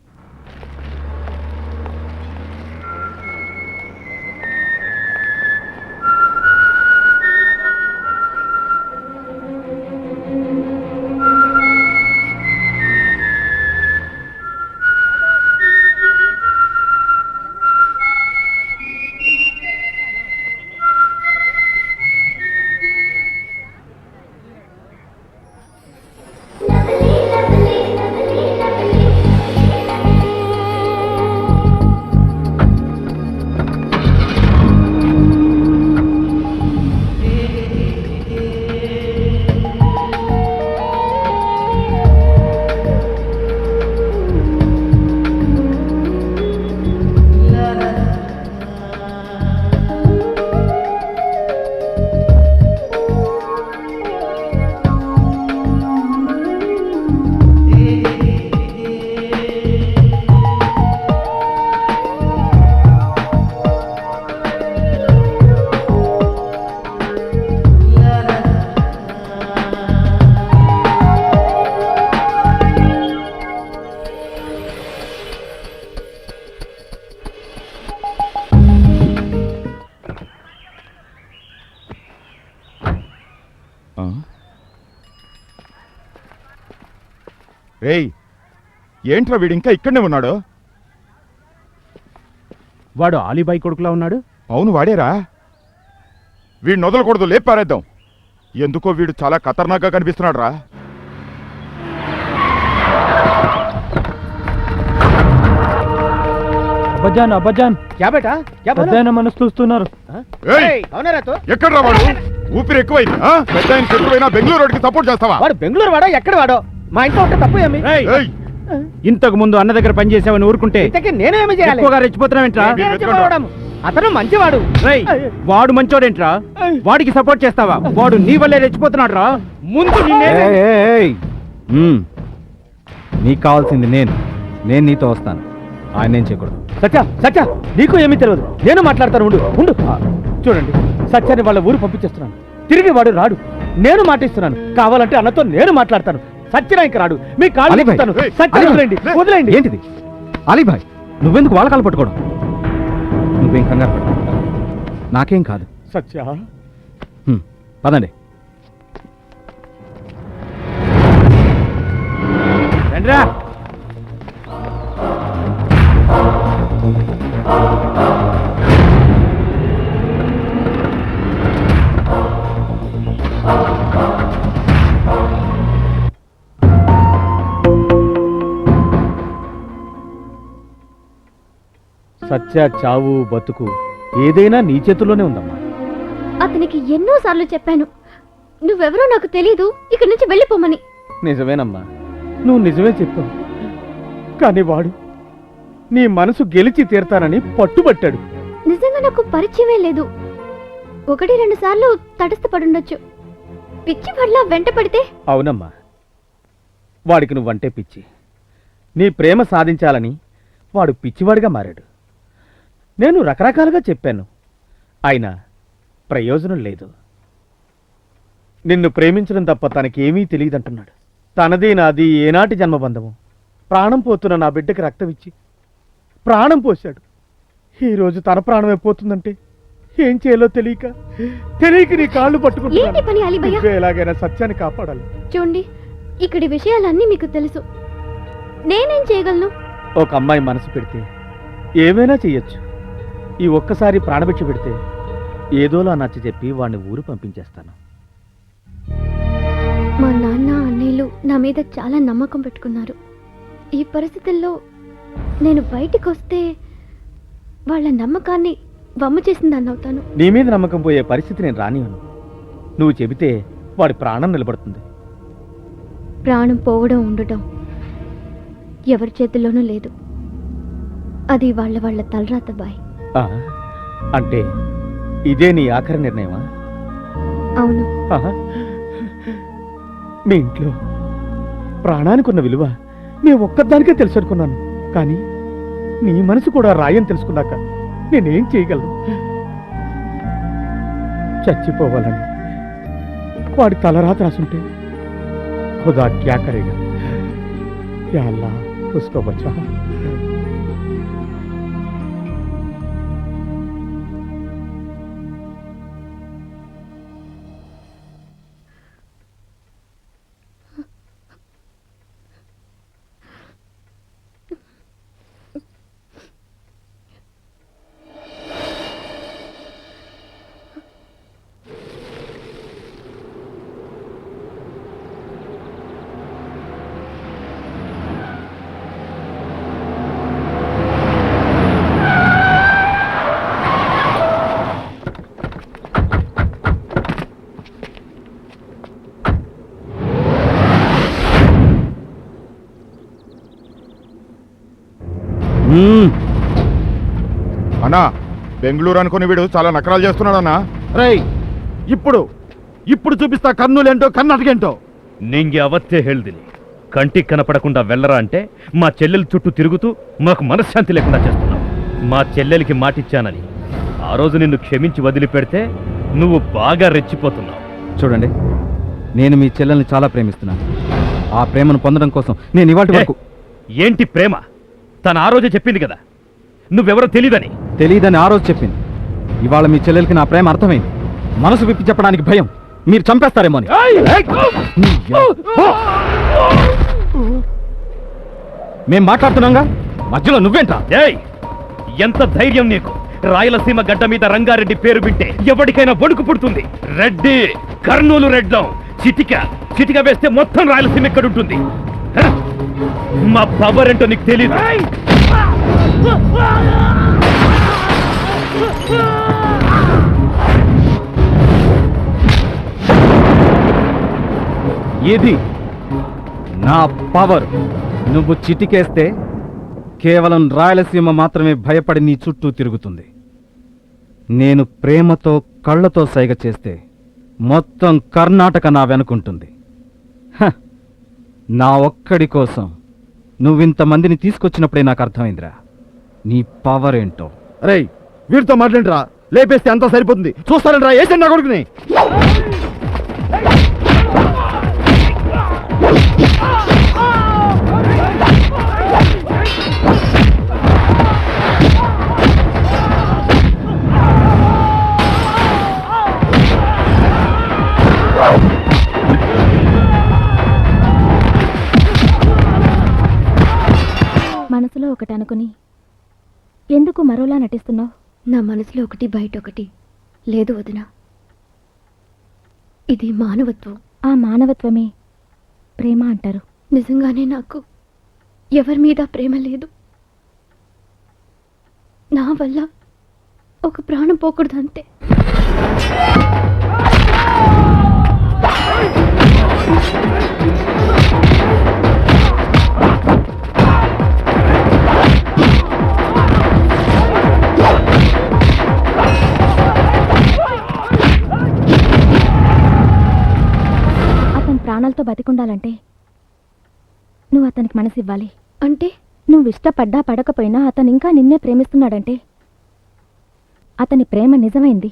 రేయ్, ఏంట్రా వీడు ఇంకా ఇక్కడనే ఉన్నాడు?
వాడు ఆలీబాయి కొడుకులా ఉన్నాడు.
అవును వాడేరా. వీడిని వదలకూడదు, లేపి పారేద్దాం. ఎందుకో వీడు చాలా ఖతర్నాక్గా కనిపిస్తున్నాడు రా.
అబ్బజాన్ అబ్బజాన్,
క్యా బేటా, క్యా బోలా?
పెద్దాయన మనసు చూస్తున్నారు.
ఏయ్, ఎక్కడ్రా వాడు? ఊపిరి ఎక్కువైంది. పెద్ద ఆయన శత్రువైనా బెంగళూరు రోడ్కి సపోర్ట్ చేస్తావా?
వాడు బెంగళూరు వాడో ఎక్కడ వాడో? మా ఇంట్లో ఉంటే తప్పు ఏమి?
ఏయ్,
ఇంతకు ముందు అన్న దగ్గర పనిచేసావని ఊరుకుంటే
ఇంతకీ నేనేమి చేయాలి?
ఎక్కువగా రెచ్చిపోతున్నావేంట్రా?
నేనేం చెప్పవడం? అతను మంచివాడు.
రేయ్, వాడు మంచోడేంట్రా? వాడికి సపోర్ట్ చేస్తావా? వాడు నీ వల్లే రెచ్చిపోతున్నాడు రా. ముందు నిన్నే.
నీకు కావాల్సింది నేను నీతో వస్తాను. ఆయన ఏం చేయకూడదు.
సత్య, సత్య, నీకు ఏమీ తెలియదు. నేను మాట్లాడతాను, ఉండు ఉండు. చూడండి, సత్యాన్ని వాళ్ళ ఊరు పంపించేస్తున్నాను. తిరిగి వాడు రాడు. నేను మాటిస్తున్నాను, కావాలంటే అన్నతో నేను మాట్లాడతాను. సత్యనాయక రాడు. మీ కాళ్ళు పట్టుతాను. సత్య వదిలేండి, వదిలేండి.
ఏంటిది అలీభాయ్? నువ్వెందుకు వాళ్ళ కాళ్ళు పట్టుకోవడం? నువ్వేం కంగారు పడ, నాకేం కాదు.
సత్య,
పదండి.
రండిరా.
సత్య చావు బతుకు ఏదైనా నీ చేతుల్లోనే ఉందమ్మా.
అతనికి ఎన్నోసార్లు చెప్పాను, నువ్వెవరో నాకు తెలీదు, ఇక్కడి నుంచి వెళ్ళిపోమని.
నిజమేనమ్మా, నువ్వు నిజమే చెప్పావు. కానీ వాడు
నీ మనసు గెలిచి తీరతానని పట్టుబట్టాడు.
నిజంగా నాకు పరిచయమే లేదు. 1-2 సార్లు తటస్థపడుండొచ్చు. పిచ్చి పడలా వెంట పడితే.
అవునమ్మా, వాడికి నువ్వంటే పిచ్చి. నీ ప్రేమ సాధించాలని వాడు పిచ్చివాడిగా మారాడు. నేను రకరకాలుగా చెప్పాను, అయినా ప్రయోజనం లేదు. నిన్ను ప్రేమించడం తప్ప తనకేమీ తెలియదంటున్నాడు. తనది నాది ఏనాటి జన్మబంధము. ప్రాణం పోతున్న నా బిడ్డకి రక్తం ఇచ్చి ప్రాణం పోశాడు. ఈరోజు తన ప్రాణమే పోతుందంటే ఏం చేయాలో తెలియక నీ కాళ్ళు
ఏంటి పని అలీ భయ్యా?
పట్టుకుంటున్నాను. ఎలాగైనా సత్యాన్ని కాపాడాలి.
చూడండి, ఇక్కడి విషయాలన్నీ మీకు తెలుసు. నేనేం చేయగలను?
ఒక అమ్మాయి మనసు పెడితే ఏమైనా చెయ్యొచ్చు. ఈ ఒక్కసారి ప్రాణభిక్ష పెడితే ఏదోలా నచ్చ చెప్పి వాడిని ఊరు పంపించేస్తాను.
మా నాన్న అన్నయ్యలు నా మీద చాలా నమ్మకం పెట్టుకున్నారు. ఈ పరిస్థితుల్లో నేను బయటికి వస్తే వాళ్ళ నమ్మకాన్ని వమ్ము చేసిందాన్ని అవుతాను.
నీ మీద నమ్మకం పోయే పరిస్థితి నేను రానివ్వను. నువ్వు చెబితే వాడి ప్రాణం నిలబడుతుంది.
ప్రాణం పోవడం ఉండటం ఎవరి చేతుల్లోనూ లేదు. అది వాళ్ళ తలరాత బాయ్.
ఆ, అంటే ఇదే నీ ఆఖరి నిర్ణయమా?
అవును.
ఆహా. మీ ఇంట్లో ప్రాణానికి ఉన్న విలువ నీ ఒక్కదానికే తెలుసు అనుకున్నాను. కానీ నీ మనసు కూడా రాయని తెలుసుకున్నాక నేనేం చేయగలను? చచ్చిపోవాలని వాడి తలరాత రాసుంటే ఖుదా క్యా కరేగా. యా అల్లా, ఉస్కో బచ్చా.
అన్నా, బెంగళూరు అనుకుని వీడు చాలా నకరాలు చేస్తున్నాడన్నా.
రేయ్, ఇప్పుడు చూపిస్తా కర్నూలేంటో కర్ణాటకేంటో.
నింగి అవత్తే ಹೇಳ್ದಿನಿ. కంటికి కనపడకుండా వెళ్ళరా అంటే మా చెల్లెల చుట్టూ తిరుగుతూ మాకు మనశ్శాంతి లేకుండా చేస్తున్నావు. మా చెల్లెలికి మాటిచ్చానని ఆ రోజు నిన్ను క్షమించి వదిలిపెడితే నువ్వు బాగా రెచ్చిపోతున్నావు.
చూడండి, నేను మీ చెల్లెల్ని చాలా ప్రేమిస్తున్నాను. ఆ ప్రేమను పొందడం కోసం నేను ఇవాటి వరకు.
ఏంటి ప్రేమ? తను ఆ రోజే చెప్పింది కదా నువ్వెవరో తెలీదని.
తెలియదని ఆ రోజు చెప్పింది. ఇవాళ మీ చెల్లెలకి నా ప్రేమ అర్థమైంది. మనసు విప్పి చెప్పడానికి భయం, మీరు చంపేస్తారేమో అని. మేం మాట్లాడుతున్నాగా, మధ్యలో నువ్వేంటా?
ఎంత ధైర్యం నీకు? రాయలసీమ గడ్డ మీద రంగారెడ్డి పేరు వింటే ఎవరికైనా వణుకు పుడుతుంది. రెడ్డి, కర్నూలు రెడ్లం. చిటిక వేస్తే మొత్తం రాయలసీమ ఎక్కడుంటుంది? మా పవర్ ఏంటో నీకు తెలీదు.
ఇది నా పవర్. నువ్వు చిటికేస్తే కేవలం రాయలసీమ మాత్రమే భయపడి నీ చుట్టూ తిరుగుతుంది. నేను ప్రేమతో కళ్ళతో సైగ చేస్తే మొత్తం కర్ణాటక నా వెనుకుంటుంది. నా ఒక్కడి కోసం నువ్వింతమందిని తీసుకొచ్చినప్పుడే నాకు అర్థమైందిరా నీ పవర్ ఏంటో.
రే, వీడితో మాట్లాడరా, లేపేస్తే అంతా సరిపోతుంది. చూస్తారంట్రా, వేసండి నా కొడుకుని.
మనసులో ఒకటి అనుకుని ఎందుకు మరోలా నటిస్తున్నావు?
నా మనసులో ఒకటి, బయట ఒకటి లేదు వదినా. ఇది మానవత్వం.
ఆ మానవత్వమే ప్రేమ అంటారు.
నిజంగానే నాకు ఎవరి మీద ప్రేమ లేదు. నా వల్ల ఒక ప్రాణం పోకూడదు అంతే.
బాగుండాలంటే నువ్వు అతనికి మనసు ఇవ్వాలి. అంటే నువ్వు ఇష్టపడ్డా పడకపోయినా అతను ఇంకా నిన్నే ప్రేమిస్తున్నాడంటే అతని ప్రేమ నిజమైంది.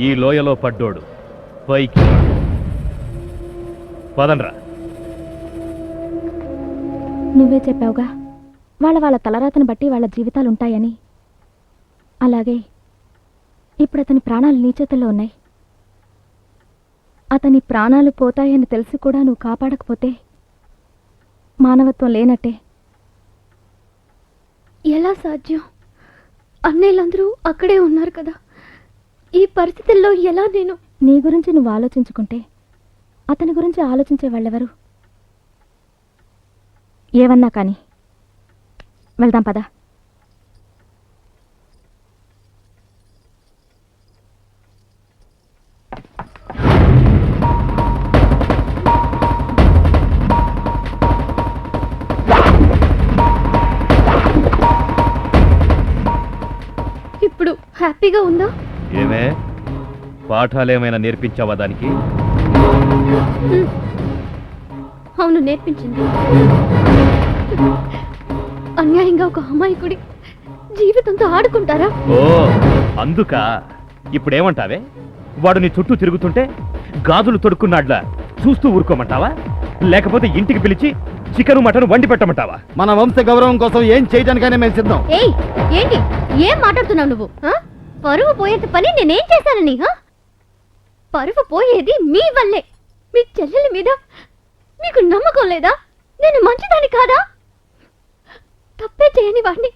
ఈ లోయలో పడ్డోడు పైకి పదండ్రా.
నువ్వే చెప్పావుగా వాళ్ళ తలరాతను బట్టి వాళ్ళ జీవితాలుంటాయని. అలాగే ఇప్పుడు అతని ప్రాణాలు నీ చేతుల్లో ఉన్నాయి. అతని ప్రాణాలు పోతాయని తెలిసి కూడా నువ్వు కాపాడకపోతే మానవత్వం లేనట్టే.
ఎలా సాధ్యం? అన్నయ్యలందరూ అక్కడే ఉన్నారు కదా. ఈ పరిస్థితుల్లో ఎలా నేను?
నీ గురించి నువ్వు ఆలోచించుకుంటే అతని గురించి ఆలోచించే వాళ్ళెవరు? ఏవన్నా కానీ వెళ్దాం పదా.
ఇప్పుడు హ్యాపీగా ఉందా?
ఏమే పాఠాలేమైనా నేర్పించావా దానికి?
అవును, నేర్పించింది. అన్యాయంగా ఒక అమాయకుడి జీవితంతో ఆడుకుంటారా?
ఓ అందుక ఇప్పుడేమంటావే? వాడు నీ చుట్టూ తిరుగుతుంటే గాజులు తొడుక్కున్నాడ్లా చూస్తూ ఊరుకోమంటావా? లేకపోతే ఇంటికి పిలిచి చికెను మటన్ వండి పెట్టమంటావా?
మన వంశ గౌరవం కోసం ఏం చేయడానికైనా మేము సిద్ధం.
ఏయ్, ఏంటి ఏం మాట్లాడుతున్నావు నువ్వు? పరువు పోయేంత పని నేనేం చేశానని? పరువు పోయేది మీ వల్లే. మీ చెల్లెలి మీద మీకు నమ్మకం లేదా? నేను మంచిదాన్ని కాదా? తప్పే చేయని వాడిని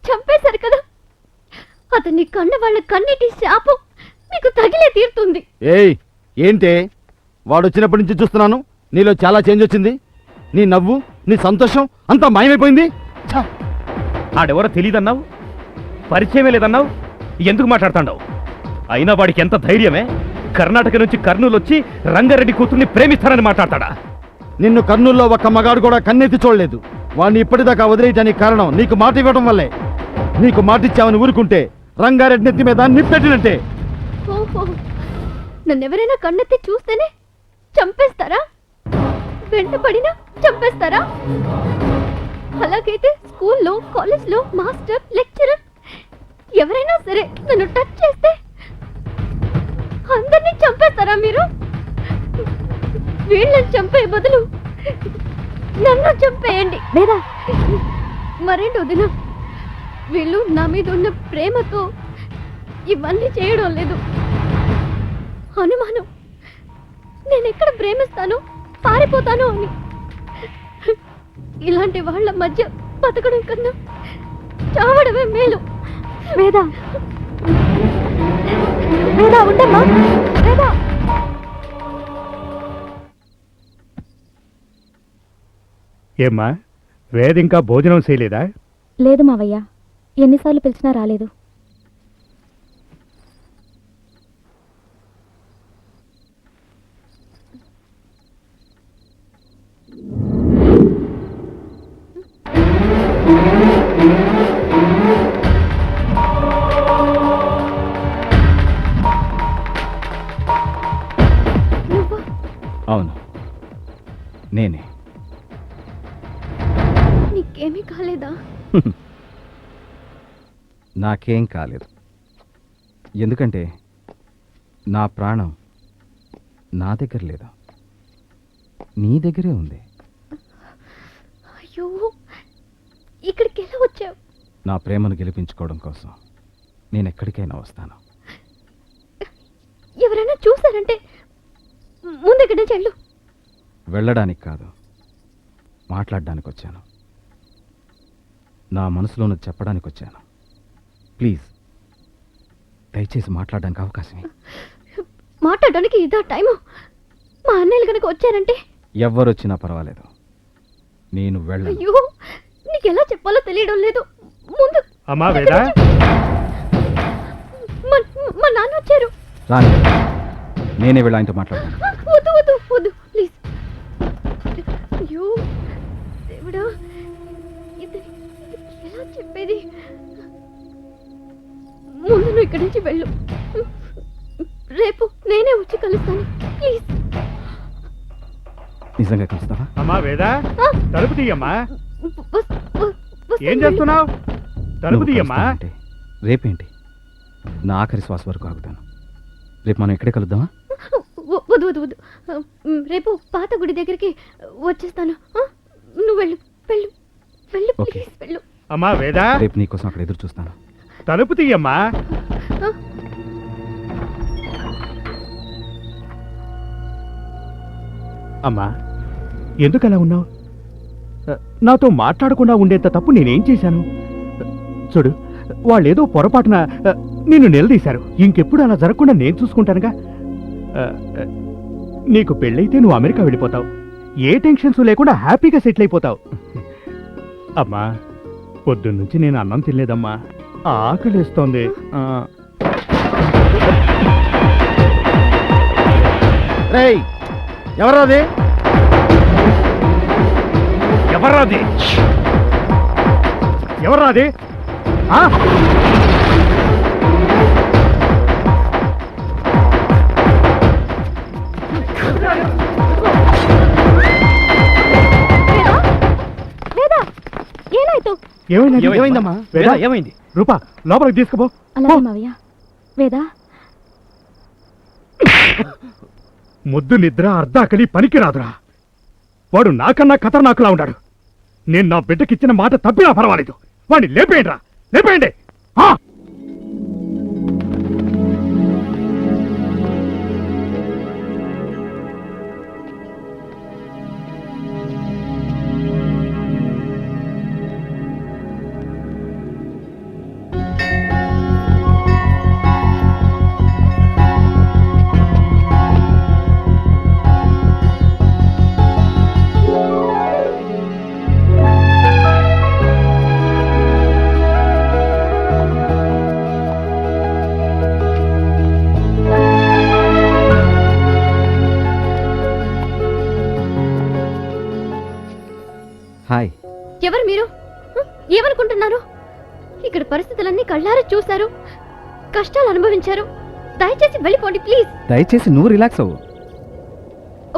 చంపేశారు కదా. అతన్ని కన్న వాళ్ళ కన్నీటి శాపం మీకు తగిలే తీరుతుంది.
ఏయ్ ఏంటే వాడు వచ్చినప్పటి నుంచి చూస్తున్నాను, నీలో చాలా చేంజ్ వచ్చింది. నీ నవ్వు, నీ సంతోషం అంతా మాయమైపోయింది.
ఆడెవరో తెలియదన్నావు, పరిచయమే లేదన్నావు, ఎందుకు మాట్లాడుతాండావు? అయినా వాడికి ఎంత ధైర్యమే? కర్ణాటక నుంచి కర్నూలు వచ్చి రంగారెడ్డి కూతుర్ని ప్రేమిస్తానని మాట్లాడతాడా?
నిన్ను కర్నూల్లో ఒక్క మగాడు కూడా కన్నెత్తి చూడలేదు. వాడిని ఇప్పటిదాకా వదిలేయటానికి కారణం నీకు మాట ఇవ్వడం వల్లే. నీకు మాట ఇచ్చావని ఊరుకుంటే రంగారెడ్డి నెత్తి మీద నిప్పెట్టినట్టే.
ఓహో, నన్నెవరైనా కన్నెత్తి చూస్తేనే చంపేస్తారా? వెంటపడినా చంపేస్తారా? అలాగైతే స్కూల్లో, కాలేజ్లో మాస్టర్, లెక్చరర్ ఎవరైనా సరే నన్ను టచ్ చేస్తే అందరినీ చంపేస్తారా మీరు? వీళ్ళని చంపే బదులు నన్ను చంపేయండి.
లేదా
మరేంటి వదిన, వీళ్ళు నా మీద ఉన్న ప్రేమతో ఇవన్నీ చేయడం లేదు. అనుమానం, నేను ఎక్కడ ప్రేమిస్తాను, పారిపోతాను అని. ఇలాంటి వాళ్ళ మధ్య బతకడం కన్నా చావడమే మేలు.
వేదా, వేదా ఉండమ్మా, వేదా.
ఏమ్మా, వేద ఇంకా భోజనం చేయలేదా?
లేదు మావయ్య, ఎన్నిసార్లు పిలిచినా రాలేదు.
అవును, నేనే. నాకేం కాలేదు. ఎందుకంటే నా ప్రాణం నా దగ్గర లేదు, నీ దగ్గరే ఉంది.
అయ్యో, ఇక్కడికి ఎలా వచ్చావు?
నా ప్రేమను గెలిపించుకోవడం కోసం నేను ఎక్కడికైనా వస్తాను.
ఎవరైనా చూసారంటే ముందు ఇక్కడి నుంచి వెళ్ళు.
వెళ్ళడానికి కాదు, మాట్లాడడానికి వచ్చాను. నా మనసులోను చెప్పడానికి వచ్చాను. ప్లీజ్ దయచేసి మాట్లాడడానికి అవకాశం ఇవ్వు.
మాట్లాడడానికి ఇదా టైము? మా అన్నయ్యలు కనుక వచ్చారంటే?
ఎవ్వరొచ్చినా పర్వాలేదు, నేను వెళ్ళను.
అయ్యో, నీకు ఎలా చెప్పాలో తెలియడం లేదు. ముందు
అమ్మా వేదా,
మా నాన్న వచ్చారు.
రాని, నేనే వెళ్ళి ఆయనతో మాట్లాడతాను.
వద్దు వద్దు వద్దు ప్లీజ్. అయ్యో దేవుడా, ఇది ఎలా చెప్పేది? ముందు నువ్వు ఇక్కడి నుంచి వెళ్ళు. రేపు నేనే వచ్చి కలుస్తాను ప్లీజ్.
నిజంగా కలుస్తావా?
అమ్మా వేదా, తలుపు తీయమ్మా.
వస్తాను,
ఏం చేస్తున్నావు? తలుపు
నువ్వు
తీయమ్మా.
కలుస్తానంటే రేపేంటి? నా ఆఖరి శ్వాస వరకు ఆగుతాను. రేపు మనం ఎక్కడే కలుద్దామా?
వద్దు వద్దు వద్దు. రేపు పాత గుడి దగ్గరికి వచ్చేస్తాను. నువ్వు వెళ్ళు వెళ్ళు వెళ్ళు
ఓకే.
ప్లీజ్ వెళ్ళు.
అమ్మా వేదా,
రేపు నీకోసం అక్కడ ఎదురు చూస్తాను.
తలుపు తీయమ్మా. అమ్మా, ఎందుకు అలా ఉన్నావు? నాతో మాట్లాడకుండా ఉండేంత తప్పు నేనేం చేశాను? చూడు, వాళ్ళేదో పొరపాటున నిన్ను నిలదీశారు. ఇంకెప్పుడు అలా జరగకుండా నేను చూసుకుంటానుగా. నీకు పెళ్ళైతే నువ్వు అమెరికా వెళ్ళిపోతావు. ఏ టెన్షన్స్ లేకుండా హ్యాపీగా సెటిల్ అయిపోతావు. అమ్మా, పొద్దున్నుంచి నేను అన్నం తినలేదమ్మా, ఆకలిస్తోంది.
రేయ్, ఎవరాది?
ఎవర్రాది? ఎవర్రాది?
వేదా, ఏనాಯ್ತು?
ఏమైందమ్మా? వేదా, ఏమైంది? రూపా, లోపలికి తీసుకుపో.
అలాగే మావయ్య. వేదా,
ముద్దు నిద్ర అర్ధాకలి పనికిరాదురా. వాడు నాకన్నా ఖతర్నాకులా ఉన్నాడు. నేను నా బిడ్డకిచ్చిన మాట తప్పినా పర్వాలేదు. వాడిని లేపేయండి రా, లేపేయండి.
హాయ్.
ఎవరు మీరు? ఏమనుకుంటున్నారు? ఇక్కడ పరిస్థితులన్నీ కళ్ళారా చూశారు, కష్టాలు అనుభవించారు. దయచేసి వెళ్ళిపోండి ప్లీజ్.
దయచేసి నువ్వు రిలాక్స్ అవ్వు.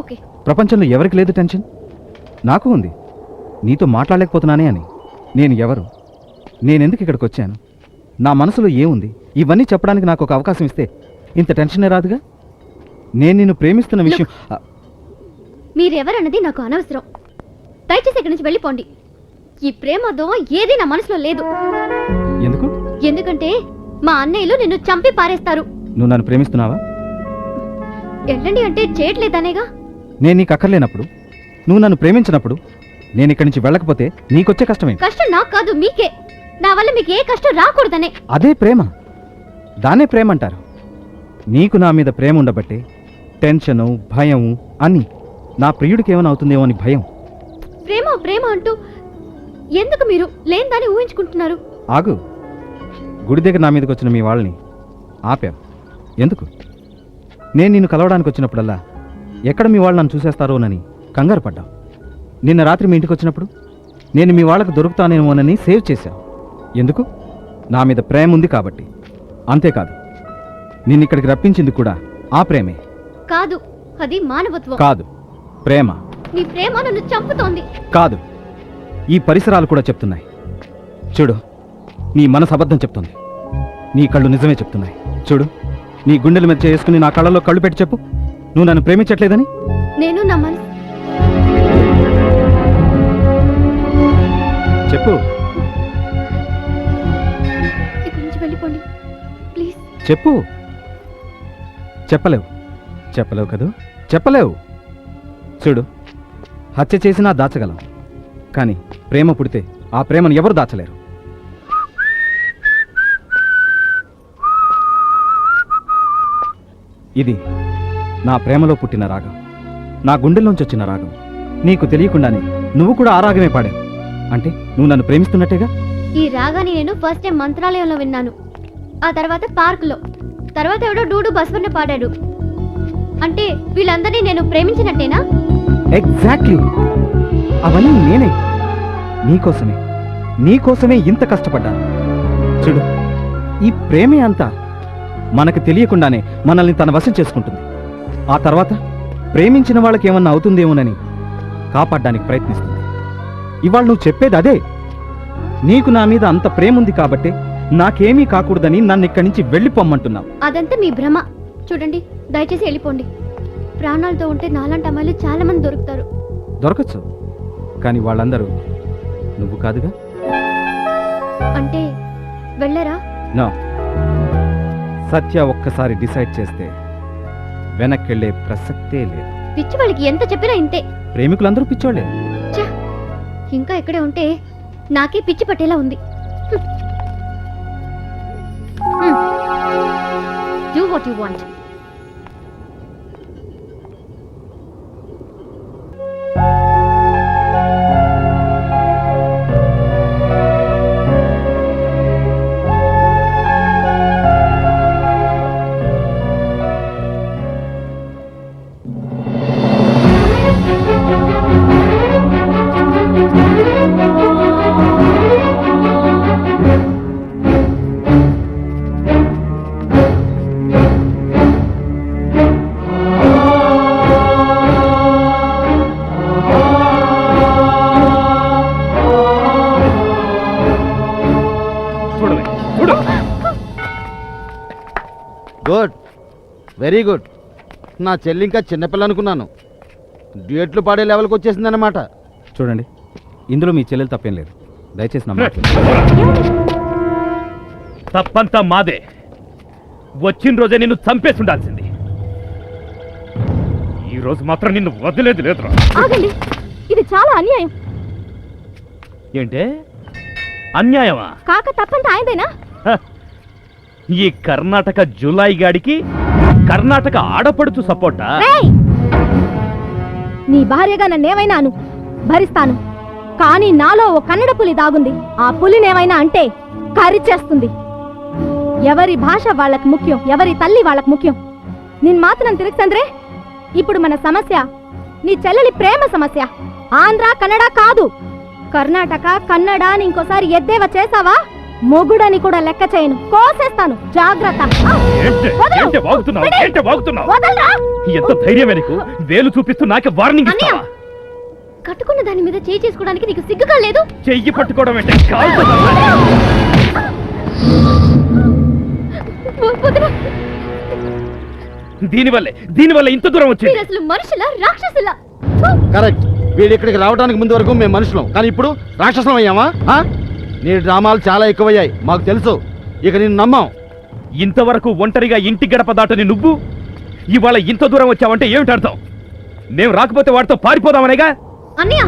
ఓకే.
ప్రపంచంలో ఎవరికి లేదు టెన్షన్? నాకు ఉంది. నీతో మాట్లాడలేకపోతున్నానే అని. నేను ఎవరు? నేనెందుకు ఇక్కడికి వచ్చాను? నా మనసులో ఏముంది? ఇవన్నీ చెప్పడానికి నాకు ఒక అవకాశం ఇస్తే ఇంత టెన్షనే రాదుగా. నేను నిన్ను ప్రేమిస్తున్న విషయం.
మీరెవరన్నది నాకు అనవసరం. దయచేసి ఇక్కడి నుంచి వెళ్ళిపోండి. ఈ ప్రేమ దోమ ఏది నా మనసులో లేదు.
ఎందుకు?
ఎందుకంటే మా అన్నయ్యలు నిన్ను చంపి పారేస్తారు.
నువ్వు నన్ను ప్రేమిస్తున్నావా?
వెళ్ళండి అంటే చేయట్లేదనేగా.
నేను నీకు అక్కర్లేనప్పుడు, నువ్వు నన్ను ప్రేమించినప్పుడు నేను ఇక్కడి నుంచి వెళ్ళకపోతే నీకొచ్చే కష్టమే.
కష్టం నాకు కాదు, మీకే. నా వల్ల మీకు ఏ కష్టం రాకూడదనే.
అదే ప్రేమ. దాన్నే ప్రేమ అంటారు. నీకు నా మీద ప్రేమ ఉండబట్టే టెన్షను, భయము అన్నీ. నా ప్రియుడికి ఏమైనా అవుతుందేమో అని భయం.
ప్రేమ ప్రేమ అంటూ ఎందుకు మీరు లేని దాన్ని ఊహించుకుంటున్నారు?
ఆగు. గుడి దగ్గర నా మీదకి వచ్చిన మీ వాళ్ళని ఆపావు ఎందుకు? నేను నిన్ను కలవడానికి వచ్చినప్పుడల్లా ఎక్కడ మీ వాళ్ళు నన్ను చూసేస్తారోనని కంగారు పడ్డావు. నిన్న రాత్రి మీ ఇంటికి వచ్చినప్పుడు నేను మీ వాళ్ళకు దొరుకుతానేమోనని సేవ్ చేశావు. ఎందుకు? నా మీద ప్రేమ ఉంది కాబట్టి. అంతేకాదు, నిన్ను ఇక్కడికి రప్పించింది కూడా ఆ ప్రేమే.
కాదు, అది మానవత్వం.
కాదు, ప్రేమ.
నీ ప్రేమ నన్ను చంపుతోంది.
కాదు, ఈ పరిసరాలు కూడా చెప్తున్నాయి. చూడు, నీ మనసు అబద్ధం చెప్తుంది. నీ కళ్ళు నిజమే చెప్తున్నాయి. చూడు, నీ గుండెల మీద చేసుకుని నా కళ్ళలో కళ్ళు పెట్టి చెప్పు, నువ్వు నన్ను ప్రేమించట్లేదని.
నేను నా మనసు
చెప్పు,
ఇక్కడి నుంచి వెళ్ళిపోండి ప్లీజ్.
చెప్పు. చెప్పలేవు, చెప్పలేవు కదూ, చెప్పలేవు. చూడు, హత్య చేసినా దాచగలం, కానీ ప్రేమ పుడితే ఆ ప్రేమను ఎవరు దాచలేరు. ఇది నా ప్రేమలో పుట్టిన రాగం, నా గుండెల్లోంచి వచ్చిన రాగం. నీకు తెలియకుండానే నువ్వు కూడా ఆ రాగమే పాడావు. అంటే నువ్వు నన్ను ప్రేమిస్తున్నట్టేగా.
ఈ రాగాన్ని నేను ఫస్ట్ టైం మంత్రాలయంలో విన్నాను, ఆ తర్వాత పార్కులో, తర్వాత ఎవడో డూడు బస్వర్ణ పాడాడు. అంటే వీళ్ళందరినీ నేను ప్రేమించినట్టేనా?
ఎగ్జాక్ట్లీ, అవన్నీ నేనే. నీకోసమే ఇంత కష్టపడ్డాను. చూడు, ఈ ప్రేమే అంతా మనకు తెలియకుండానే మనల్ని తన వశం చేసుకుంటుంది. ఆ తర్వాత ప్రేమించిన వాళ్ళకి ఏమన్నా అవుతుందేమోనని కాపాడడానికి ప్రయత్నిస్తుంది. ఇవాళ నువ్వు చెప్పేది అదే. నీకు నా మీద అంత ప్రేమ ఉంది కాబట్టి నాకేమీ కాకూడదని నన్ను ఇక్కడి నుంచి వెళ్ళిపోమ్మంటున్నావు.
అదంతా మీ భ్రమ. చూడండి, దయచేసి వెళ్ళిపోండి. ప్రాణాలతో ఉంటే నాలాంటి అమ్మాయిలు చాలా మంది దొరుకుతారు.
దొరకచ్చు, కానీ వాళ్ళందరూ నువ్వు కాదుగా.
అంటే వెళ్ళరా?
నో, సత్య ఒక్కసారి డిసైడ్ చేస్తే వెనక్కెళ్లే ప్రసక్తే లేదు.
పిచ్చి వాళ్ళకి ఎంత చెప్పినా ఇంతే.
ప్రేమికులందరూ పిచ్చోళ్లే.
ఛ! ఇంకా ఇక్కడే ఉంటే నాకే పిచ్చి పట్టేలా ఉంది. Do what you want.
Good, very good. నా చెల్లి ఇంకా చిన్నపిల్ల అనుకున్నాను, డ్యూయెట్లు పాడే లెవెల్కి వచ్చేసిందన్నమాట.
చూడండి, ఇందులో మీ చెల్లెలు తప్పేం లేదు. దయచేసి నా మాట
తప్పంతా మాదే. వచ్చిన రోజే నిన్ను చంపేసి ఉండాల్సింది. ఈ రోజు మాత్రం నిన్ను వదిలేదు లేదురా.
ఆగండి, ఇది చాలా అన్యాయం.
ఏంటే అన్యాయమా?
కాక తప్పంత ఆయనదేనా?
ఈ కర్ణాటక జులాయి గాడికి కర్ణాటక ఆడపడుచు సపోర్టా?
రేయ్! నీ భార్యగా నన్నేమైనా అను, భరిస్తాను. కానీ నాలో ఓ కన్నడ పులి దాగుంది. ఆ పులినేమైనా అంటే కరిచేస్తుంది. ఎవరి భాష వాళ్ళకి ముఖ్యం, ఎవరి తల్లి వాళ్ళకి ముఖ్యం. నిన్ మాత్రం తిరగసంద్రే. ఇప్పుడు మన సమస్య నీ చెల్లెలి ప్రేమ సమస్య. ఆంధ్ర కన్నడ కాదు, కర్ణాటక కన్నడ అని ఇంకోసారి ఎద్దేవా చేసావా మొగుడని కూడా లెక్క చేయను, కోసేస్తాను. జాగ్రత్త.
ఎంత ధైర్యమే నీకు? వేలు చూపిస్తూ నాకే వార్నింగ్ ఇస్తావా?
కట్టుకున్న దాని మీద చేయి చేసుకోవడానికి నీకు సిగ్గుగా లేదు?
చెయ్యి పట్టుకోవడం అంటే దీనివల్ల ఇంత దూరం వచ్చింది.
అసలు మనుషులా రాక్షసులా?
కరెక్ట్. వీడు ఇక్కడికి రావడానికి ముందు వరకు మేము మనుషులం, కానీ ఇప్పుడు రాక్షసులం అయ్యామా? నీ డ్రామాలు చాలా ఎక్కువయ్యాయి, మాకు తెలుసు. ఇక నేను నమ్మాం.
ఇంతవరకు ఒంటరిగా ఇంటి గడప దాటని నువ్వు ఇవాళ ఇంత దూరం వచ్చావంటే ఏమిటి అర్థం? మేము రాకపోతే వాడితో పారిపోదామనేగా?
అన్నయ్య,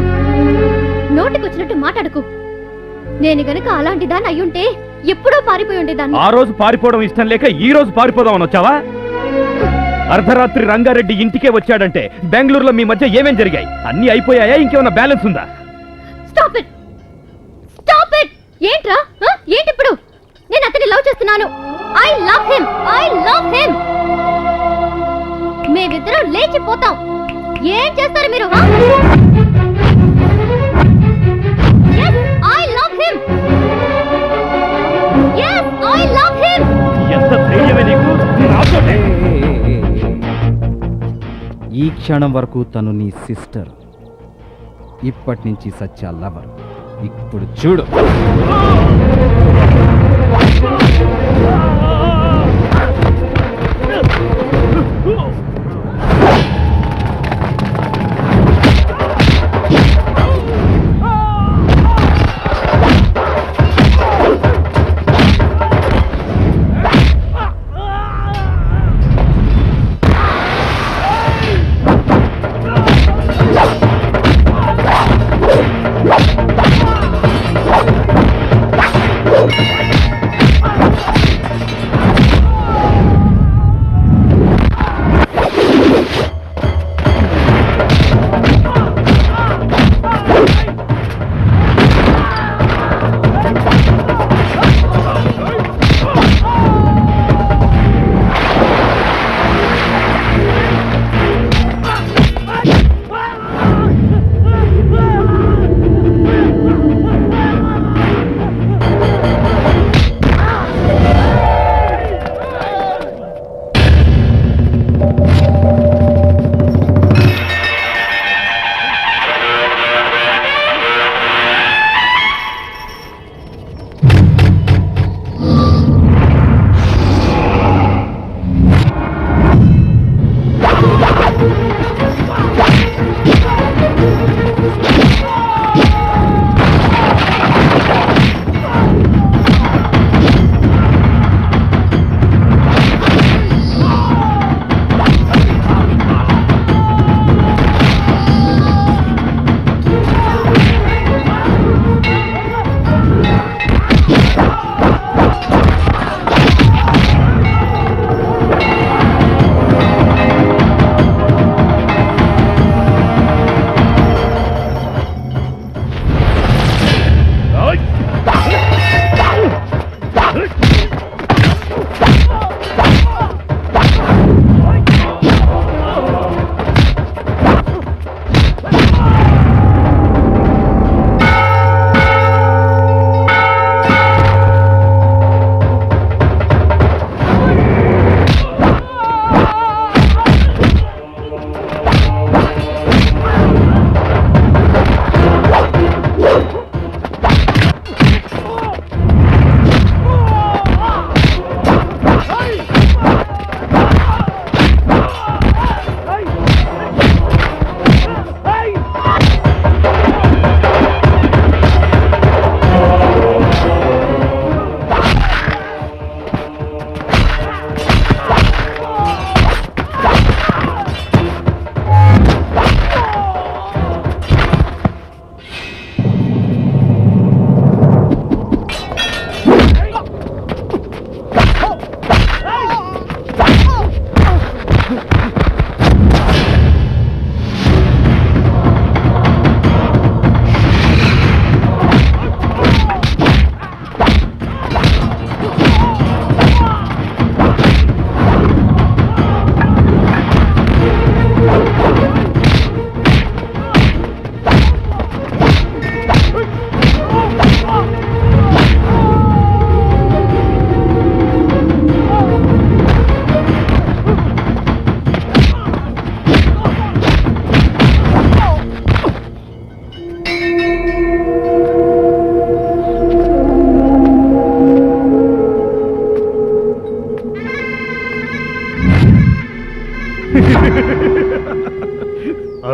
నోటికొచ్చినట్టు మాట్లాడుకు. నేను గనుక అలాంటి దాన్ని అయ్యుంటే ఎప్పుడో పారిపోయి ఉండేదాన్ని.
ఆ రోజు పారిపోవడం ఇష్టం లేక ఈ రోజు పారిపోదామని వచ్చావా? అర్ధరాత్రి రంగారెడ్డి ఇంటికే వచ్చాడంటే బెంగళూరులో మీ మధ్య ఏమేం జరిగాయి? అన్ని అయిపోయాయా? ఇంకేమన్నా బ్యాలెన్స్ ఉందా?
Stop it, stop it. ఏంట్రా? ఏంటి ఇప్పుడు? నేను అతన్ని లవ్ చేస్తున్నాను. I love him, I love him. మేమిద్దరం లేచిపోతాం. ఏం చేస్తారు మీరు? I love him. yes I love him.
ఎంత ధైర్యమే నీకు? నాతోనే.
ఈ క్షణం వరకు తను నీ సిస్టర్, ఇప్పటి నుంచి సత్య లవర్. ఇప్పుడు చూడు.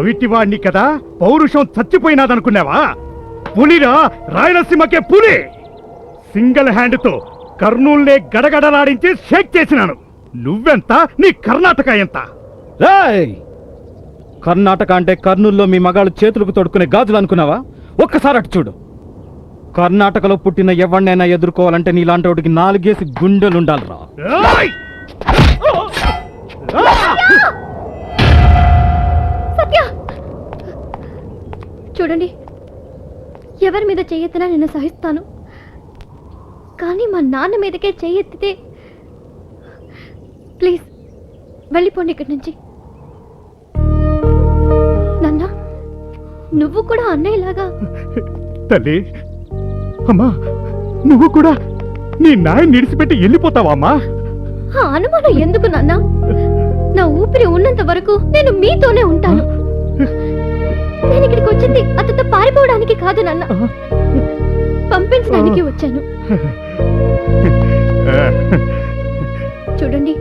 అవిటివాణ్ణి కదా, పౌరుషం చచ్చిపోయినాదనుకున్నావా? పులిరా, రాయలసీమకే పులి. సింగిల్ హ్యాండ్తో కర్నూల్నే గడగడలాడించి షేక్ చేసినాను. నువ్వెంత, నీ కర్ణాటక ఎంత?
రేయ్! కర్ణాటక అంటే కర్నూల్లో మీ మగాళ్ళు చేతులకు తొడుక్కునే గాజులు అనుకున్నావా? ఒక్కసారి అటు చూడు. కర్ణాటకలో పుట్టిన ఎవరినైనా ఎదుర్కోవాలంటే నీలాంటి వాడికి 4 గుండెలుండాలిరా.
ఏయ్!
సత్య, చూడండి, ఎవరి మీద చెయ్యెత్తినా నేను సహిస్తాను, కానీ మా నాన్న మీదకే చెయ్యెత్తితే ప్లీజ్ వెళ్ళిపోండి ఇక్కడి నుంచి. నాన్న, నువ్వు కూడా అన్నయ్యలాగా.
తల్లి, అమ్మా, నువ్వు కూడా నీ నాయన్ని నిడిచిపెట్టి వెళ్ళిపోతావా అమ్మా?
ఆ అనుమానం ఎందుకు నాన్న? నా ఊపిరి ఉన్నంత వరకు నేను మీతోనే ఉంటాను. నేను ఇక్కడికి వచ్చింది అతనితో పారిపోవడానికి కాదు నాన్న, పంపించడానికి వచ్చాను. చూడండి,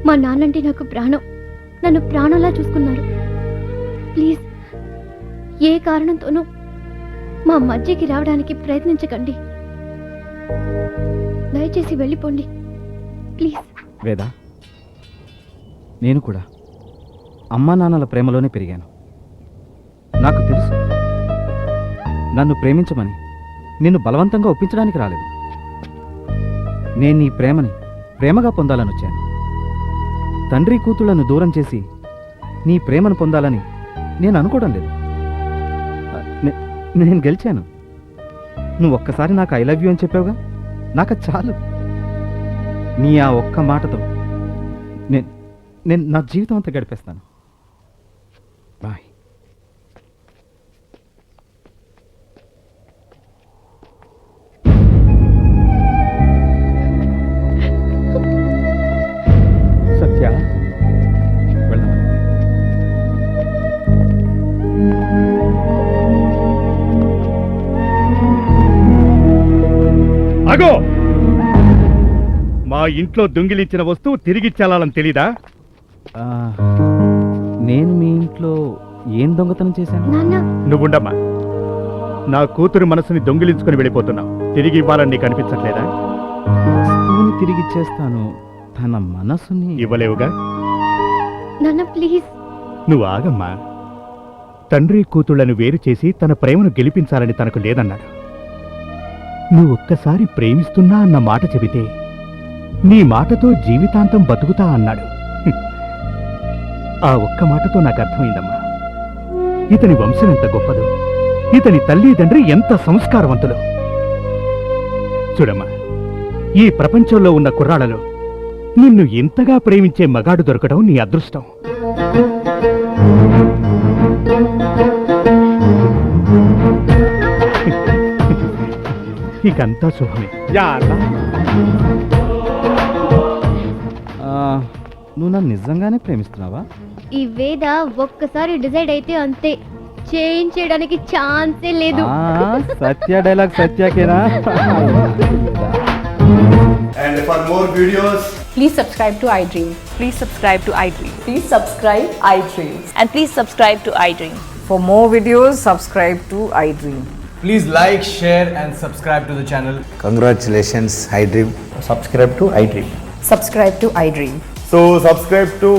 మా నాన్నంటే నాకు ప్రాణం. నన్ను ప్రాణంలా చూసుకున్నారు. ప్లీజ్, ఏ కారణంతోనూ మా మధ్యకి రావడానికి ప్రయత్నించకండి. దయచేసి వెళ్ళిపోండి ప్లీజ్.
వేదా, నేను కూడా అమ్మా నాన్నల ప్రేమలోనే పెరిగాను. నాకు తెలుసు, నన్ను ప్రేమించమని నిన్ను బలవంతంగా ఒప్పించడానికి రాలేదు. నేను నీ ప్రేమని ప్రేమగా పొందాలని వచ్చాను. తండ్రి కూతుళ్లను దూరం చేసి నీ ప్రేమను పొందాలని నేను అనుకోవడం లేదు. నేను గెలిచాను. నువ్వు ఒక్కసారి నాకు ఐ లవ్ యూ అని చెప్పావుగా, నాకు చాలు. నీ ఆ ఒక్క మాటతో నేను నా జీవితం అంతా గడిపేస్తాను. బాయ్. సత్య, వెళ్దాం.
అగో, మా ఇంట్లో దొంగిలించిన వస్తువు తిరిగి చెల్లాలని తెలీదా?
నేను మీ ఇంట్లో ఏం దొంగతనం చేశాను?
నాన్న,
నువ్వుండమ్మా. నా కూతురు మనసుని దొంగిలించుకుని వెళ్ళిపోతున్నావు. తిరిగి ఇవ్వాలని నీకు అనిపించట్లేదా?
వస్తువుని తిరిగి చేస్తాను, తన మనసుని
ఇవ్వలేవుగా.
నాన్న ప్లీజ్.
నువ్వు ఆగమ్మా. తండ్రి కూతుళ్లను వేరు చేసి తన ప్రేమను గెలిపించాలని తనకు లేదన్నాడు. నువ్వు ఒక్కసారి ప్రేమిస్తున్నా అన్న మాట చెబితే నీ మాటతో జీవితాంతం బతుకుతా అన్నాడు. ఆ ఒక్క మాటతో నాకు అర్థమైందమ్మా, ఇతని వంశం ఎంత గొప్పదో, ఇతని తల్లి తండ్రి ఎంత సంస్కారవంతులు. చూడమ్మా, ఈ ప్రపంచంలో ఉన్న కుర్రాళ్ళలో నిన్ను ఇంతగా ప్రేమించే మగాడు దొరకడం నీ అదృష్టం. ఇకంతా శుభమే.
నువ్వు నన్ను నిజంగానే ప్రేమిస్తున్నావా?
ఈ వేద ఒక్కసారి డిసైడ్ అయితే అంతే, చేంజ్ చేయడానికి ఛాన్సే లేదు.
సత్య dialogue సత్యకేనా?
And for more videos,
please subscribe to iDream.
Please subscribe to iDream.
Please subscribe iDream.
And please subscribe to iDream.
For more videos, subscribe to iDream.
please like, share and subscribe to the channel.
Congratulations, iDream.
Subscribe to iDream.
Subscribe to iDream.
So subscribe to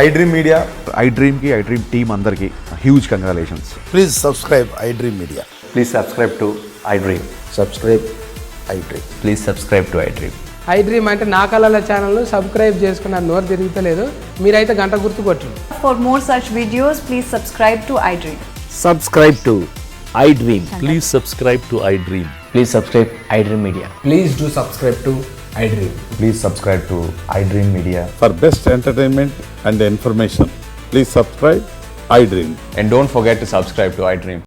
iDream Media.
iDream ki iDream team andarki huge congratulations.
Please subscribe iDream Media.
Please subscribe to iDream.
Subscribe iDream.
Please subscribe to iDream.
iDream అంటే నా కళల channel subscribe చేసుకున్న నోరు తిరుగుతలేదు, మీరైతే గంట గుర్తు కొట్టండి.
For more such videos, please subscribe to iDream.
Subscribe to iDream.
Please subscribe to iDream.
Please subscribe iDream Media.
Please do subscribe to iDream.
Please subscribe to iDream Media.
For best entertainment and information, please subscribe iDream.
And don't forget to subscribe to iDream.